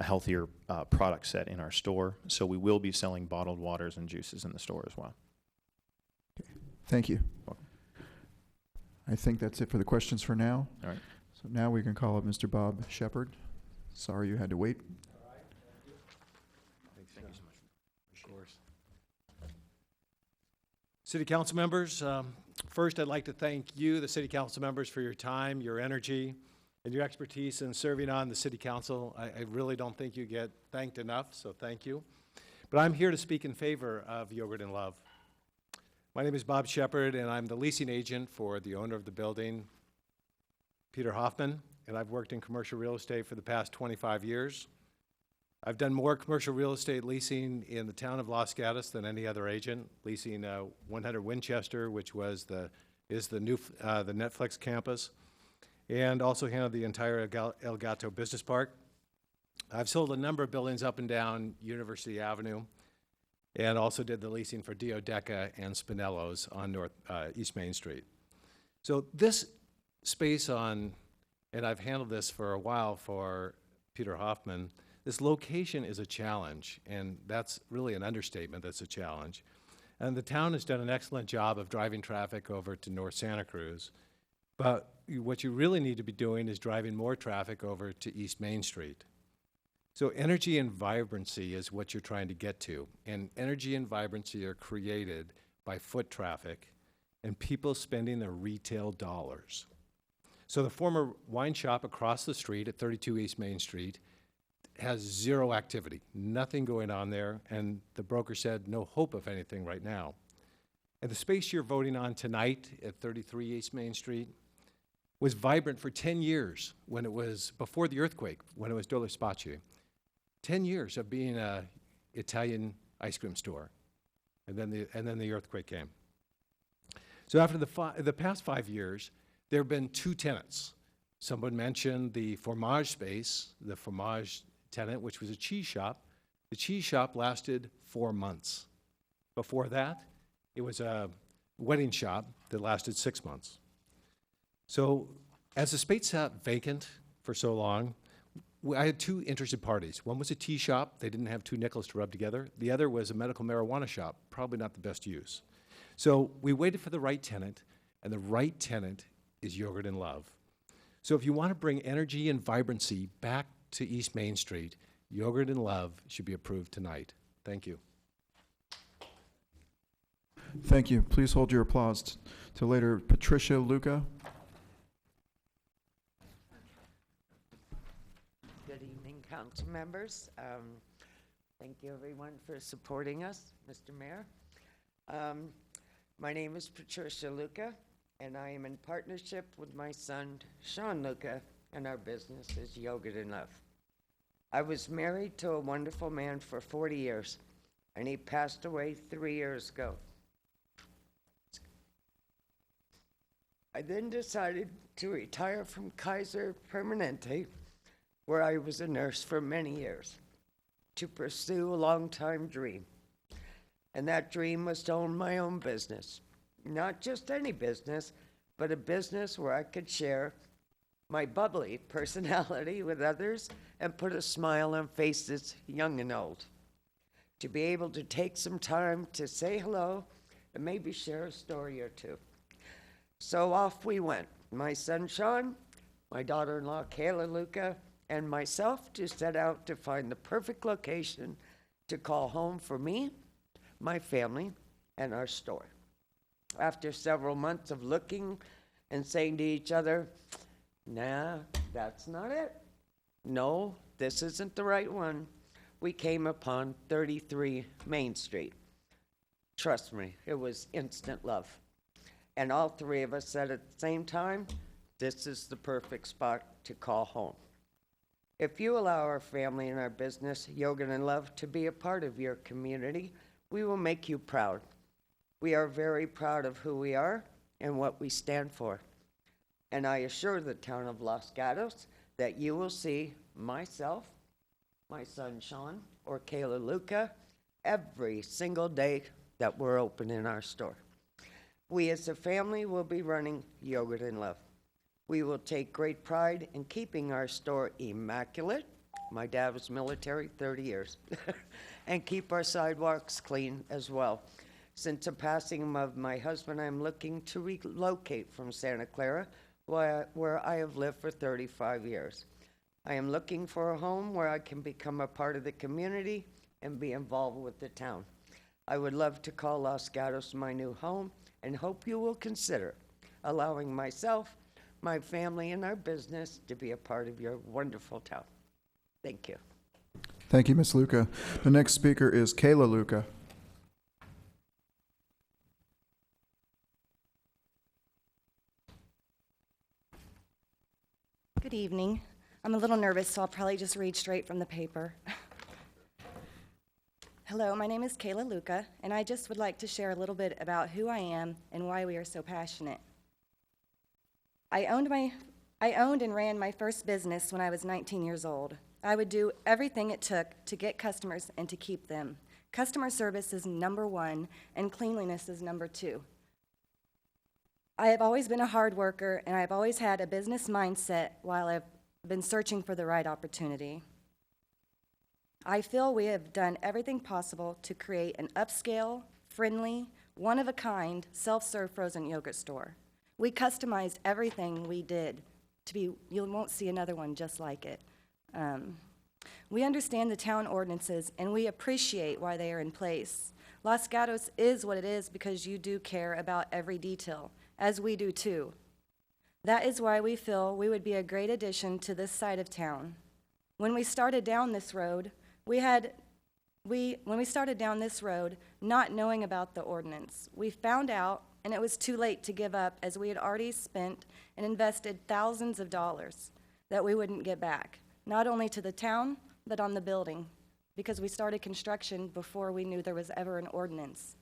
healthier product set in our store. So we will be selling bottled waters and juices in the store as well. Okay. Thank you. Welcome. I think that's it for the questions for now. All right. So now we can call up Mr. Bob Shepard. Sorry you had to wait. All right. Thank you so much. Of course. City Council members, first I'd like to thank you, the City Council members, for your time, your energy, and your expertise in serving on the City Council. I really don't think you get thanked enough, so thank you. But I'm here to speak in favor of Yogurt and Love. My name is Bob Shepard, and I'm the leasing agent for the owner of the building, Peter Hoffman, and I've worked in commercial real estate for the past 25 years. I've done more commercial real estate leasing in the town of Los Gatos than any other agent, leasing 100 Winchester, which is the Netflix campus, and also handled the entire El Gato Business Park. I've sold a number of buildings up and down University Avenue, and also did the leasing for Duodeca and Spinello's on East Main Street. So this space and I've handled this for a while for Peter Hoffman, this location is a challenge, and that's really an understatement, that's a challenge. And the town has done an excellent job of driving traffic over to North Santa Cruz, but what you really need to be doing is driving more traffic over to East Main Street. So energy and vibrancy is what you're trying to get to, and energy and vibrancy are created by foot traffic and people spending their retail dollars. So the former wine shop across the street at 32 East Main Street has zero activity, nothing going on there, and the broker said no hope of anything right now. And the space you're voting on tonight at 33 East Main Street was vibrant for 10 years when it was, before the earthquake, when it was Dole Spacci. 10 years of being an Italian ice cream store, and then the earthquake came. So after the past 5 years, there have been two tenants. Someone mentioned the fromage space, the fromage tenant, which was a cheese shop. The cheese shop lasted 4 months. Before that, it was a wedding shop that lasted 6 months. So as the space sat vacant for so long, I had two interested parties. One was a tea shop. They didn't have two nickels to rub together. The other was a medical marijuana shop, probably not the best use. So we waited for the right tenant, and the right tenant is Yogurt and Love. So if you want to bring energy and vibrancy back to East Main Street, Yogurt and Love should be approved tonight. Thank you. Thank you. Please hold your applause till later. Patricia Luca. Good evening, council members. Thank you, everyone, for supporting us, Mr. Mayor. My name is Patricia Luca, and I am in partnership with my son, Sean Luca, and our business is Yogurt and Love. I was married to a wonderful man for 40 years, and he passed away 3 years ago. I then decided to retire from Kaiser Permanente, where I was a nurse for many years, to pursue a long-time dream. And that dream was to own my own business. Not just any business, but a business where I could share my bubbly personality with others and put a smile on faces young and old. To be able to take some time to say hello and maybe share a story or two. So off we went, my son Sean, my daughter-in-law Kayla Luca, and myself to set out to find the perfect location to call home for me, my family, and our store. After several months of looking and saying to each other, nah, that's not it. No, this isn't the right one. We came upon 33 Main Street. Trust me, it was instant love. And all three of us said at the same time, this is the perfect spot to call home. If you allow our family and our business, Yogurt and Love, to be a part of your community, we will make you proud. We are very proud of who we are and what we stand for. And I assure the town of Los Gatos that you will see myself, my son Sean, or Kayla Luca every single day that we're open in our store. We as a family will be running Yogurt and Love. We will take great pride in keeping our store immaculate. My dad was military, 30 years. And keep our sidewalks clean as well. Since the passing of my husband, I'm looking to relocate from Santa Clara, where I have lived for 35 years. I am looking for a home where I can become a part of the community and be involved with the town. I would love to call Los Gatos my new home and hope you will consider allowing myself, my family, and our business to be a part of your wonderful town. Thank you. Thank you, Ms. Luca. The next speaker is Kayla Luca. Good evening. I'm a little nervous, so I'll probably just read straight from the paper. Hello, my name is Kayla Luca, and I just would like to share a little bit about who I am and why we are so passionate. I I owned and ran my first business when I was 19 years old. I would do everything it took to get customers and to keep them. Customer service is number one, and cleanliness is number two. I have always been a hard worker, and I've always had a business mindset while I've been searching for the right opportunity. I feel we have done everything possible to create an upscale, friendly, one-of-a-kind, self-serve frozen yogurt store. We customized everything we did to be, you won't see another one just like it. We understand the town ordinances, and we appreciate why they are in place. Los Gatos is what it is because you do care about every detail, as we do too. That is why we feel we would be a great addition to this side of town. When we started down this road, not knowing about the ordinance, we found out, and it was too late to give up, as we had already spent and invested thousands of dollars that we wouldn't get back, not only to the town, but on the building, because we started construction before we knew there was ever an ordinance.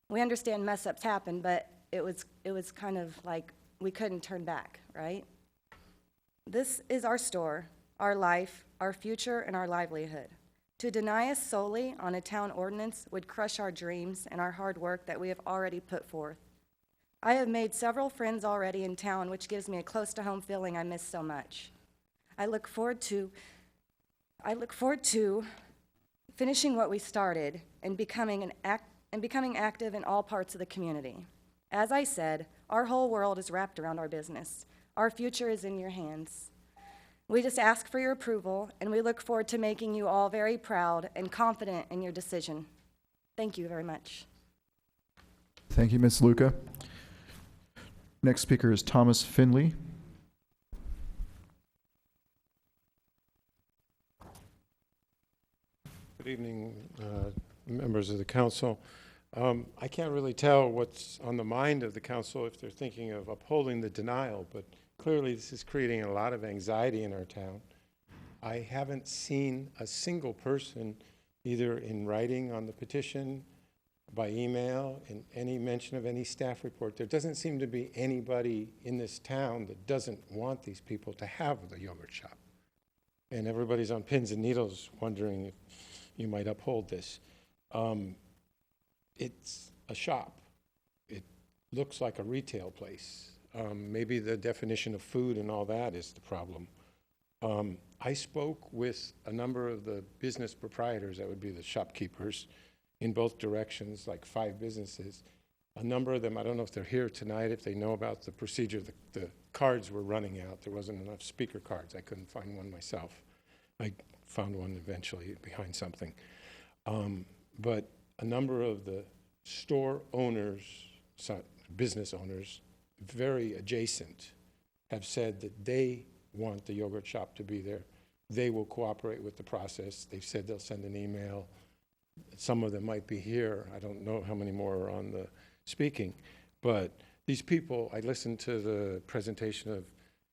We understand mess-ups happen, but it was kind of like we couldn't turn back, right? This is our store, our life, our future, and our livelihood. To deny us solely on a town ordinance would crush our dreams and our hard work that we have already put forth. I have made several friends already in town, which gives me a close-to-home feeling I miss so much. I look forward to finishing what we started and becoming active in all parts of the community. As I said, our whole world is wrapped around our business. Our future is in your hands. We just ask for your approval, and we look forward to making you all very proud and confident in your decision. Thank you very much. Thank you, Ms. Luca. Next speaker is Thomas Finley. Good evening, members of the council. I can't really tell what's on the mind of the council if they're thinking of upholding the denial, but clearly this is creating a lot of anxiety in our town. I haven't seen a single person, either in writing on the petition, by email, in any mention of any staff report. There doesn't seem to be anybody in this town that doesn't want these people to have the yogurt shop. And everybody's on pins and needles wondering if you might uphold this. It's a shop. It looks like a retail place. Maybe the definition of food and all that is the problem. I spoke with a number of the business proprietors, that would be the shopkeepers, in both directions, like 5 businesses. A number of them, I don't know if they're here tonight, if they know about the procedure. The cards were running out. There wasn't enough speaker cards. I couldn't find one myself. I found one eventually behind something. But a number of the store owners, business owners, very adjacent, have said that they want the yogurt shop to be there. They will cooperate with the process. They've said they'll send an email. Some of them might be here. I don't know how many more are on the speaking. But these people, I listened to the presentation of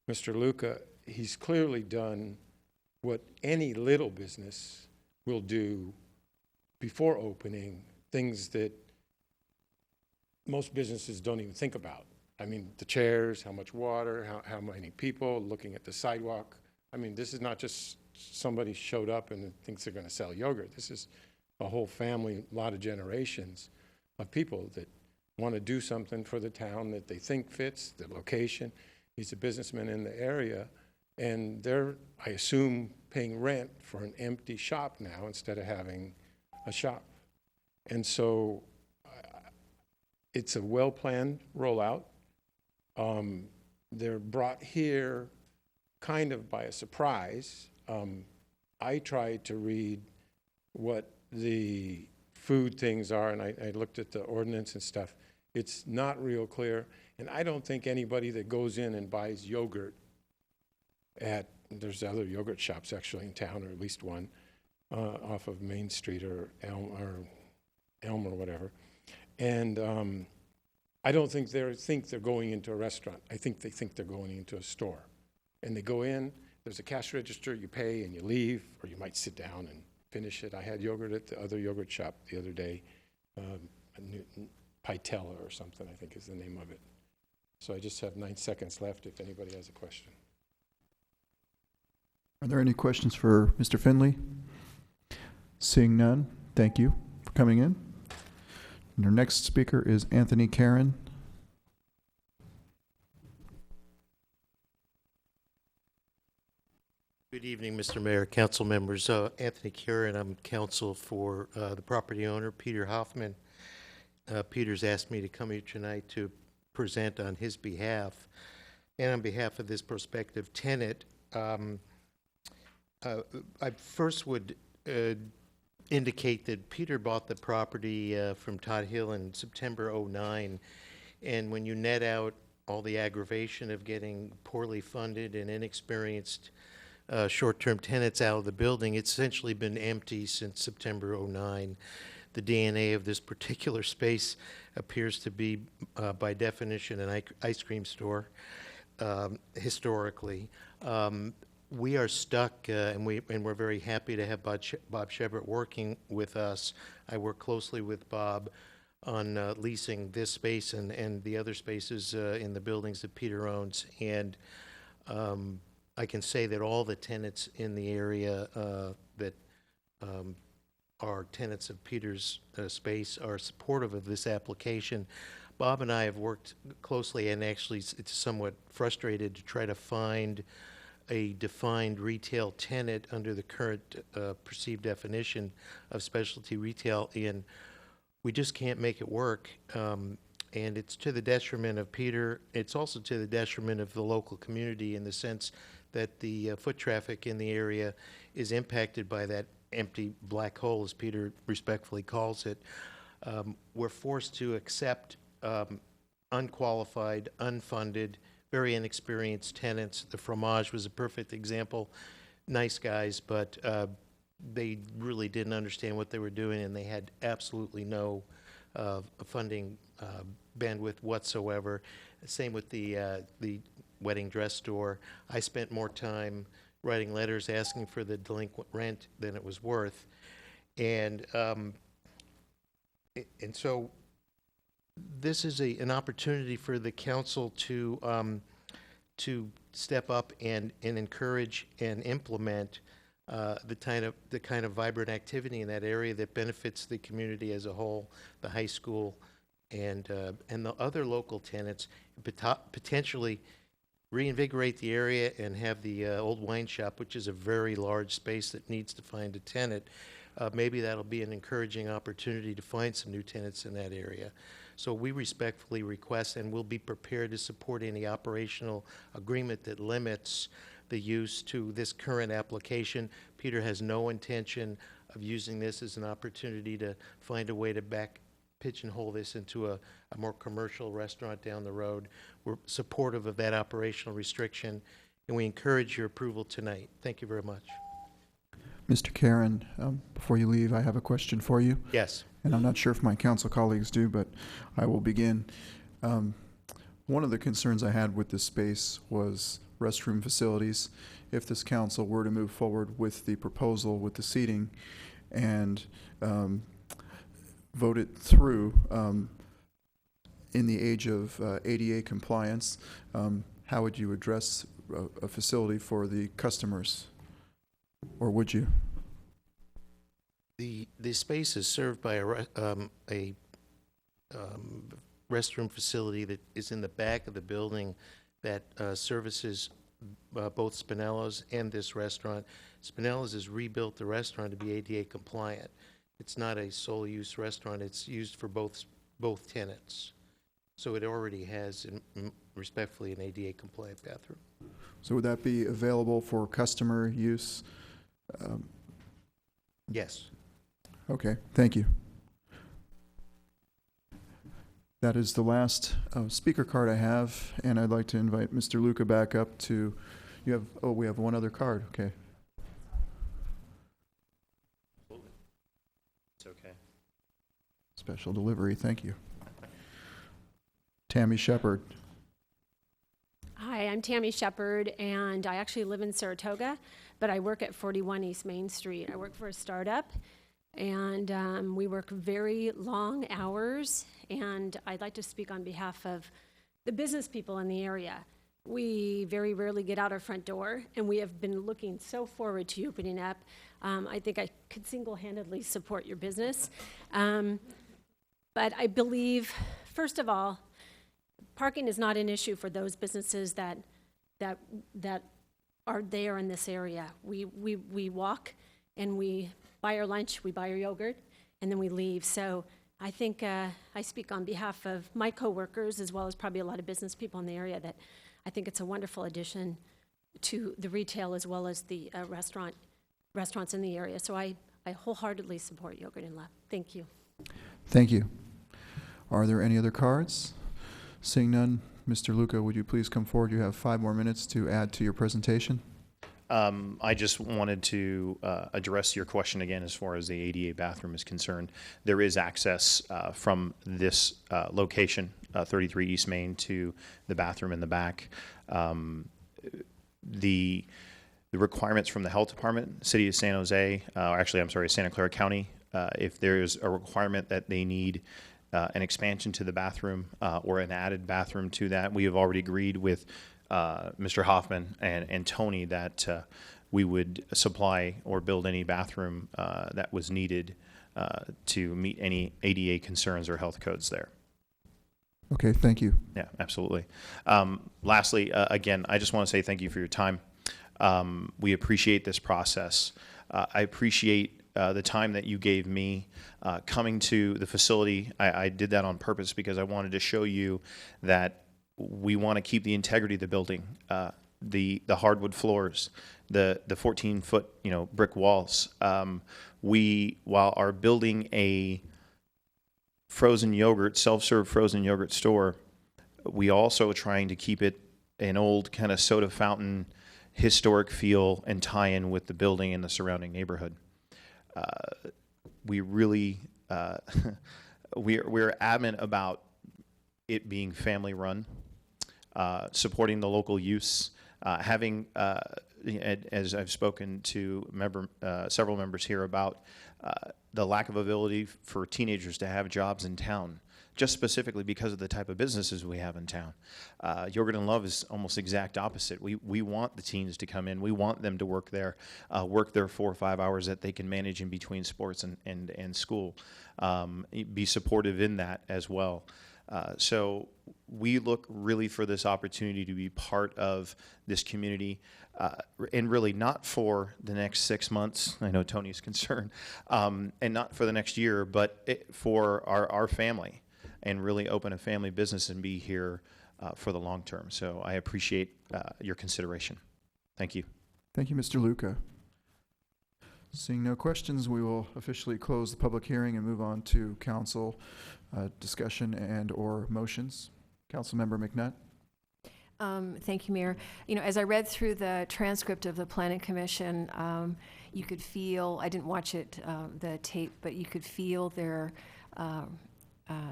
Mr. Luca. He's clearly done what any little business will do before opening, things that most businesses don't even think about. I mean, the chairs, how much water, how many people, looking at the sidewalk. I mean, this is not just somebody showed up and thinks they're going to sell yogurt. This is a whole family, a lot of generations of people that want to do something for the town that they think fits, the location. He's a businessman in the area, and they're, I assume, paying rent for an empty shop now instead of having a shop. And so it's a well-planned rollout. They're brought here kind of by a surprise. I tried to read what the food things are, and I looked at the ordinance and stuff. It's not real clear, and I don't think anybody that goes in and buys yogurt there's other yogurt shops actually in town, or at least one, off of Main Street or Elm or whatever. And I don't think they're going into a restaurant. I think they think they're going into a store. And they go in, there's a cash register, you pay and you leave, or you might sit down and finish it. I had yogurt at the other yogurt shop the other day, Pitella or something, I think is the name of it. So I just have 9 seconds left if anybody has a question. Are there any questions for Mr. Finley? Seeing none, thank you for coming in. And our next speaker is Anthony Karen. Good evening, Mr. Mayor, council members. Anthony Karen, I'm counsel for the property owner, Peter Hoffman. Peter's asked me to come here tonight to present on his behalf and on behalf of this prospective tenant. I first would indicate that Peter bought the property from Todd Hill in September '09, and when you net out all the aggravation of getting poorly funded and inexperienced short-term tenants out of the building, it's essentially been empty since September '09. The DNA of this particular space appears to be, by definition, an ice cream store, historically. We are stuck, and we're very happy to have Bob Shebert working with us. I work closely with Bob on leasing this space and the other spaces in the buildings that Peter owns. And I can say that all the tenants in the area that are tenants of Peter's space are supportive of this application. Bob and I have worked closely, and actually it's somewhat frustrated to try to find a defined retail tenant under the current perceived definition of specialty retail, and we just can't make it work. And it's to the detriment of Peter. It's also to the detriment of the local community in the sense that the foot traffic in the area is impacted by that empty black hole, as Peter respectfully calls it. We're forced to accept unqualified, unfunded, very inexperienced tenants. The Fromage was a perfect example. Nice guys, but they really didn't understand what they were doing, and they had absolutely no funding bandwidth whatsoever. Same with the wedding dress store. I spent more time writing letters asking for the delinquent rent than it was worth. And so this is an opportunity for the council to step up and encourage and implement the kind of vibrant activity in that area that benefits the community as a whole, the high school, and the other local tenants, potentially reinvigorate the area and have the old wine shop, which is a very large space that needs to find a tenant. Maybe that'll be an encouraging opportunity to find some new tenants in that area. So we respectfully request, and we'll be prepared to support any operational agreement that limits the use to this current application. Peter has no intention of using this as an opportunity to find a way to pigeonhole this into a more commercial restaurant down the road. We're supportive of that operational restriction, and we encourage your approval tonight. Thank you very much. Mr. Karen, before you leave, I have a question for you. Yes. And I'm not sure if my council colleagues do, but I will begin. One of the concerns I had with this space was restroom facilities. If this council were to move forward with the proposal with the seating and vote it through in the age of ADA compliance, how would you address a facility for the customers? Or would you? The space is served by a restroom facility that is in the back of the building that services both Spinello's and this restaurant. Spinello's has rebuilt the restaurant to be ADA compliant. It's not a sole use restaurant. It's used for both tenants. So it already has, respectfully, an ADA compliant bathroom. So would that be available for customer use? Yes. Okay, thank you. That is the last speaker card I have, and I'd like to invite Mr. Luca back up to, we have one other card, okay. It's okay. Special delivery, thank you. Tammy Shepard. Hi, I'm Tammy Shepard, and I actually live in Saratoga, but I work at 41 East Main Street. I work for a startup, and we work very long hours, and I'd like to speak on behalf of the business people in the area. We very rarely get out our front door, and we have been looking so forward to you opening up. I think I could single-handedly support your business. But I believe, first of all, parking is not an issue for those businesses that are there in this area. We walk and we buy our lunch, we buy our yogurt, and then we leave. So I think I speak on behalf of my coworkers as well as probably a lot of business people in the area that I think it's a wonderful addition to the retail as well as the restaurants in the area. So I wholeheartedly support Yogurt and Love. Thank you. Thank you. Are there any other cards? Seeing none, Mr. Luca, would you please come forward? You have 5 more minutes to add to your presentation. I just wanted to address your question again as far as the ADA bathroom is concerned. There is access from this location, 33 East Main, to the bathroom in the back. The requirements from the health department, City of San Jose, actually, I'm sorry, Santa Clara County, if there's a requirement that they need an expansion to the bathroom or an added bathroom to that, we have already agreed with Mr. Hoffman and Tony that we would supply or build any bathroom that was needed to meet any ADA concerns or health codes there. Okay, thank you. Yeah, absolutely. Lastly, again, I just want to say thank you for your time. We appreciate this process. I appreciate the time that you gave me coming to the facility. I did that on purpose because I wanted to show you that we want to keep the integrity of the building, the hardwood floors, the 14-foot brick walls. We, while are building a frozen yogurt, self-serve frozen yogurt store, we also are trying to keep it an old kind of soda fountain historic feel and tie in with the building and the surrounding neighborhood. We really, we're adamant about it being family run, supporting the local use, having, as I've spoken to several members here about the lack of ability for teenagers to have jobs in town, just specifically because of the type of businesses we have in town. Yogurt and Love is almost exact opposite. We want the teens to come in. We want them to work there 4 or 5 hours that they can manage in between sports and school. Be supportive in that as well. So we look really for this opportunity to be part of this community, and really not for the next 6 months. I know Tony's concerned, and not for the next year, but for our family, and really open a family business and be here for the long term. So I appreciate your consideration. Thank you. Thank you, Mr. Luca. Seeing no questions, we will officially close the public hearing and move on to council discussion and or motions. Councilmember McNutt. Thank you, Mayor. As I read through the transcript of the Planning Commission, you could feel, I didn't watch it, the tape, but you could feel their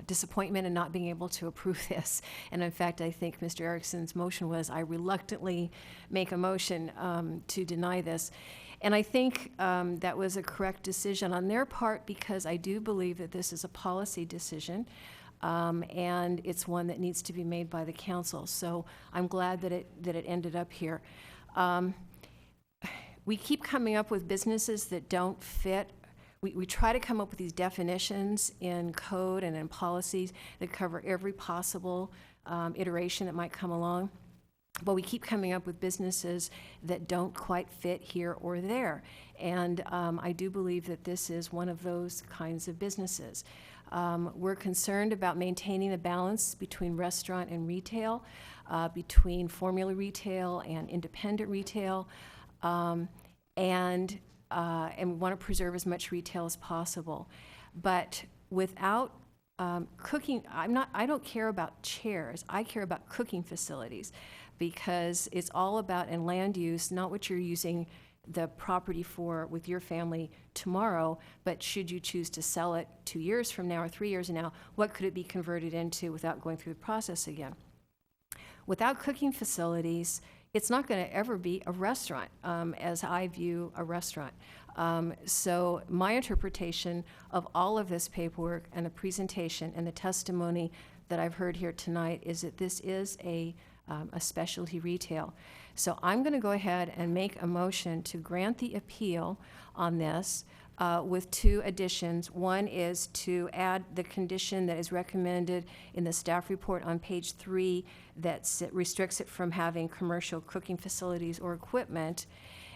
disappointment in not being able to approve this. And in fact, I think Mr. Erickson's motion was, I reluctantly make a motion to deny this. And I think that was a correct decision on their part, because I do believe that this is a policy decision, and it's one that needs to be made by the council. So I'm glad that it ended up here. We keep coming up with businesses that don't fit. We try to come up with these definitions in code and in policies that cover every possible iteration that might come along. But we keep coming up with businesses that don't quite fit here or there. And I do believe that this is one of those kinds of businesses. We're concerned about maintaining a balance between restaurant and retail, between formula retail and independent retail, and we want to preserve as much retail as possible. But without cooking, I don't care about chairs. I care about cooking facilities, because it's all about in land use, not what you're using the property for with your family tomorrow, but should you choose to sell it 2 years from now or 3 years from now, what could it be converted into without going through the process again? Without cooking facilities, it's not going to ever be a restaurant, as I view a restaurant. So my interpretation of all of this paperwork and the presentation and the testimony that I've heard here tonight is that this is a specialty retail. So I'm going to go ahead and make a motion to grant the appeal on this with two additions. One is to add the condition that is recommended in the staff report on page 3 that restricts it from having commercial cooking facilities or equipment.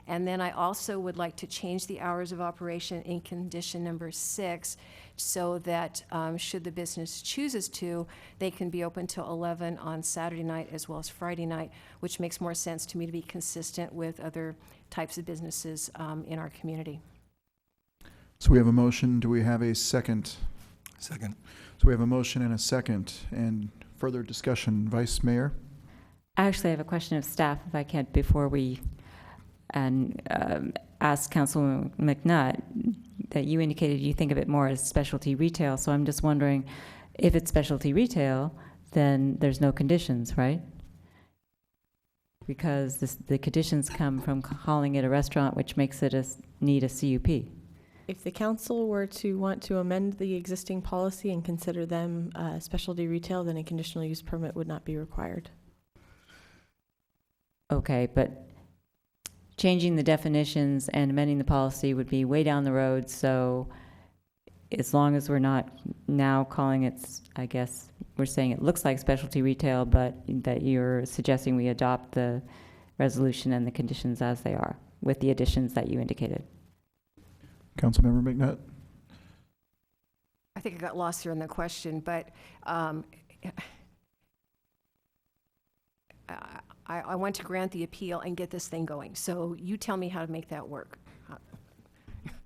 And then I also would like to change the hours of operation in condition number 6 so that should the business chooses to, they can be open till 11 on Saturday night as well as Friday night, which makes more sense to me to be consistent with other types of businesses in our community. So we have a motion. Do we have a second? Second. So we have a motion and a second. And further discussion. Vice Mayor? Actually, I have a question of staff, if I can, before we ask Councilwoman McNutt, that you indicated you think of it more as specialty retail. So I'm just wondering, if it's specialty retail, then there's no conditions, right? Because the conditions come from calling it a restaurant, which makes it need a CUP. If the council were to want to amend the existing policy and consider them specialty retail, then a conditional use permit would not be required. Okay, but changing the definitions and amending the policy would be way down the road, so as long as we're not now calling it, I guess, we're saying it looks like specialty retail, but that you're suggesting we adopt the resolution and the conditions as they are, with the additions that you indicated. Councilmember McNutt? I think I got lost here in the question, but I want to grant the appeal and get this thing going. So you tell me how to make that work.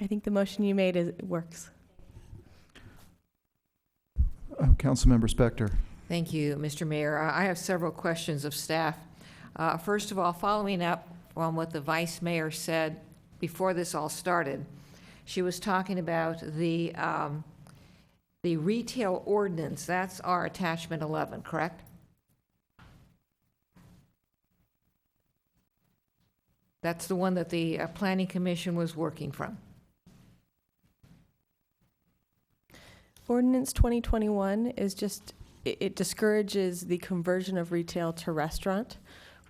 I think the motion you made works. Councilmember Spector. Thank you, Mr. Mayor. I have several questions of staff. First of all, following up on what the Vice Mayor said before this all started, she was talking about the retail ordinance. That's our attachment 11, correct? That's the one that the Planning Commission was working from. Ordinance 2021 is just, it discourages the conversion of retail to restaurant,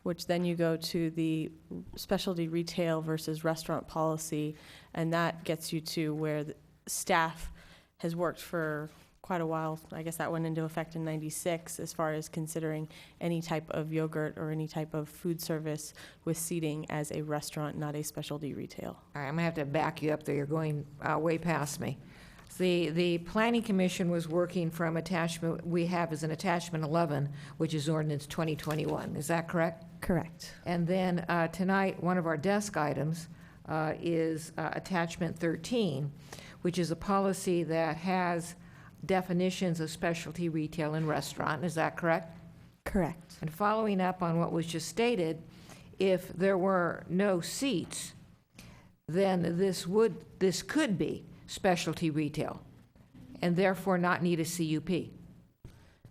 which then you go to the specialty retail versus restaurant policy, and that gets you to where the staff has worked for quite a while. I guess that went into effect in '96 as far as considering any type of yogurt or any type of food service with seating as a restaurant, not a specialty retail. All right, I'm gonna have to back you up there. You're going way past me. The Planning Commission was working from attachment, we have as an attachment 11, which is ordinance 2021. Is that correct? Correct. And then tonight, one of our desk items is attachment 13, which is a policy that has definitions of specialty retail and restaurant. Is that correct? Correct. And following up on what was just stated, if there were no seats, then this could be specialty retail and therefore not need a CUP.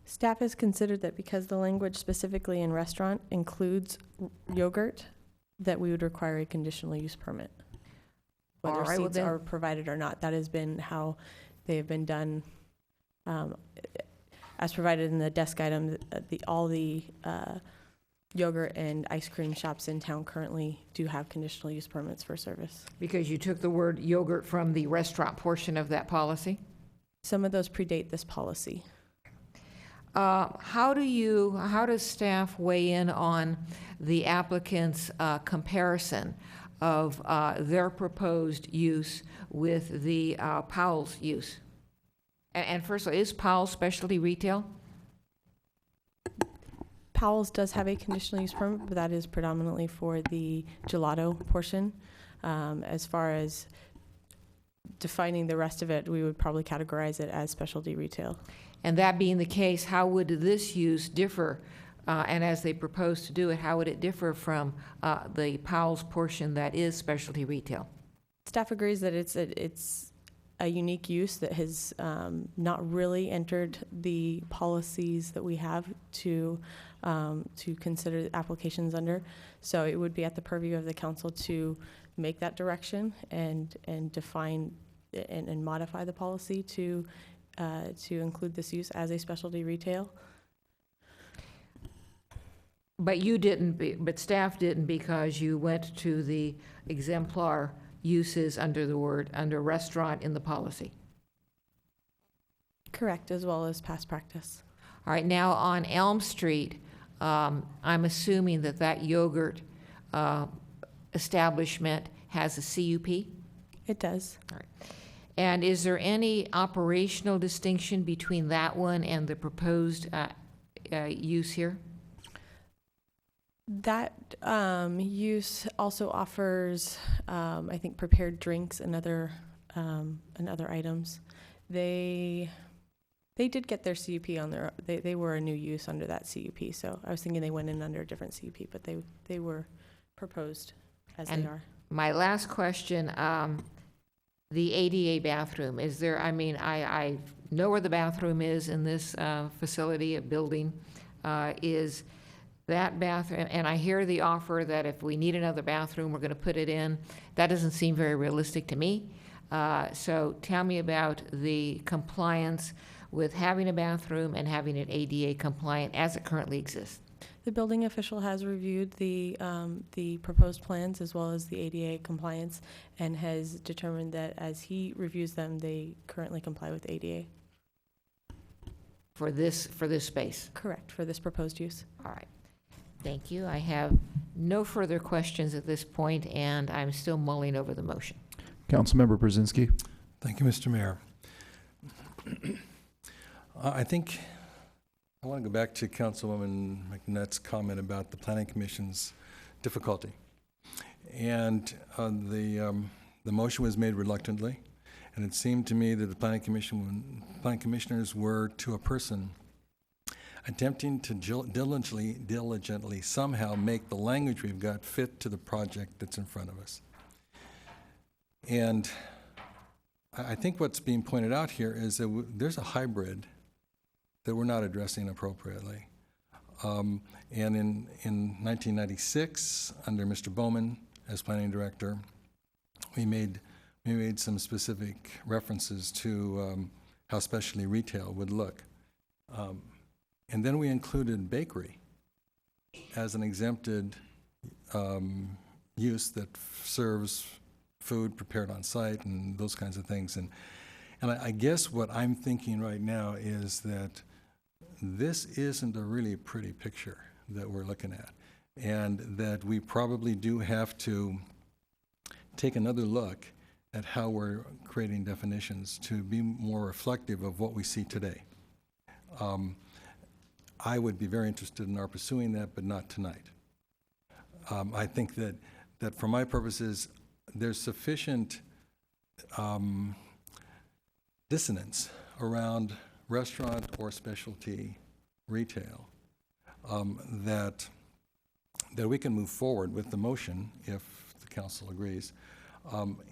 Staff has considered that because the language specifically in restaurant includes yogurt, that we would require a conditional use permit. Whether seats are provided or not, that has been how they have been done. As provided in the desk item, all the yogurt and ice cream shops in town currently do have conditional use permits for service. Because you took the word yogurt from the restaurant portion of that policy? Some of those predate this policy. How does staff weigh in on the applicant's comparison of their proposed use with the Powell's use? And first of all, is Powell's specialty retail? Powell's does have a conditional use permit, but that is predominantly for the gelato portion. As far as defining the rest of it, we would probably categorize it as specialty retail. And that being the case, how would this use differ? And as they propose to do it, how would it differ from the Powell's portion that is specialty retail? Staff agrees that it's a unique use that has not really entered the policies that we have to consider applications under. So it would be at the purview of the council to make that direction and define and modify the policy to to include this use as a specialty retail. But you didn't, but staff didn't, because you went to the exemplar uses under restaurant in the policy. Correct, as well as past practice. All right, now on Elm Street, I'm assuming that yogurt establishment has a CUP? It does. All right. And is there any operational distinction between that one and the proposed use here? That use also offers, I think, prepared drinks and other items. They did get their CUP on their. They were a new use under that CUP. So I was thinking they went in under a different CUP, but they were proposed as And they are. my last question, the ADA bathroom, is there, I mean, I know where the bathroom is in this facility, a building, is that bathroom, and I hear the offer that if we need another bathroom, we're going to put it in. That doesn't seem very realistic to me. So tell me about the compliance with having a bathroom and having it ADA compliant as it currently exists. The building official has reviewed the proposed plans as well as the ADA compliance and has determined that as he reviews them, they currently comply with ADA. For this space? Correct, for this proposed use. All right. Thank you. I have no further questions at this point, and I'm still mulling over the motion. Councilmember Brzezinski. Thank you, Mr. Mayor. I think I want to go back to Councilwoman McNutt's comment about the Planning Commission's difficulty. And the motion was made reluctantly, and it seemed to me that the Planning Commissioners were, to a person, attempting to diligently somehow make the language we've got fit to the project that's in front of us. And I think what's being pointed out here is that there's a hybrid that we're not addressing appropriately. And in 1996, under Mr. Bowman as planning director, we made some specific references to how specialty retail would look. And then we included bakery as an exempted use that serves food prepared on site and those kinds of things. And I guess what I'm thinking right now is that this isn't a really pretty picture that we're looking at, and that we probably do have to take another look at how we're creating definitions to be more reflective of what we see today. I would be very interested in our pursuing that, but not tonight. I think that for my purposes, there's sufficient dissonance around restaurant or specialty retail that we can move forward with the motion if the council agrees,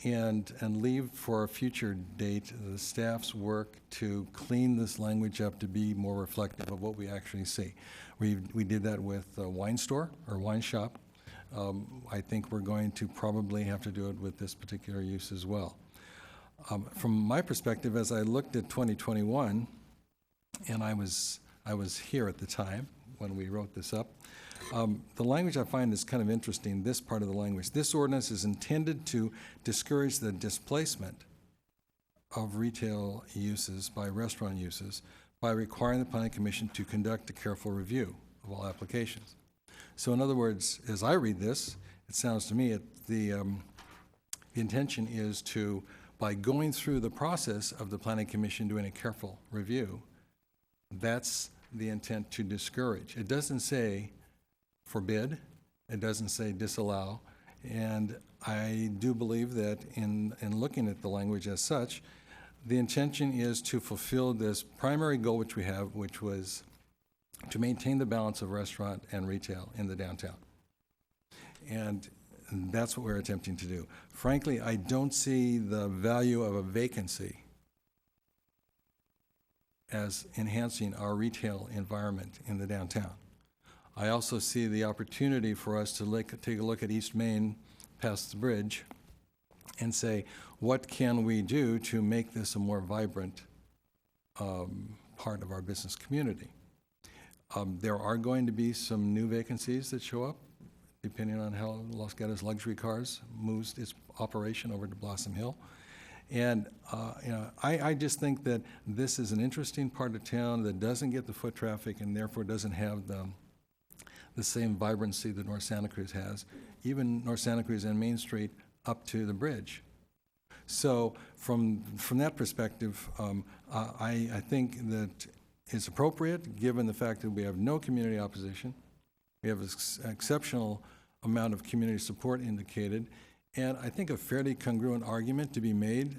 and leave for a future date the staff's work to clean this language up to be more reflective of what we actually see. We did that with a wine store or wine shop. I think we're going to probably have to do it with this particular use as well. From my perspective, as I looked at 2021, and I was here at the time when we wrote this up, the language I find is kind of interesting, this part of the language. This ordinance is intended to discourage the displacement of retail uses by restaurant uses by requiring the Planning Commission to conduct a careful review of all applications. So in other words, as I read this, it sounds to me the intention is to, by going through the process of the Planning Commission doing a careful review, that's the intent to discourage. It doesn't say forbid, it doesn't say disallow, and I do believe that in looking at the language as such, the intention is to fulfill this primary goal which we have, which was to maintain the balance of restaurant and retail in the downtown. And that's what we're attempting to do. Frankly, I don't see the value of a vacancy as enhancing our retail environment in the downtown. I also see the opportunity for us to take a look at East Main past the bridge and say, what can we do to make this a more vibrant part of our business community. There are going to be some new vacancies that show up, depending on how Los Gatos Luxury Cars moves its operation over to Blossom Hill. And I just think that this is an interesting part of town that doesn't get the foot traffic and therefore doesn't have the same vibrancy that North Santa Cruz has, even North Santa Cruz and Main Street up to the bridge. So from that perspective, I think that it's appropriate, given the fact that we have no community opposition. We have an exceptional amount of community support indicated, and I think a fairly congruent argument to be made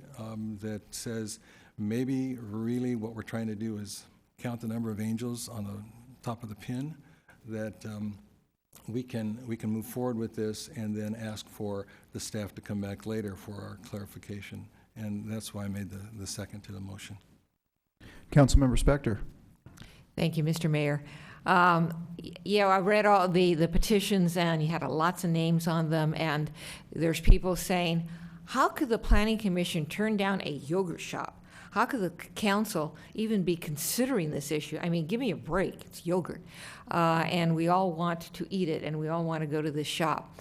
that says maybe really what we're trying to do is count the number of angels on the top of the pin, that we can move forward with this and then ask for the staff to come back later for our clarification. And that's why I made the second to the motion. Councilmember Spector. Thank you, Mr. Mayor. Yeah, I read all the petitions, and you had lots of names on them, and there's people saying, how could the Planning Commission turn down a yogurt shop? How could the council even be considering this issue? I mean, give me a break. It's yogurt. And we all want to eat it, and we all want to go to this shop.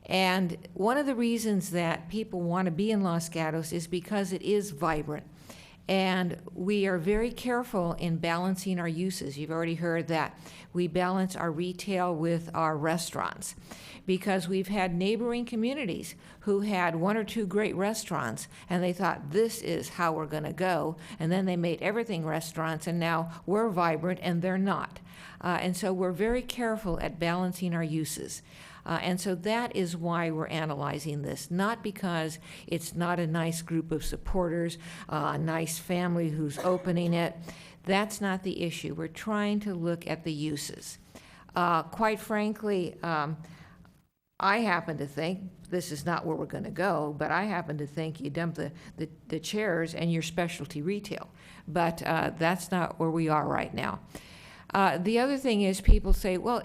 And one of the reasons that people want to be in Los Gatos is because it is vibrant. And we are very careful in balancing our uses. You've already heard that we balance our retail with our restaurants, because we've had neighboring communities who had one or two great restaurants, and they thought, this is how we're going to go. And then they made everything restaurants, and now we're vibrant, and they're not. And so we're very careful at balancing our uses. And so that is why we're analyzing this, not because it's not a nice group of supporters, a nice family who's opening it. That's not the issue. We're trying to look at the uses. Quite frankly, I happen to think, this is not where we're going to go, but I happen to think you dump the chairs and your specialty retail. But that's not where we are right now. The other thing is, people say, well,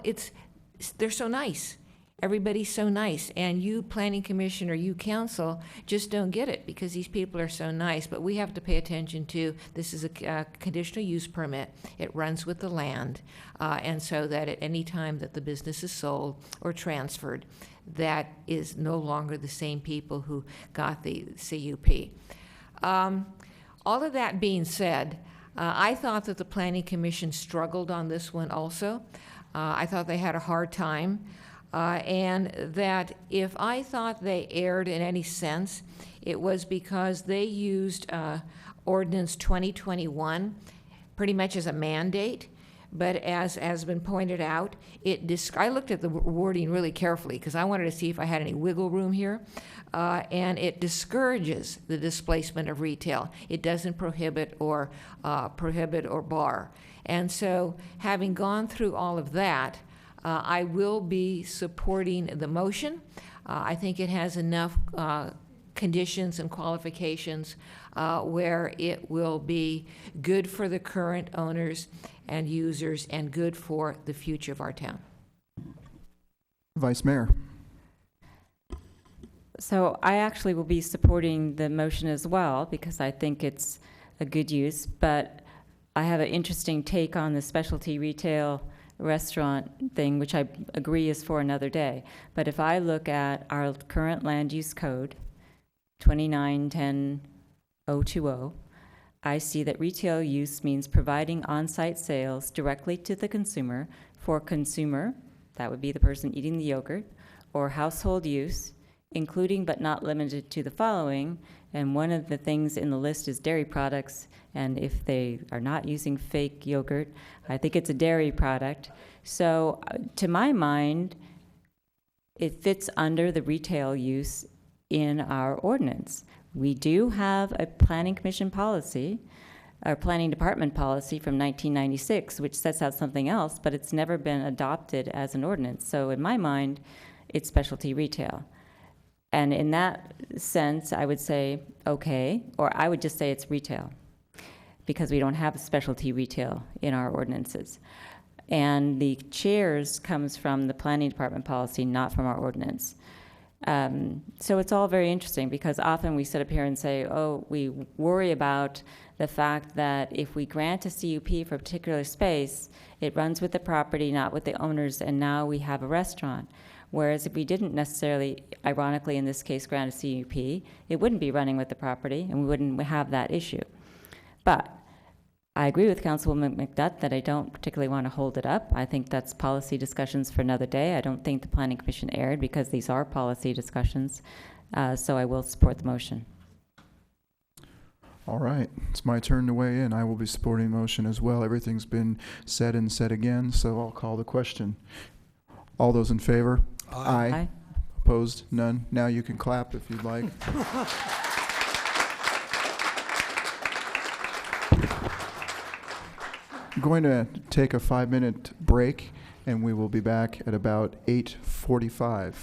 they're so nice. Everybody's so nice, and you planning commission or you council just don't get it because these people are so nice. But we have to pay attention to, this is a conditional use permit. It runs with the land, and so that at any time that the business is sold or transferred, that is no longer the same people who got the CUP. All of that being said, I thought that the planning commission struggled on this one also. I thought they had a hard time. And that if I thought they erred in any sense, it was because they used Ordinance 2021 pretty much as a mandate. But as has been pointed out, I looked at the wording really carefully because I wanted to see if I had any wiggle room here. And it discourages the displacement of retail. It doesn't prohibit or bar. And so having gone through all of that, I will be supporting the motion. I think it has enough conditions and qualifications where it will be good for the current owners and users and good for the future of our town. Vice Mayor. So I actually will be supporting the motion as well because I think it's a good use, but I have an interesting take on the specialty retail restaurant thing, which I agree is for another day. But if I look at our current land use code, 2910-020, I see that retail use means providing on-site sales directly to the consumer for consumer, that would be the person eating the yogurt, or household use, including but not limited to the following, and one of the things in the list is dairy products, and if they are not using fake yogurt, I think it's a dairy product. So to my mind, it fits under the retail use in our ordinance. We do have a planning commission policy, or planning department policy from 1996, which sets out something else, but it's never been adopted as an ordinance. So in my mind, it's specialty retail. And in that sense, I would say, okay, or I would just say it's retail, because we don't have specialty retail in our ordinances. And the chairs comes from the planning department policy, not from our ordinance. So it's all very interesting because often we sit up here and say, oh, we worry about the fact that if we grant a CUP for a particular space, it runs with the property, not with the owners, and now we have a restaurant. Whereas if we didn't necessarily, ironically in this case, grant a CUP, it wouldn't be running with the property and we wouldn't have that issue. But I agree with Councilwoman McDutt that I don't particularly want to hold it up. I think that's policy discussions for another day. I don't think the Planning Commission erred because these are policy discussions. So I will support the motion. All right, it's my turn to weigh in. I will be supporting the motion as well. Everything's been said and said again, so I'll call the question. All those in favor? Aye. Aye. Opposed? None. Now you can clap if you'd like. I'm going to take a 5-minute break, and we will be back at about 8:45.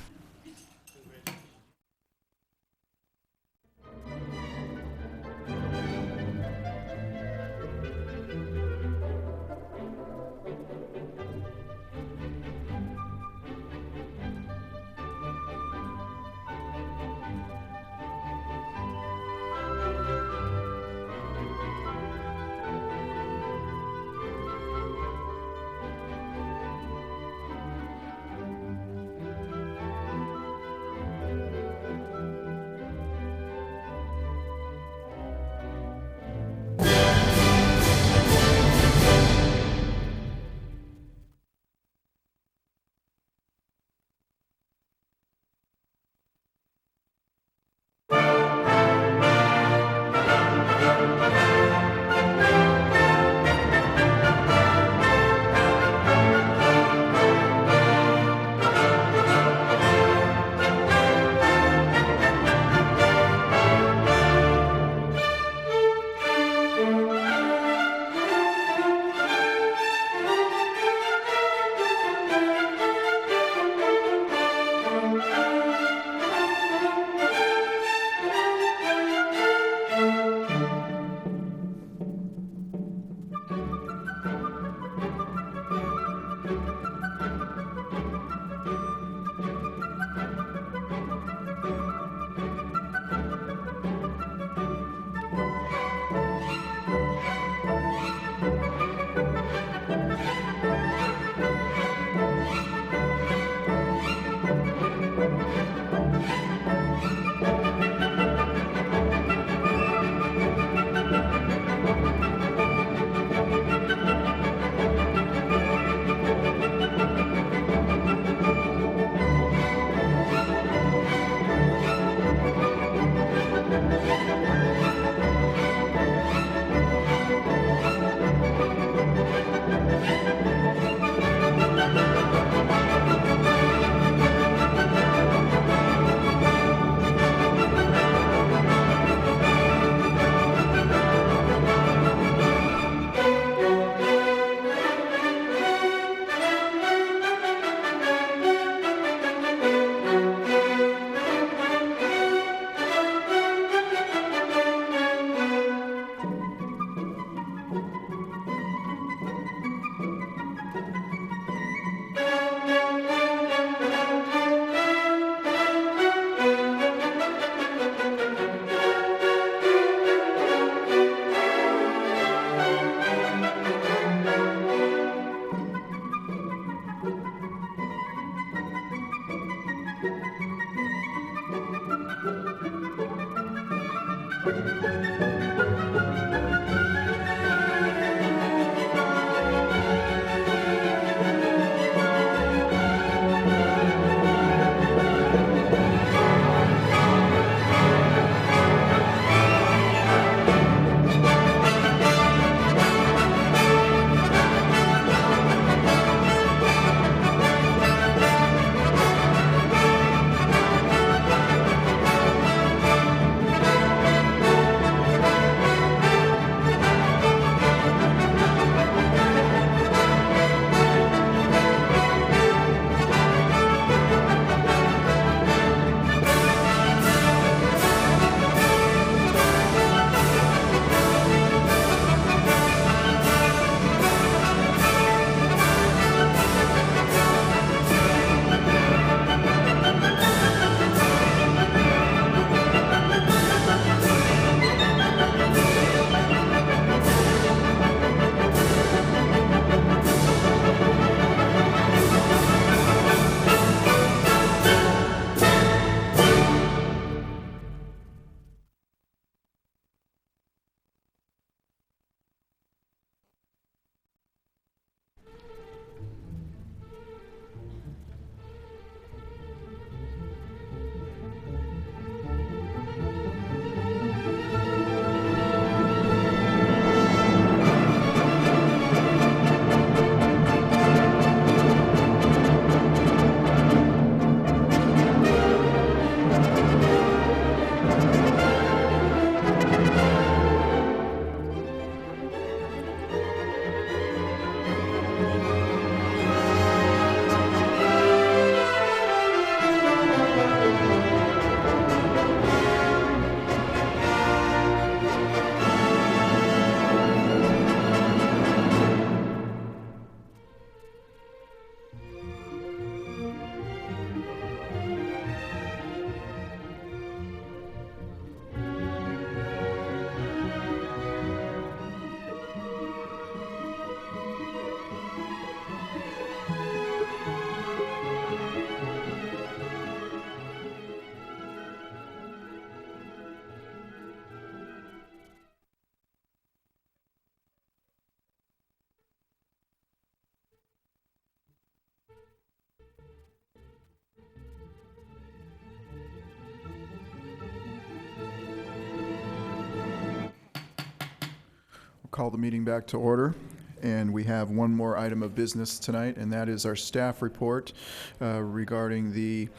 call the meeting back to order. And we have one more item of business tonight, and that is our staff report regarding the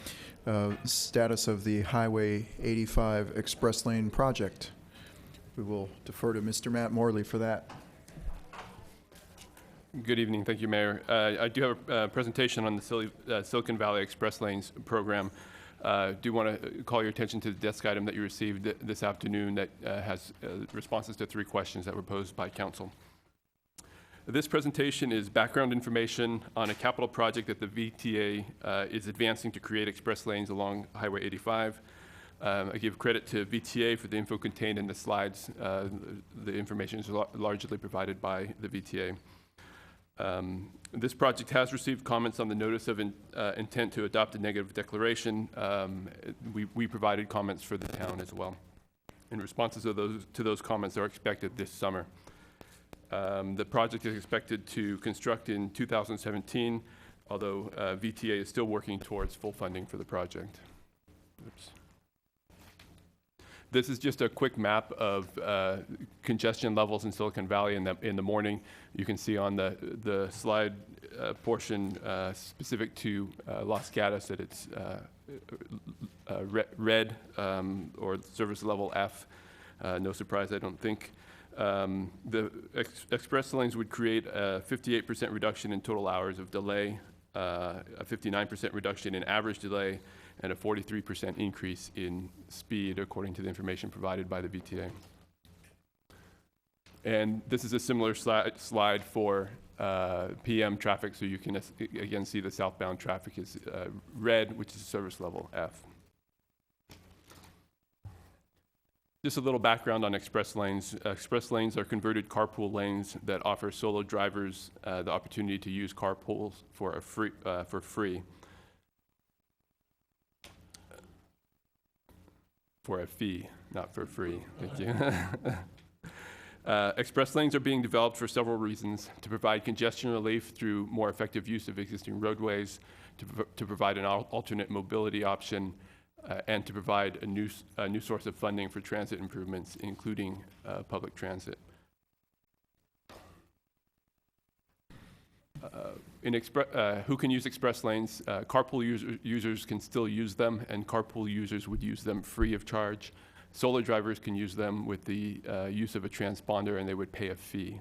status of the Highway 85 Express Lane project. We will defer to Mr. Matt Morley for that. Good evening. Thank you, Mayor. I do have a presentation on the Silicon Valley Express Lanes program. Do want to call your attention to the desk item that you received this afternoon that has responses to 3 questions that were posed by council. This presentation is background information on a capital project that the VTA is advancing to create express lanes along Highway 85. I give credit to VTA for the info contained in the slides. The information is largely provided by the VTA. This project has received comments on the notice of intent to adopt a negative declaration. We provided comments for the town as well. And responses to those comments are expected this summer. The project is expected to construct in 2017, although VTA is still working towards full funding for the project. Oops. This is just a quick map of congestion levels in Silicon Valley in the morning. You can see on the slide portion specific to Los Gatos that it's red or service level F. No surprise, I don't think. The express lanes would create a 58% reduction in total hours of delay, a 59% reduction in average delay, and a 43% increase in speed, according to the information provided by the VTA. And this is a similar slide for PM traffic, so you can again see the southbound traffic is red, which is service level F. Just a little background on express lanes. Express lanes are converted carpool lanes that offer solo drivers the opportunity to use carpools for free. For a fee, not for free. Thank you. Express lanes are being developed for several reasons: to provide congestion relief through more effective use of existing roadways, to provide an alternate mobility option, and to provide a new source of funding for transit improvements, including public transit. Who can use express lanes? Carpool users can still use them, and carpool users would use them free of charge. Solo drivers can use them with the use of a transponder, and they would pay a fee.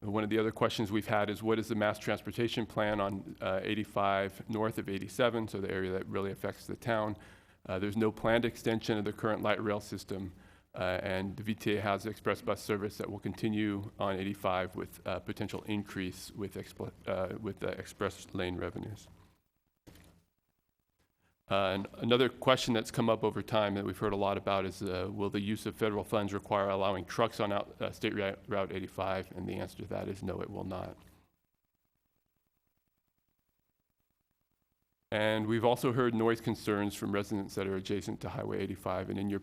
One of the other questions we've had is, what is the mass transportation plan on 85 north of 87, so the area that really affects the town? There's no planned extension of the current light rail system, and the VTA has express bus service that will continue on 85 with potential increase with the express lane revenues. And another question that's come up over time that we've heard a lot about is, will the use of federal funds require allowing trucks on State Route 85? And the answer to that is no, it will not. And we've also heard noise concerns from residents that are adjacent to Highway 85. And in your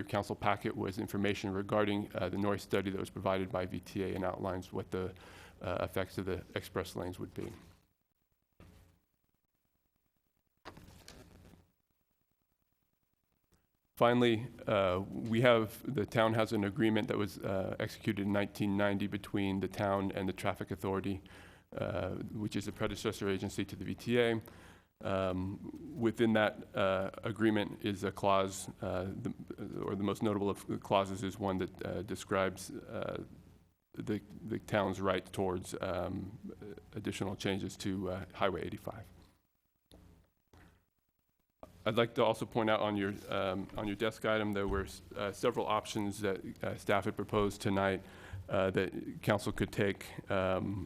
council packet was information regarding the noise study that was provided by VTA and outlines what the effects of the express lanes would be. Finally, the town has an agreement that was executed in 1990 between the town and the Traffic Authority, which is a predecessor agency to the VTA. Within that agreement is a clause, or the most notable of the clauses is one that describes the town's right towards additional changes to Highway 85. I'd like to also point out on your desk item there were several options that staff had proposed tonight that council could take.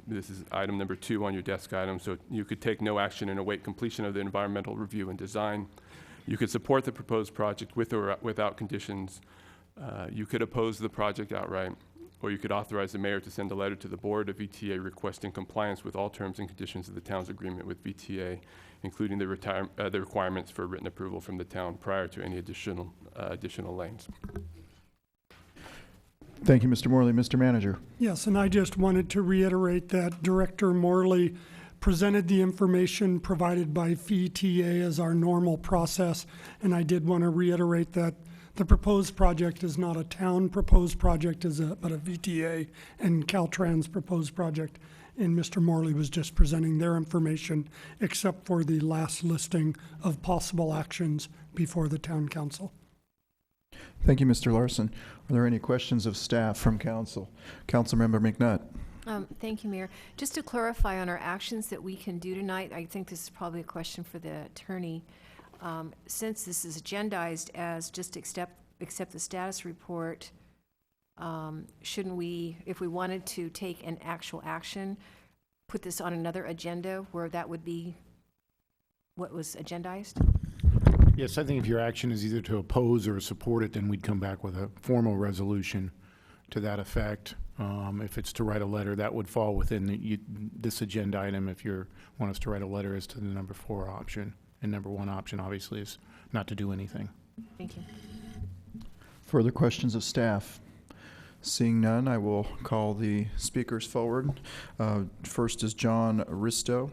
This is item number 2 on your desk item. So you could take no action and await completion of the environmental review and design. You could support the proposed project with or without conditions. You could oppose the project outright, or you could authorize the mayor to send a letter to the board of VTA requesting compliance with all terms and conditions of the town's agreement with VTA, including the requirements for written approval from the town prior to any additional lanes. Thank you, Mr. Morley. Mr. Manager. Yes, and I just wanted to reiterate that Director Morley presented the information provided by VTA as our normal process, and I did want to reiterate that The proposed project is not a town proposed project, but a VTA and Caltrans proposed project. And Mr. Morley was just presenting their information, except for the last listing of possible actions before the town council. Thank you, Mr. Larson. Are there any questions of staff from council? Councilmember McNutt. Thank you, Mayor. Just to clarify on our actions that we can do tonight, I think this is probably a question for the attorney. Since this is agendized as just accept the status report, shouldn't we, if we wanted to take an actual action, put this on another agenda where that would be what was agendized? Yes, I think if your action is either to oppose or support it, then we'd come back with a formal resolution to that effect. If it's to write a letter, that would fall within this agenda item if you want us to write a letter as to the number 4 option. And number 1 option, obviously, is not to do anything. Thank you. Further questions of staff? Seeing none, I will call the speakers forward. First is John Risto.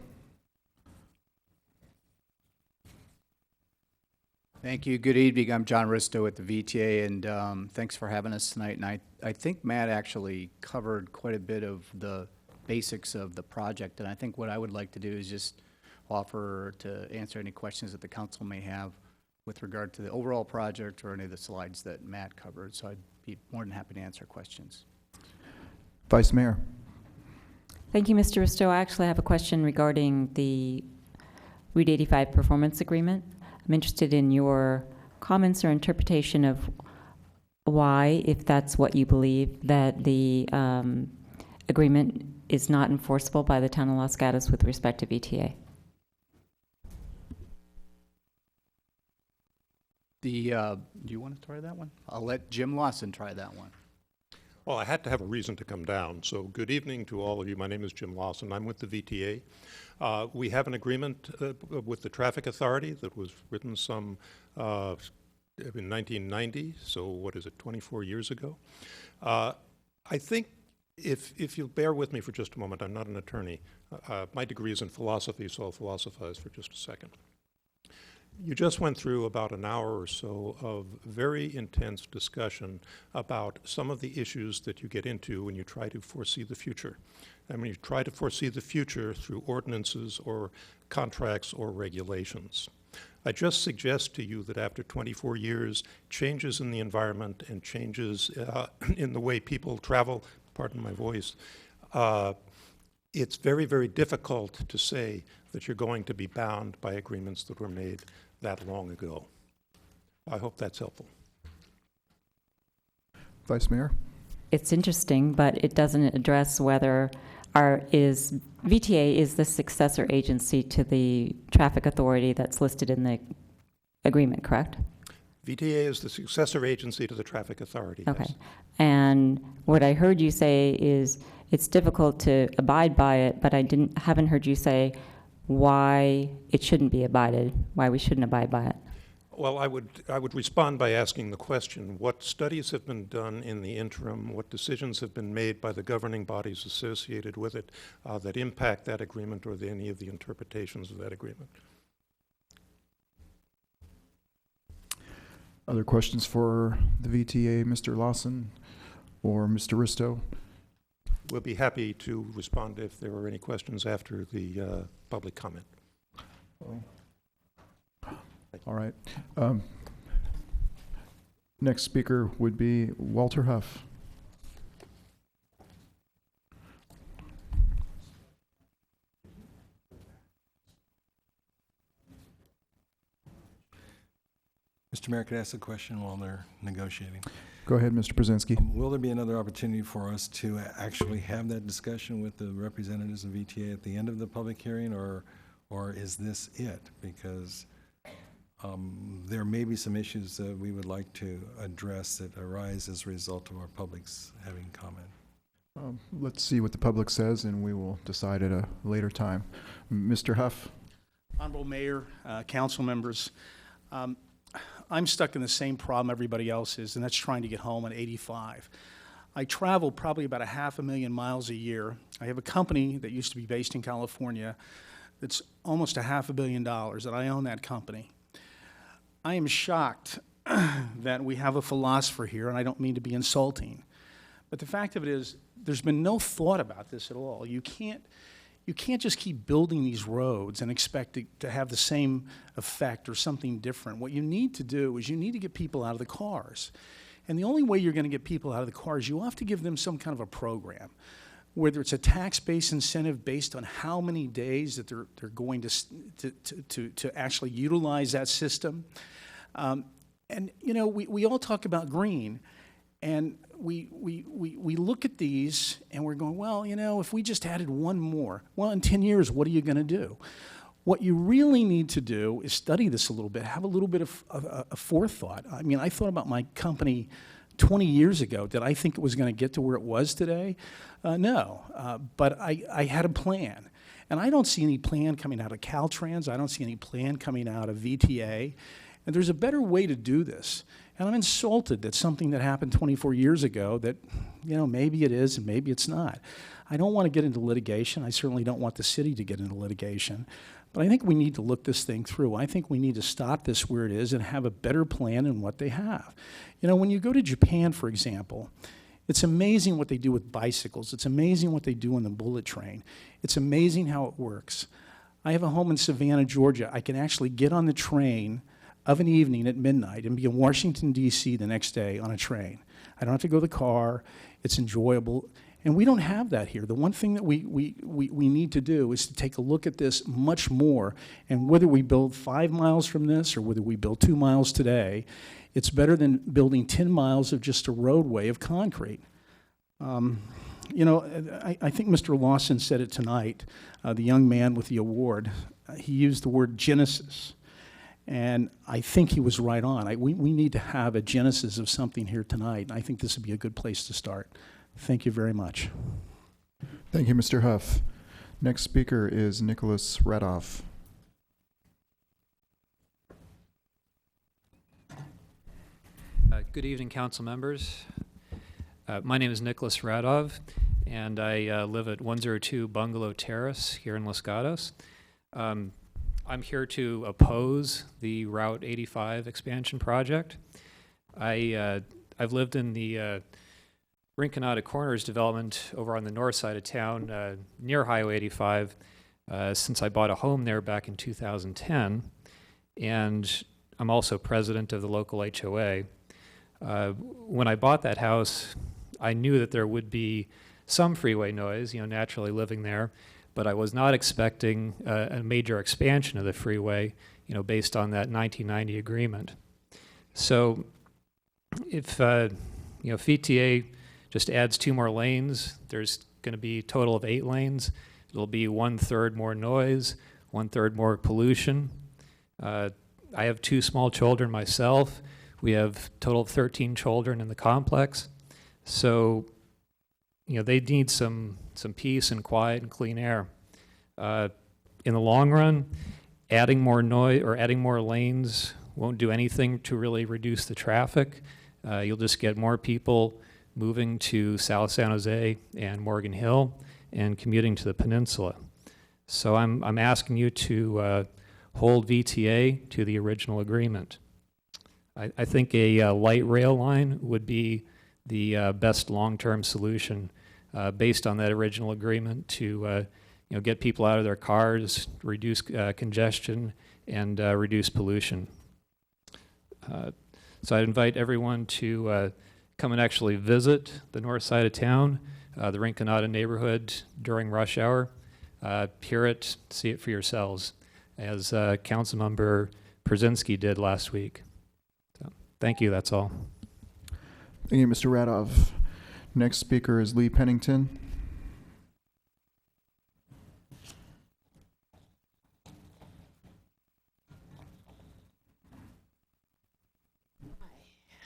Thank you. Good evening. I'm John Risto at the VTA, and thanks for having us tonight. And I think Matt actually covered quite a bit of the basics of the project, and I think what I would like to do is just offer to answer any questions that the council may have with regard to the overall project or any of the slides that Matt covered. So I'd be more than happy to answer questions. Vice Mayor. Thank you, Mr. Risto. I actually have a question regarding the Route 85 performance agreement. I'm interested in your comments or interpretation of why, if that's what you believe, that the agreement is not enforceable by the town of Los Gatos with respect to VTA. Do you want to try that one? I'll let Jim Lawson try that one. Well, I had to have a reason to come down. So good evening to all of you. My name is Jim Lawson. I'm with the VTA. We have an agreement with the Traffic Authority that was written some in 1990. So what is it, 24 years ago? I think if you'll bear with me for just a moment, I'm not an attorney. My degree is in philosophy, so I'll philosophize for just a second. You just went through about an hour or so of very intense discussion about some of the issues that you get into when you try to foresee the future. And when you try to foresee the future through ordinances or contracts or regulations. I just suggest to you that after 24 years, changes in the environment and changes in the way people travel, pardon my voice, it's very, very difficult to say that you're going to be bound by agreements that were made that long ago. I hope that's helpful. Vice Mayor? It's interesting, but it doesn't address whether VTA is the successor agency to the traffic authority that's listed in the agreement, correct? VTA is the successor agency to the Traffic Authority. Okay. Yes. And what I heard you say is it's difficult to abide by it, but I haven't heard you say why it shouldn't be abided, why we shouldn't abide by it. Well, I would respond by asking the question, what studies have been done in the interim, what decisions have been made by the governing bodies associated with it that impact that agreement or any of the interpretations of that agreement? Other questions for the VTA, Mr. Lawson or Mr. Risto? We'll be happy to respond if there are any questions after the public comment. All right. Next speaker would be Walter Huff. Mr. Mayor, could I ask a question while they're negotiating? Go ahead, Mr. Brzezinski. Will there be another opportunity for us to actually have that discussion with the representatives of VTA at the end of the public hearing, or is this it? Because there may be some issues that we would like to address that arise as a result of our public's having comment. Let's see what the public says, and we will decide at a later time. Mr. Huff. Honorable Mayor, council members, I'm stuck in the same problem everybody else is, and that's trying to get home at 85. I travel probably about 500,000 miles a year. I have a company that used to be based in California that's almost $500 million, and I own that company. I am shocked that we have a philosopher here, and I don't mean to be insulting, but the fact of it is, there's been no thought about this at all. You can't just keep building these roads and expect it to have the same effect or something different. What you need to do is you need to get people out of the cars. And the only way you're going to get people out of the cars, you have to give them some kind of a program, whether it's a tax-based incentive based on how many days that they're going to actually utilize that system. And, you know, we all talk about green, and we look at these and we're going, well, you know, if we just added one more, well, in 10 years, what are you going to do? What you really need to do is study this a little bit, have a little bit of a forethought. I mean, I thought about my company 20 years ago. Did I think it was going to get to where it was today? No, but I had a plan. And I don't see any plan coming out of Caltrans. I don't see any plan coming out of VTA. And there's a better way to do this. And I'm insulted that something that happened 24 years ago that, you know, maybe it is and maybe it's not. I don't want to get into litigation. I certainly don't want the city to get into litigation. But I think we need to look this thing through. I think we need to stop this where it is and have a better plan than what they have. You know, when you go to Japan, for example, it's amazing what they do with bicycles. It's amazing what they do on the bullet train. It's amazing how it works. I have a home in Savannah, Georgia. I can actually get on the train of an evening at midnight and be in Washington, D.C. the next day on a train. I don't have to go to the car. It's enjoyable. And we don't have that here. The one thing that we need to do is to take a look at this much more. And whether we build 5 miles from this or whether we build 2 miles today, it's better than building 10 miles of just a roadway of concrete. You know, I think Mr. Lawson said it tonight, the young man with the award. He used the word genesis. And I think he was right on. We need to have a genesis of something here tonight. And I think this would be a good place to start. Thank you very much. Thank you, Mr. Huff. Next speaker is Nicholas Radoff. Good evening, council members. My name is Nicholas Radov, and I live at 102 Bungalow Terrace here in Los Gatos. I'm here to oppose the Route 85 expansion project. I've lived in the Rinconada Corners development over on the north side of town near Highway 85 since I bought a home there back in 2010, and I'm also president of the local HOA. When I bought that house, I knew that there would be some freeway noise, you know, naturally living there, but I was not expecting a major expansion of the freeway, you know, based on that 1990 agreement. So if, you know, VTA just adds 2 more lanes, there's going to be a total of 8 lanes. It'll be 1/3 more noise, 1/3 more pollution. I have 2 small children myself. We have a total of 13 children in the complex. So, you know, they need some peace and quiet and clean air. In the long run, adding more noise or adding more lanes won't do anything to really reduce the traffic. You'll just get more people moving to South San Jose and Morgan Hill and commuting to the peninsula. So I'm asking you to hold VTA to the original agreement. I think a light rail line would be the best long-term solution based on that original agreement to you know, get people out of their cars, reduce congestion, and reduce pollution. So I'd invite everyone to come and actually visit the north side of town, the Rinconada neighborhood during rush hour. Hear it, see it for yourselves, as Councilmember Przinski did last week. So, thank you, that's all. Thank you, Mr. Radov. Next speaker is Lee Pennington.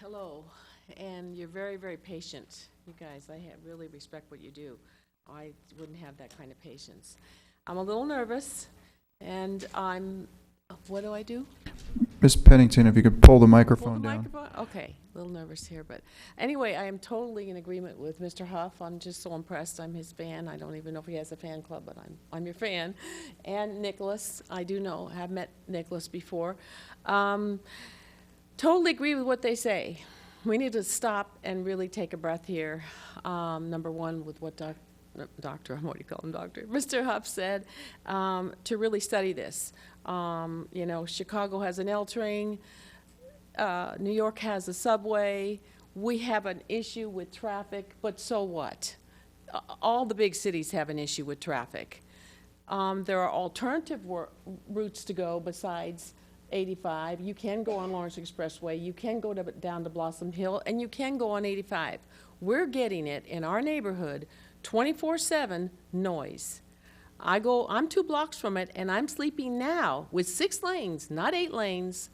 Hello, and you're very, very patient. You guys, I really respect what you do. I wouldn't have that kind of patience. I'm a little nervous, and what do I do? Ms. Pennington, if you could pull the microphone down. Okay, a little nervous here, but anyway, I am totally in agreement with Mr. Huff. I'm just so impressed. I'm his fan. I don't even know if he has a fan club, but I'm your fan. And Nicholas, I do know, have met Nicholas before. totally agree with what they say. We need to stop and really take a breath here. Number one, with what Doctor, what do you call him, Doctor? Mr. Huff said, to really study this. You know, Chicago has an L train, New York has a subway. We have an issue with traffic, but so what? All the big cities have an issue with traffic. There are alternative routes to go besides 85. You can go on Lawrence Expressway, you can go down to Blossom Hill, and you can go on 85. We're getting it in our neighborhood 24/7 noise. I'm 2 blocks from it, and I'm sleeping now with 6 lanes, not 8 lanes,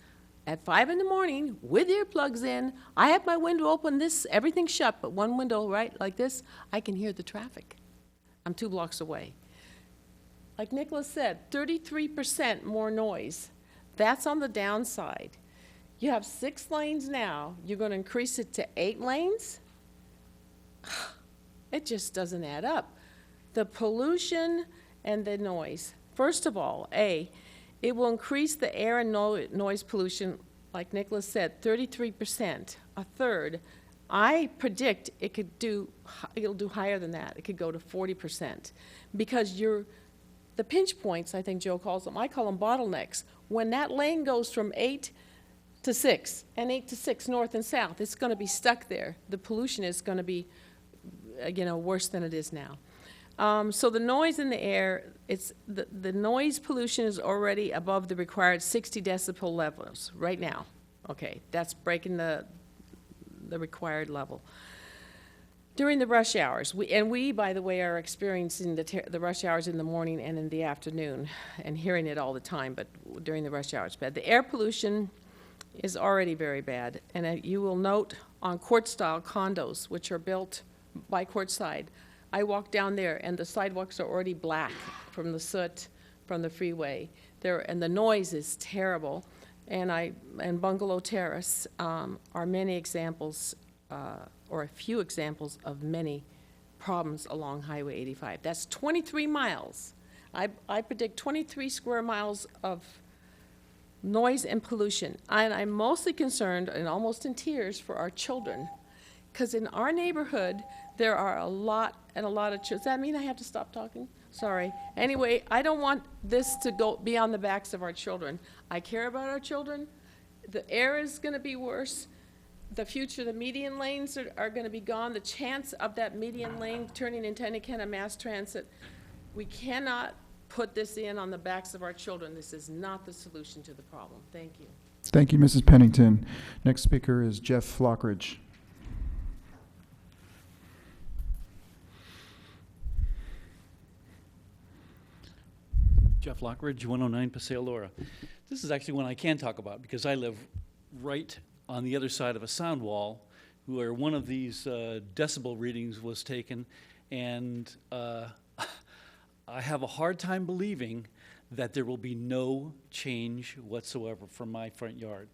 at 5 in the morning with earplugs in. I have my window open, everything's shut, but one window, right, like this, I can hear the traffic. I'm 2 blocks away. Like Nicholas said, 33% more noise. That's on the downside. You have 6 lanes now, you're going to increase it to 8 lanes? It just doesn't add up. The pollution and the noise. First of all, it will increase the air and noise pollution, like Nicholas said, 33%, a third. I predict it'll do higher than that. It could go to 40%, because the pinch points, I think Joe calls them, I call them bottlenecks. When that lane goes from 8 to 6 and 8 to 6 north and south, it's going to be stuck there. The pollution is going to be, worse than it is now. So the noise in the air, the noise pollution is already above the required 60 decibel levels right now. Okay, that's breaking the required level. During the rush hours, we, by the way, are experiencing the rush hours in the morning and in the afternoon, and hearing it all the time, but during the rush hours, bad. The air pollution is already very bad, and you will note on court-style condos, which are built by courtside, I walk down there, and the sidewalks are already black from the soot from the freeway. And the noise is terrible. And Bungalow Terrace are many examples, or a few examples of many problems along Highway 85. That's 23 miles. I predict 23 square miles of noise and pollution. And I'm mostly concerned and almost in tears for our children, because in our neighborhood, there are a lot of children. Does that mean I have to stop talking? Sorry. Anyway, I don't want this to be on the backs of our children. I care about our children. The air is going to be worse. The future, the median lanes are going to be gone. The chance of that median lane turning into any kind of mass transit, we cannot put this in on the backs of our children. This is not the solution to the problem. Thank you. Thank you, Mrs. Pennington. Next speaker is Jeff Lockridge. Jeff Lockridge, 109 Paseo Laura. This is actually one I can talk about because I live right on the other side of a sound wall where one of these decibel readings was taken, and I have a hard time believing that there will be no change whatsoever from my front yard.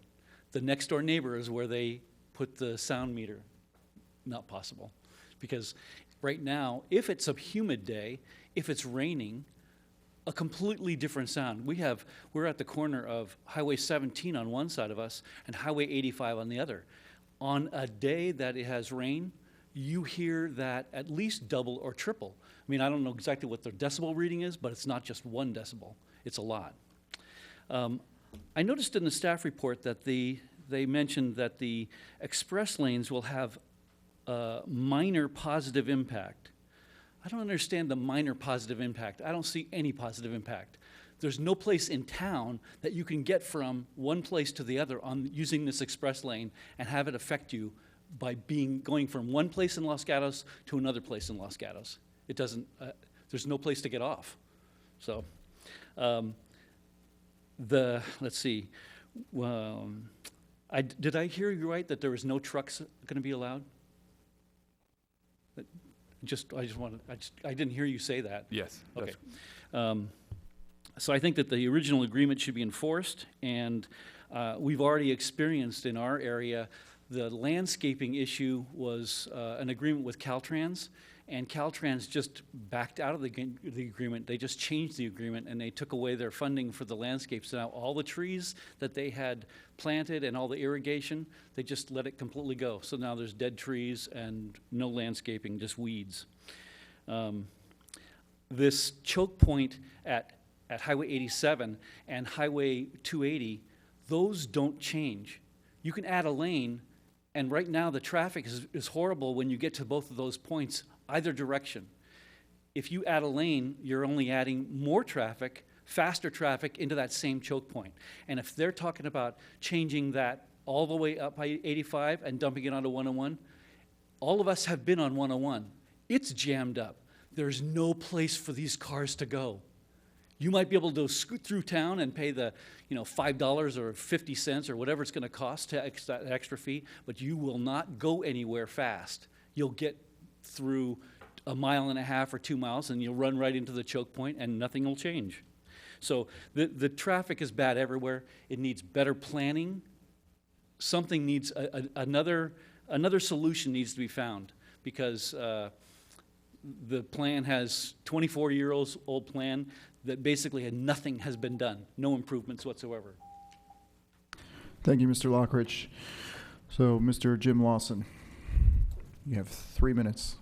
The next door neighbor is where they put the sound meter. Not possible. Because right now, if it's a humid day, if it's raining, a completely different sound. We're at the corner of Highway 17 on one side of us and Highway 85 on the other. On a day that it has rain, you hear that at least double or triple. I mean, I don't know exactly what the decibel reading is, but it's not just 1 decibel. It's a lot. I noticed in the staff report that they mentioned that the express lanes will have a minor positive impact. I don't understand the minor positive impact. I don't see any positive impact. There's no place in town that you can get from one place to the other on using this express lane and have it affect you by going from one place in Los Gatos to another place in Los Gatos. It doesn't, there's no place to get off. So, let's see. Did I hear you right that there is no trucks going to be allowed? I didn't hear you say that. Yes. Okay. So I think that the original agreement should be enforced, and we've already experienced in our area the landscaping issue was an agreement with Caltrans, And Caltrans just backed out of the agreement. They just changed the agreement, and they took away their funding for the landscapes. So now all the trees that they had planted and all the irrigation, they just let it completely go. So now there's dead trees and no landscaping, just weeds. This choke point at Highway 87 and Highway 280, those don't change. You can add a lane, and right now the traffic is horrible when you get to both of those points, either direction. If you add a lane, you're only adding more traffic, faster traffic into that same choke point. And if they're talking about changing that all the way up by 85 and dumping it onto 101, all of us have been on 101. It's jammed up. There's no place for these cars to go. You might be able to scoot through town and pay the, $5 or 50 cents or whatever it's going to cost to that extra fee, but you will not go anywhere fast. You'll get through a mile and a half or 2 miles, and you'll run right into the choke point, and nothing will change. So the traffic is bad everywhere. It needs better planning. Something needs another solution needs to be found, because the plan has 24-year-old plan that basically nothing has been done, no improvements whatsoever. Thank you, Mr. Lockridge. So, Mr. Jim Lawson, you have 3 minutes.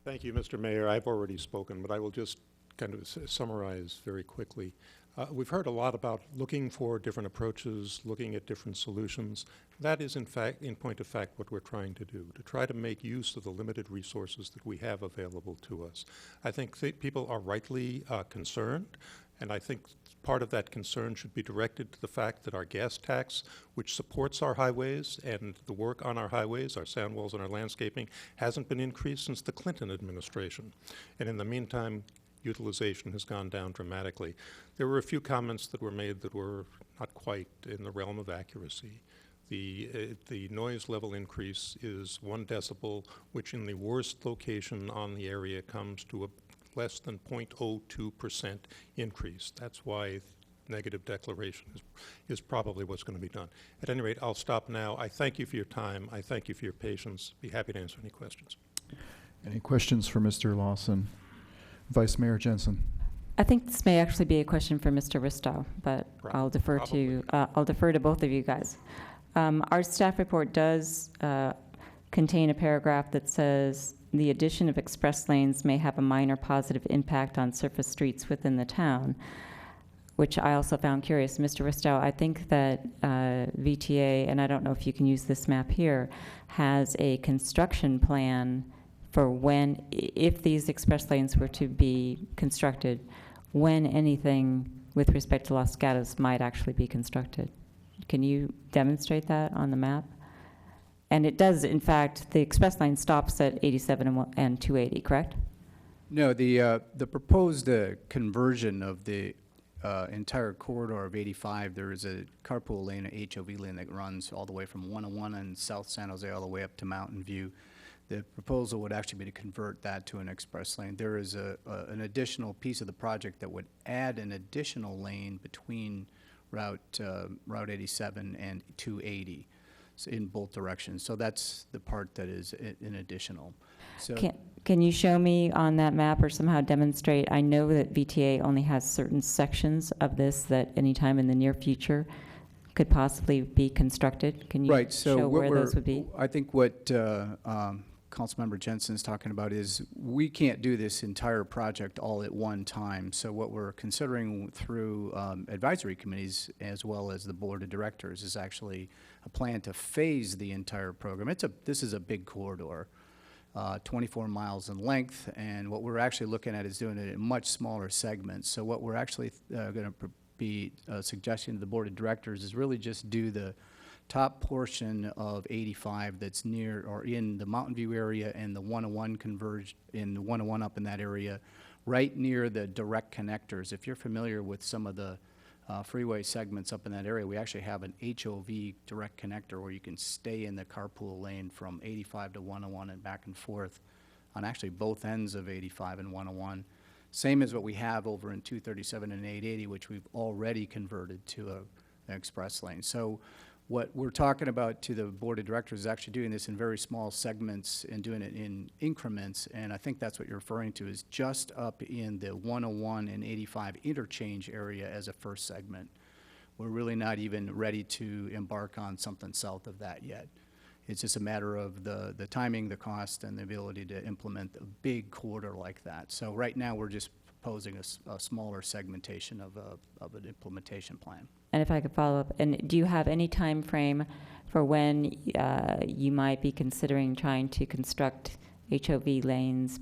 Thank you, Mr. Mayor. I've already spoken, but I will just kind of summarize very quickly. We've heard a lot about looking for different approaches, looking at different solutions. That is, in point of fact, what we're trying to do, to try to make use of the limited resources that we have available to us. I think people are rightly concerned, and I think part of that concern should be directed to the fact that our gas tax, which supports our highways and the work on our highways, our sound walls and our landscaping, hasn't been increased since the Clinton administration. And in the meantime, utilization has gone down dramatically. There were a few comments that were made that were not quite in the realm of accuracy. The noise level increase is 1 decibel, which in the worst location on the area comes to a less than 0.02% increase. That's why negative declaration is probably what's going to be done. At any rate, I'll stop now. I thank you for your time. I thank you for your patience. Be happy to answer any questions. Any questions for Mr. Lawson? Vice Mayor Jensen. I think this may actually be a question for Mr. Ristow, but I'll defer to both of you guys. Our staff report does contain a paragraph that says the addition of express lanes may have a minor positive impact on surface streets within the town, which I also found curious. Mr. Ristow, I think that VTA, and I don't know if you can use this map here, has a construction plan for when, if these express lanes were to be constructed, when anything with respect to Los Gatos might actually be constructed. Can you demonstrate that on the map? And it does, in fact, the express lane stops at 87 and 280, correct? No, the proposed conversion of the entire corridor of 85, there is a carpool lane, a HOV lane that runs all the way from 101 and South San Jose all the way up to Mountain View. The proposal would actually be to convert that to an express lane. There is an additional piece of the project that would add an additional lane between Route 87 and 280 in both directions. So that's the part that is an additional. So Can you show me on that map or somehow demonstrate? I know that VTA only has certain sections of this that anytime in the near future could possibly be constructed. Can you show where those would be? I think what Councilmember Jensen is talking about is we can't do this entire project all at one time. So what we're considering through advisory committees as well as the board of directors is actually a plan to phase the entire program. This is a big corridor, 24 miles in length, and what we're actually looking at is doing it in much smaller segments. So what we're actually going to be suggesting to the board of directors is really just do the top portion of 85 that's near or in the Mountain View area and the 101 converge in the 101 up in that area, right near the direct connectors. If you're familiar with some of the freeway segments up in that area, we actually have an HOV direct connector where you can stay in the carpool lane from 85 to 101 and back and forth on actually both ends of 85 and 101. Same as what we have over in 237 and 880, which we've already converted to an express lane. So What we're talking about to the board of directors is actually doing this in very small segments and doing it in increments, and I think that's what you're referring to, is just up in the 101 and 85 interchange area as a first segment. We're really not even ready to embark on something south of that yet. It's just a matter of the timing, the cost, and the ability to implement a big corridor like that. So right now, we're just proposing a smaller segmentation of an implementation plan. And if I could follow up, and do you have any time frame for when you might be considering trying to construct HOV lanes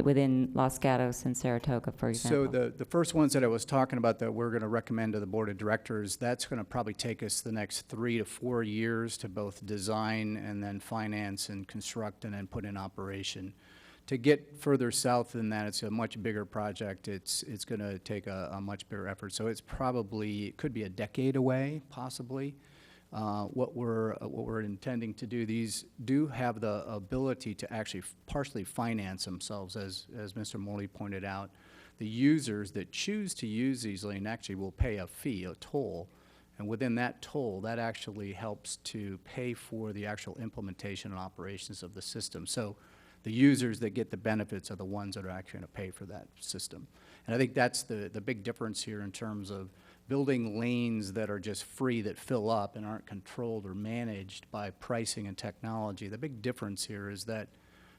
within Los Gatos and Saratoga, for example? So the first ones that I was talking about that we're going to recommend to the board of directors, that's going to probably take us the next 3 to 4 years to both design and then finance and construct and then put in operation. To get further south than that, it's a much bigger project. It's going to take a much bigger effort. So it could be a decade away, possibly. What we're intending to do, these do have the ability to actually partially finance themselves, as Mr. Morley pointed out. The users that choose to use these lanes actually will pay a fee, a toll, and within that toll, that actually helps to pay for the actual implementation and operations of the system. So the users that get the benefits are the ones that are actually going to pay for that system. And I think that's the big difference here in terms of building lanes that are just free, that fill up and aren't controlled or managed by pricing and technology. The big difference here is that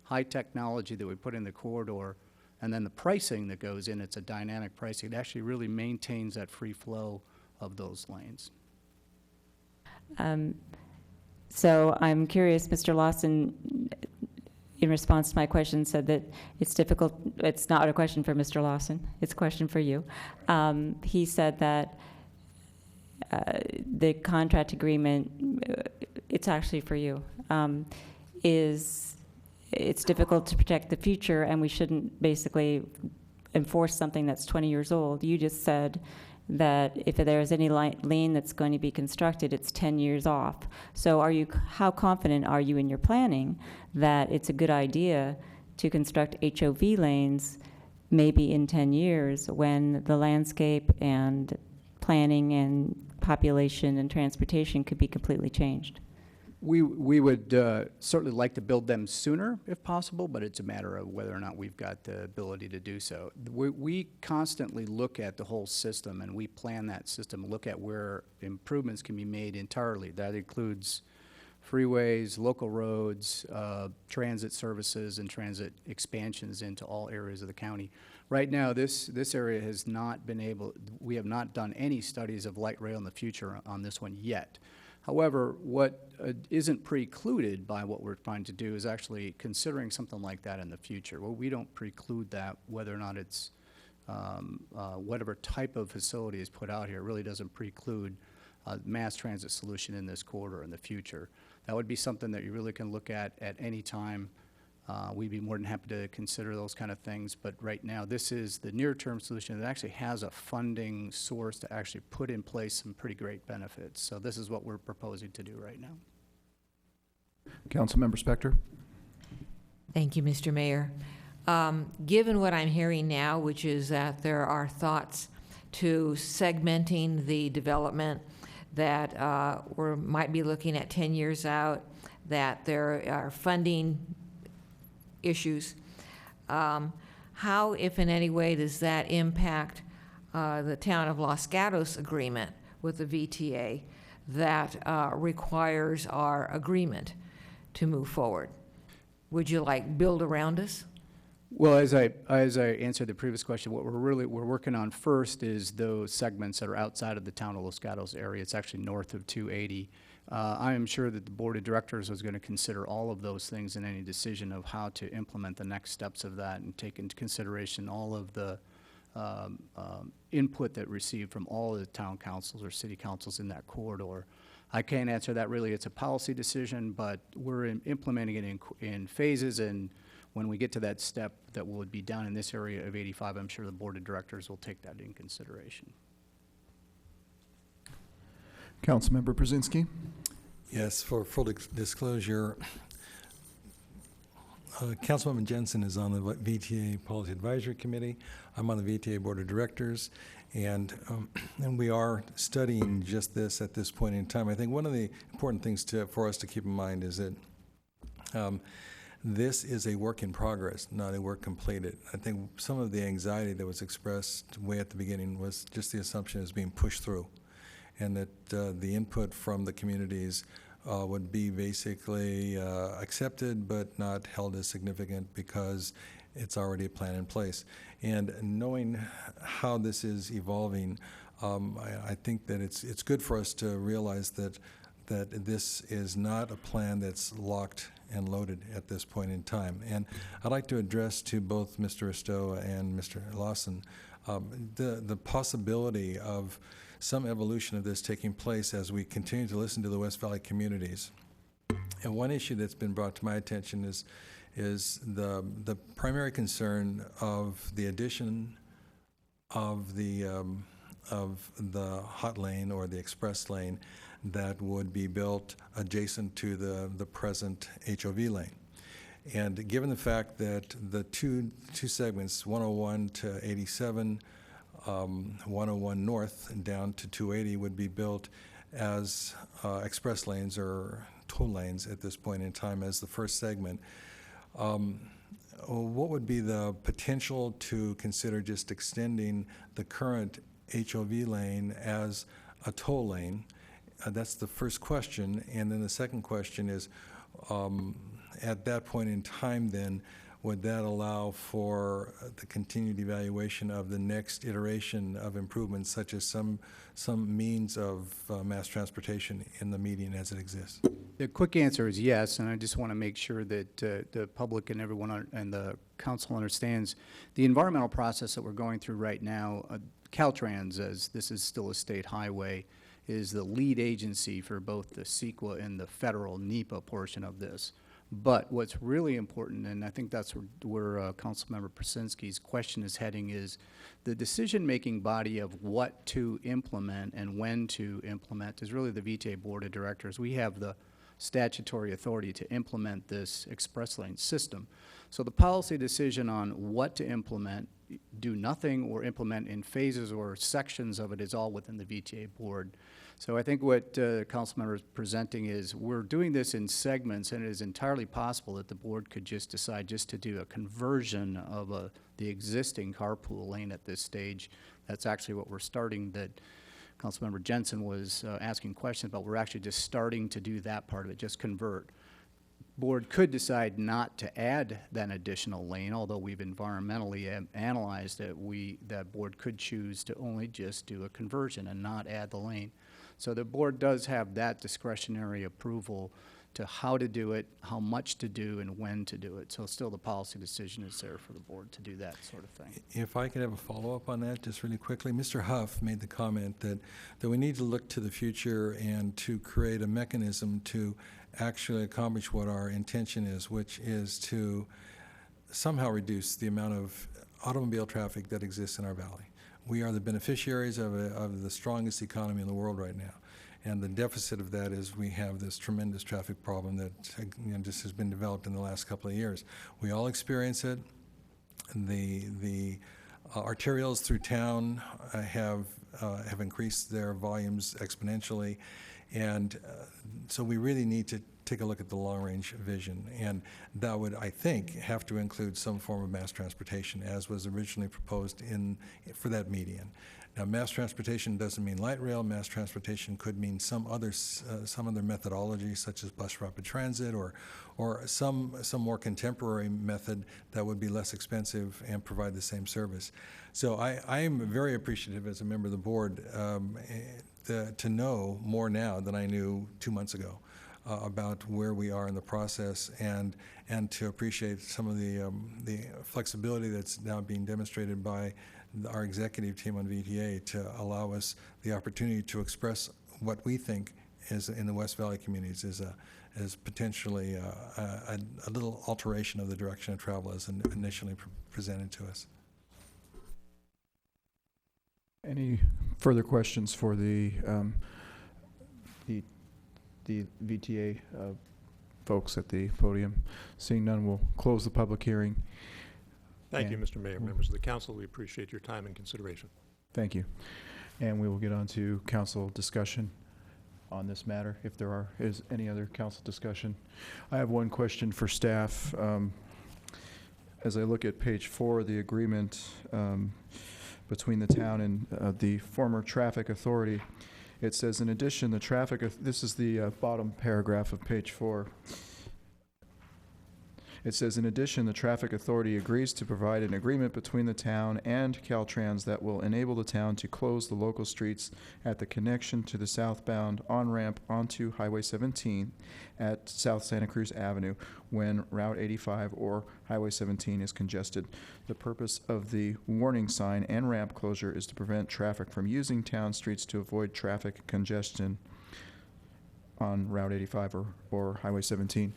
high technology that we put in the corridor and then the pricing that goes in, it's a dynamic pricing. It actually really maintains that free flow of those lanes. So I'm curious, Mr. Lawson, in response to my question, said that it's difficult. It's not a question for Mr. Lawson. It's a question for you. He said that the contract agreement, it's actually for you, it's difficult to protect the future, and we shouldn't basically enforce something that's 20 years old. You just said that if there's any lane that's going to be constructed, it's 10 years off. So how confident are you in your planning that it's a good idea to construct HOV lanes maybe in 10 years when the landscape and planning and population and transportation could be completely changed? We would certainly like to build them sooner if possible, but it's a matter of whether or not we've got the ability to do so. We constantly look at the whole system, and we plan that system, look at where improvements can be made entirely. That includes freeways, local roads, transit services, and transit expansions into all areas of the county. Right now, this area has not been we have not done any studies of light rail in the future on this one yet. However, what isn't precluded by what we're trying to do is actually considering something like that in the future. Well, we don't preclude that, whether or not it's whatever type of facility is put out here really doesn't preclude a mass transit solution in this corridor in the future. That would be something that you really can look at any time. We'd be more than happy to consider those kind of things, but right now this is the near-term solution that actually has a funding source to actually put in place some pretty great benefits. So this is what we're proposing to do right now. Councilmember Spector. Thank you, Mr. Mayor. Given what I'm hearing now, which is that there are thoughts to segmenting the development, that we might be looking at 10 years out, that there are funding issues. How, if in any way, does that impact the town of Los Gatos agreement with the VTA that requires our agreement to move forward? Would you build around us? Well, as I answered the previous question, what we're working on first is those segments that are outside of the town of Los Gatos area. It's actually north of 280. I am sure that the board of directors was going to consider all of those things in any decision of how to implement the next steps of that and take into consideration all of the input that received from all of the town councils or city councils in that corridor. I can't answer that really. It's a policy decision, but we're implementing it in phases, and when we get to that step that would be down in this area of 85, I'm sure the board of directors will take that in consideration. Councilmember Brzezinski. Yes, for full disclosure, Councilwoman Jensen is on the VTA Policy Advisory Committee. I'm on the VTA Board of Directors, And we are studying just this at this point in time. I think one of the important things for us to keep in mind is that this is a work in progress, not a work completed. I think some of the anxiety that was expressed way at the beginning was just the assumption is being pushed through, and that the input from the communities would be basically accepted but not held as significant because it's already a plan in place. And knowing how this is evolving, I think that it's good for us to realize that this is not a plan that's locked and loaded at this point in time. And I'd like to address to both Mr. Risto and Mr. Lawson the possibility of some evolution of this taking place as we continue to listen to the West Valley communities. And one issue that's been brought to my attention is the primary concern of the addition of the hot lane or the express lane that would be built adjacent to the present HOV lane. And given the fact that the two segments, 101 to 87, 101 north and down to 280 would be built as express lanes or toll lanes at this point in time as the first segment, what would be the potential to consider just extending the current HOV lane as a toll lane? That's the first question. And then the second question is, at that point in time then, would that allow for the continued evaluation of the next iteration of improvements, such as some means of mass transportation in the median as it exists? The quick answer is yes, and I just want to make sure that the public and everyone and the council understands the environmental process that we're going through right now. Caltrans, as this is still a state highway, is the lead agency for both the CEQA and the federal NEPA portion of this. But what's really important, and I think that's where Councilmember Prasinski's question is heading, is the decision-making body of what to implement and when to implement is really the VTA Board of Directors. We have the statutory authority to implement this express lane system. So the policy decision on what to implement, do nothing, or implement in phases or sections of it is all within the VTA board. So I think what the council member is presenting is we're doing this in segments, and it is entirely possible that the board could just decide just to do a conversion of the existing carpool lane at this stage. That's actually what we're starting, that Councilmember Jensen was asking questions about. We're actually just starting to do that part of it, just convert. Board could decide not to add that additional lane, although we've environmentally analyzed that board could choose to only just do a conversion and not add the lane. So the board does have that discretionary approval to how to do it, how much to do, and when to do it. So still the policy decision is there for the board to do that sort of thing. If I could have a follow-up on that just really quickly. Mr. Huff made the comment that we need to look to the future and to create a mechanism to actually accomplish what our intention is, which is to somehow reduce the amount of automobile traffic that exists in our valley. We are the beneficiaries of the strongest economy in the world right now. And the deficit of that is we have this tremendous traffic problem that just has been developed in the last couple of years. We all experience it. The arterials through town have increased their volumes exponentially. And so we really need to take a look at the long-range vision. And that would, I think, have to include some form of mass transportation, as was originally proposed for that median. Now, mass transportation doesn't mean light rail. Mass transportation could mean some other methodology, such as bus rapid transit, or some more contemporary method that would be less expensive and provide the same service. So I am very appreciative as a member of the board to know more now than I knew 2 months ago about where we are in the process, and to appreciate some of the flexibility that's now being demonstrated by our executive team on VTA to allow us the opportunity to express what we think is in the West Valley communities is potentially a little alteration of the direction of travel as initially presented to us. Any further questions for the VTA folks at the podium? Seeing none, we'll close the public hearing. Thank you, Mr. Mayor, members of the council. We appreciate your time and consideration. Thank you. And we will get on to council discussion on this matter, if there is any other council discussion. I have one question for staff. As I look at page 4 of the agreement between the town and the former traffic authority, it says, in addition, the traffic, this is the bottom paragraph of page 4. It says, in addition, the traffic authority agrees to provide an agreement between the town and Caltrans that will enable the town to close the local streets at the connection to the southbound on-ramp onto Highway 17 at South Santa Cruz Avenue when Route 85 or Highway 17 is congested. The purpose of the warning sign and ramp closure is to prevent traffic from using town streets to avoid traffic congestion on Route 85 or Highway 17.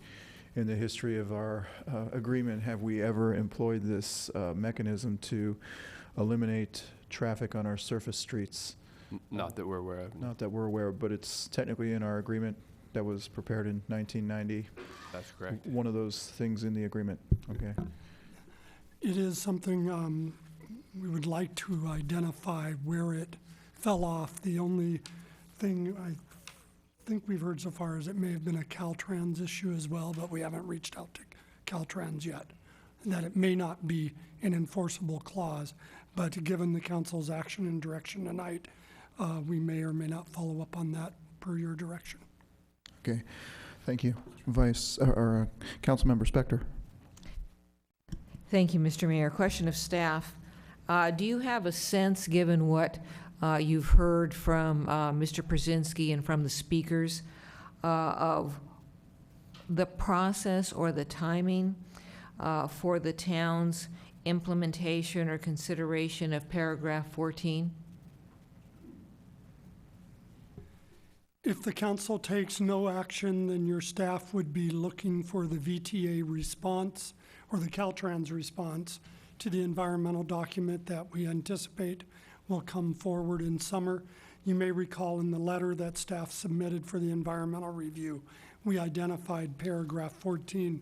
In the history of our agreement, have we ever employed this mechanism to eliminate traffic on our surface streets? Not that we're aware of. Not that we're aware of, but it's technically in our agreement that was prepared in 1990. That's correct. One of those things in the agreement. Okay. It is something we would like to identify where it fell off. The only thing I think we've heard so far is it may have been a Caltrans issue as well, but we haven't reached out to Caltrans yet. That it may not be an enforceable clause, but given the council's action and direction tonight, we may or may not follow up on that per your direction. Okay. Thank you. Councilmember Spector. Thank you, Mr. Mayor. Question of staff. Do you have a sense, given what you've heard from Mr. Przinski and from the speakers, of the process or the timing for the town's implementation or consideration of paragraph 14? If the council takes no action, then your staff would be looking for the VTA response or the Caltrans response to the environmental document that we anticipate will come forward in summer. You may recall in the letter that staff submitted for the environmental review, we identified paragraph 14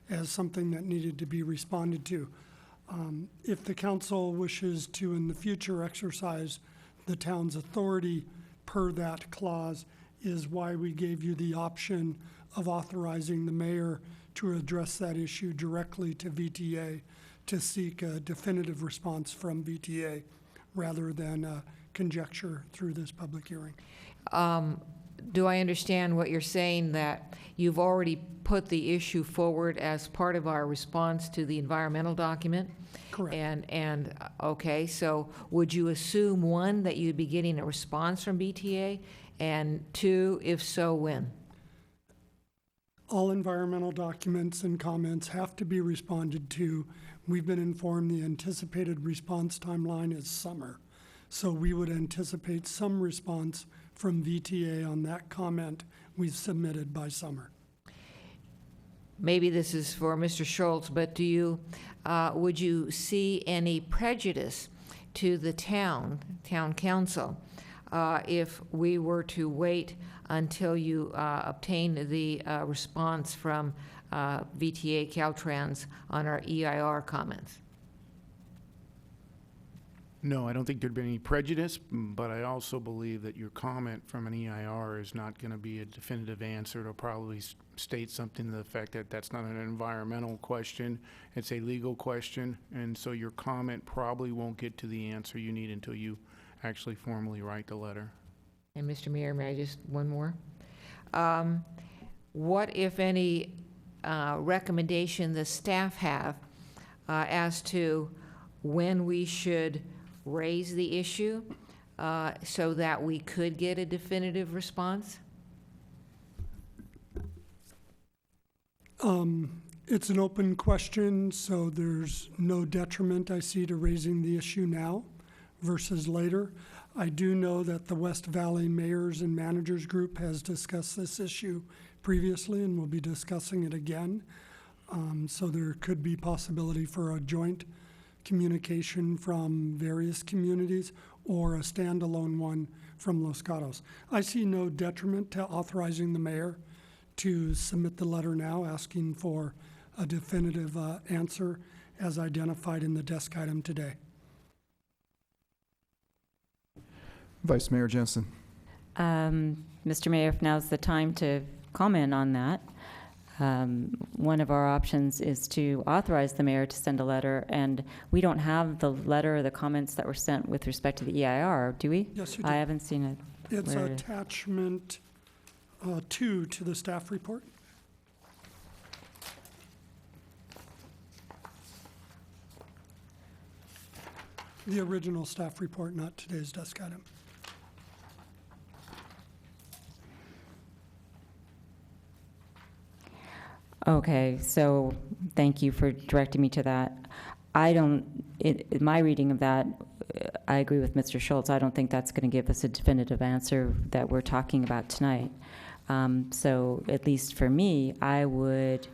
as something that needed to be responded to. If the council wishes to in the future exercise the town's authority per that clause, is why we gave you the option of authorizing the mayor to address that issue directly to VTA to seek a definitive response from VTA rather than conjecture through this public hearing. Do I understand what you're saying, that you've already put the issue forward as part of our response to the environmental document? Correct. And okay, so would you assume, one, that you'd be getting a response from VTA, and two, if so, when? All environmental documents and comments have to be responded to. We've been informed the anticipated response timeline is summer. So we would anticipate some response from VTA on that comment we've submitted by summer. Maybe this is for Mr. Schultz, but do you, would you see any prejudice to the town council, if we were to wait until you obtain the response from VTA Caltrans on our EIR comments? No, I don't think there'd be any prejudice, but I also believe that your comment from an EIR is not going to be a definitive answer. It'll probably state something to the effect that that's not an environmental question, it's a legal question, and so your comment probably won't get to the answer you need until you actually formally write the letter. And Mr. Mayor, may I just, one more? What, if any, recommendation the staff have as to when we should raise the issue so that we could get a definitive response? It's an open question, so there's no detriment I see to raising the issue now versus later. I do know that the West Valley Mayors and Managers Group has discussed this issue previously and will be discussing it again. So there could be possibility for a joint communication from various communities or a standalone one from Los Gatos. I see no detriment to authorizing the mayor to submit the letter now asking for a definitive answer as identified in the desk item today. Vice Mayor Jensen. Mr. Mayor, if now's the time to comment on that. One of our options is to authorize the mayor to send a letter, and we don't have the letter or the comments that were sent with respect to the EIR, do we? Yes, you do. I haven't seen it. It's Where- attachment 2 to the staff report. The original staff report, not today's desk item. Okay, so thank you for directing me to that. I don't, my reading of that, I agree with Mr. Schultz. I don't think that's going to give us a definitive answer that we're talking about tonight. So at least for me, I would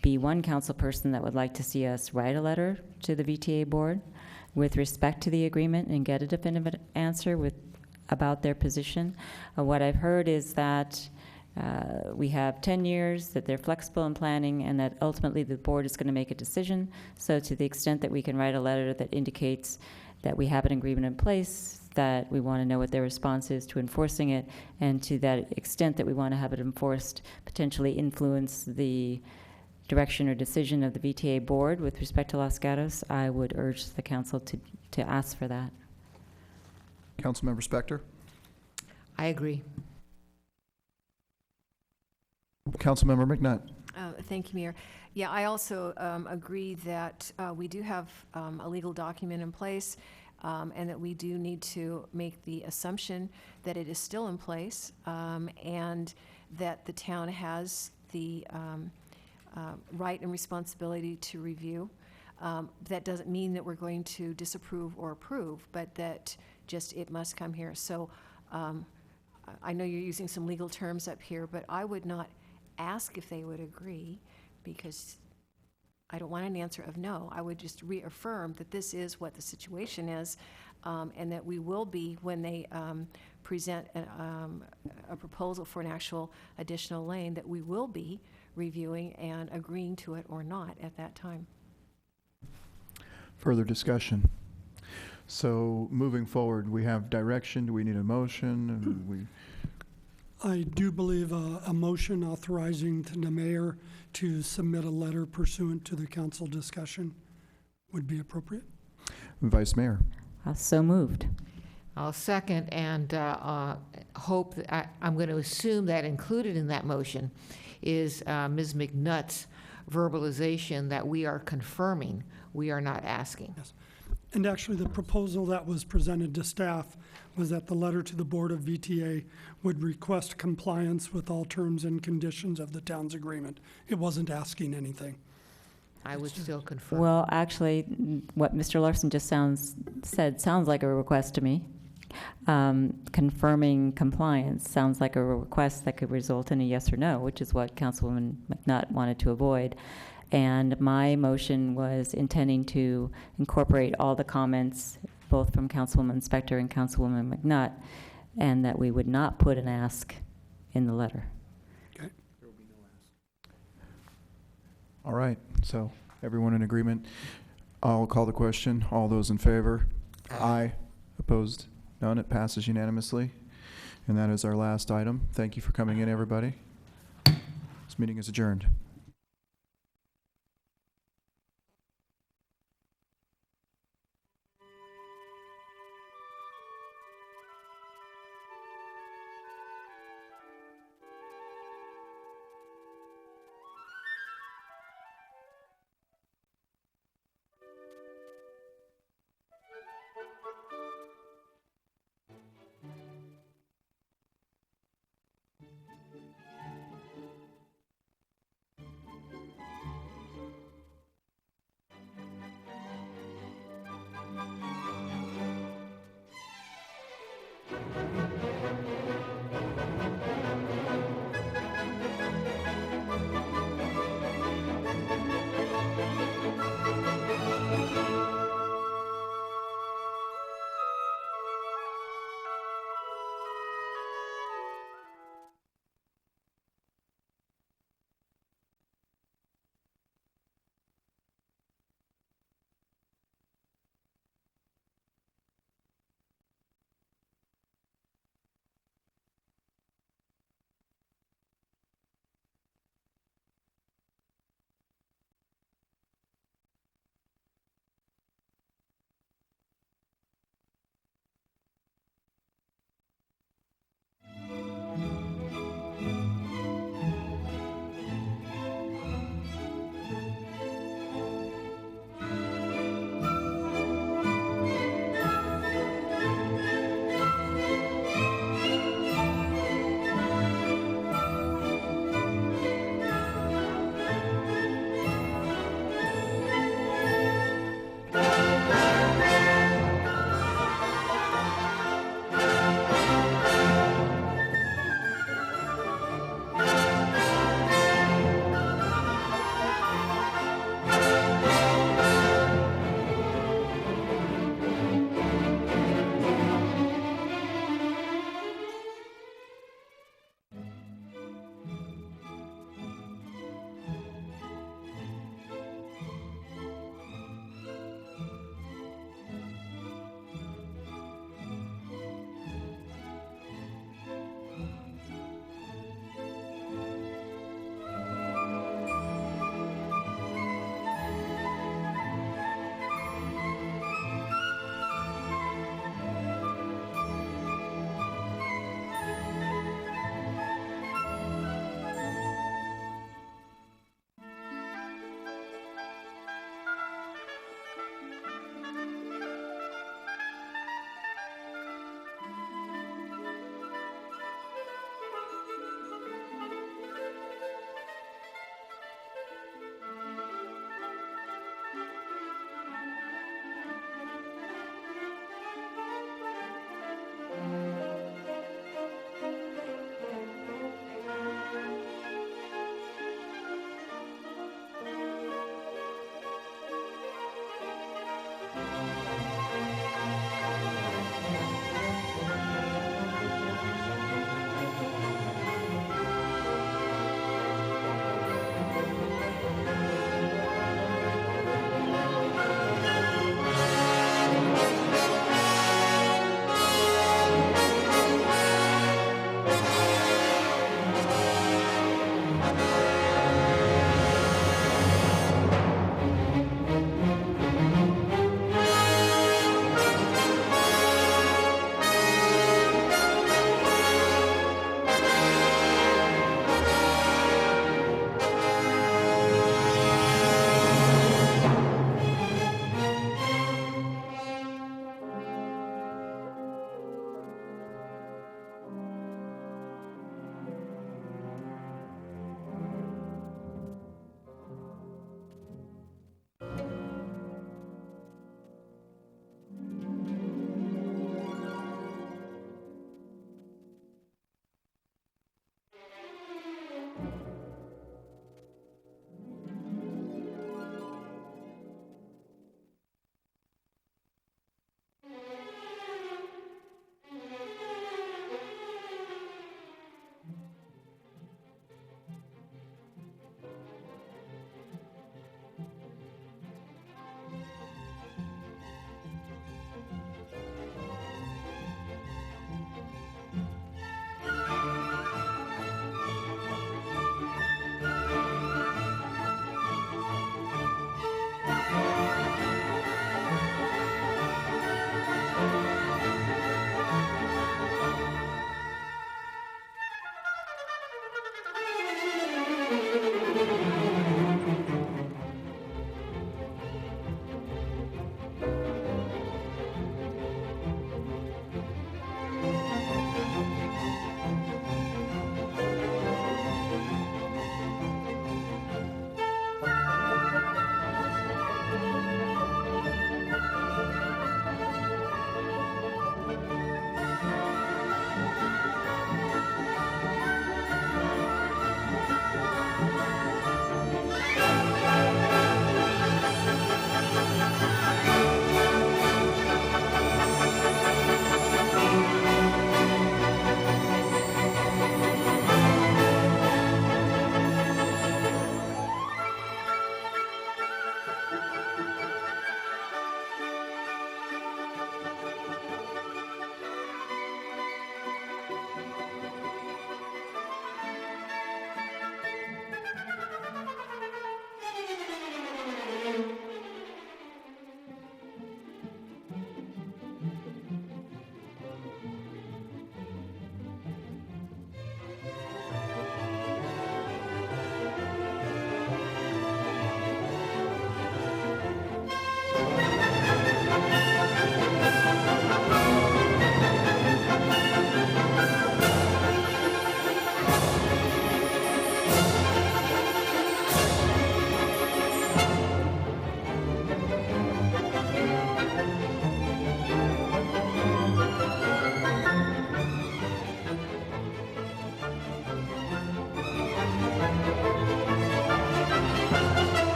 be one council person that would like to see us write a letter to the VTA board with respect to the agreement and get a definitive answer about their position. What I've heard is that we have 10 years, that they're flexible in planning, and that ultimately the board is going to make a decision. So to the extent that we can write a letter that indicates that we have an agreement in place, that we want to know what their response is to enforcing it, and to that extent that we want to have it enforced, potentially influence the direction or decision of the VTA board with respect to Los Gatos, I would urge the council to ask for that. Councilmember Spector. I agree. Councilmember McNutt. Thank you, Mayor. Yeah, I also agree that we do have a legal document in place, and that we do need to make the assumption that it is still in place, and that the town has the right and responsibility to review. That doesn't mean that we're going to disapprove or approve, but that just it must come here. So I know you're using some legal terms up here, but I would not ask if they would agree, because I don't want an answer of no. I would just reaffirm that this is what the situation is, and that we will be, when they present a proposal for an actual additional lane, that we will be reviewing and agreeing to it or not at that time. Further discussion. So moving forward, we have direction. Do we need a motion? I do believe a motion authorizing the mayor to submit a letter pursuant to the council discussion would be appropriate. Vice Mayor. So moved. I'll second, and hope that I'm going to assume that included in that motion is Ms. McNutt's verbalization that we are confirming, we are not asking. Yes. And actually, the proposal that was presented to staff was that the letter to the Board of VTA would request compliance with all terms and conditions of the town's agreement. It wasn't asking anything. I would still confirm. Well, actually, what Mr. Larson just said sounds like a request to me. Confirming compliance sounds like a request that could result in a yes or no, which is what Councilwoman McNutt wanted to avoid. And my motion was intending to incorporate all the comments, both from Councilwoman Spector and Councilwoman McNutt, and that we would not put an ask in the letter. Okay. All right, so everyone in agreement? I'll call the question. All those in favor? Aye. Opposed? None. It passes unanimously. And that is our last item. Thank you for coming in, everybody. This meeting is adjourned.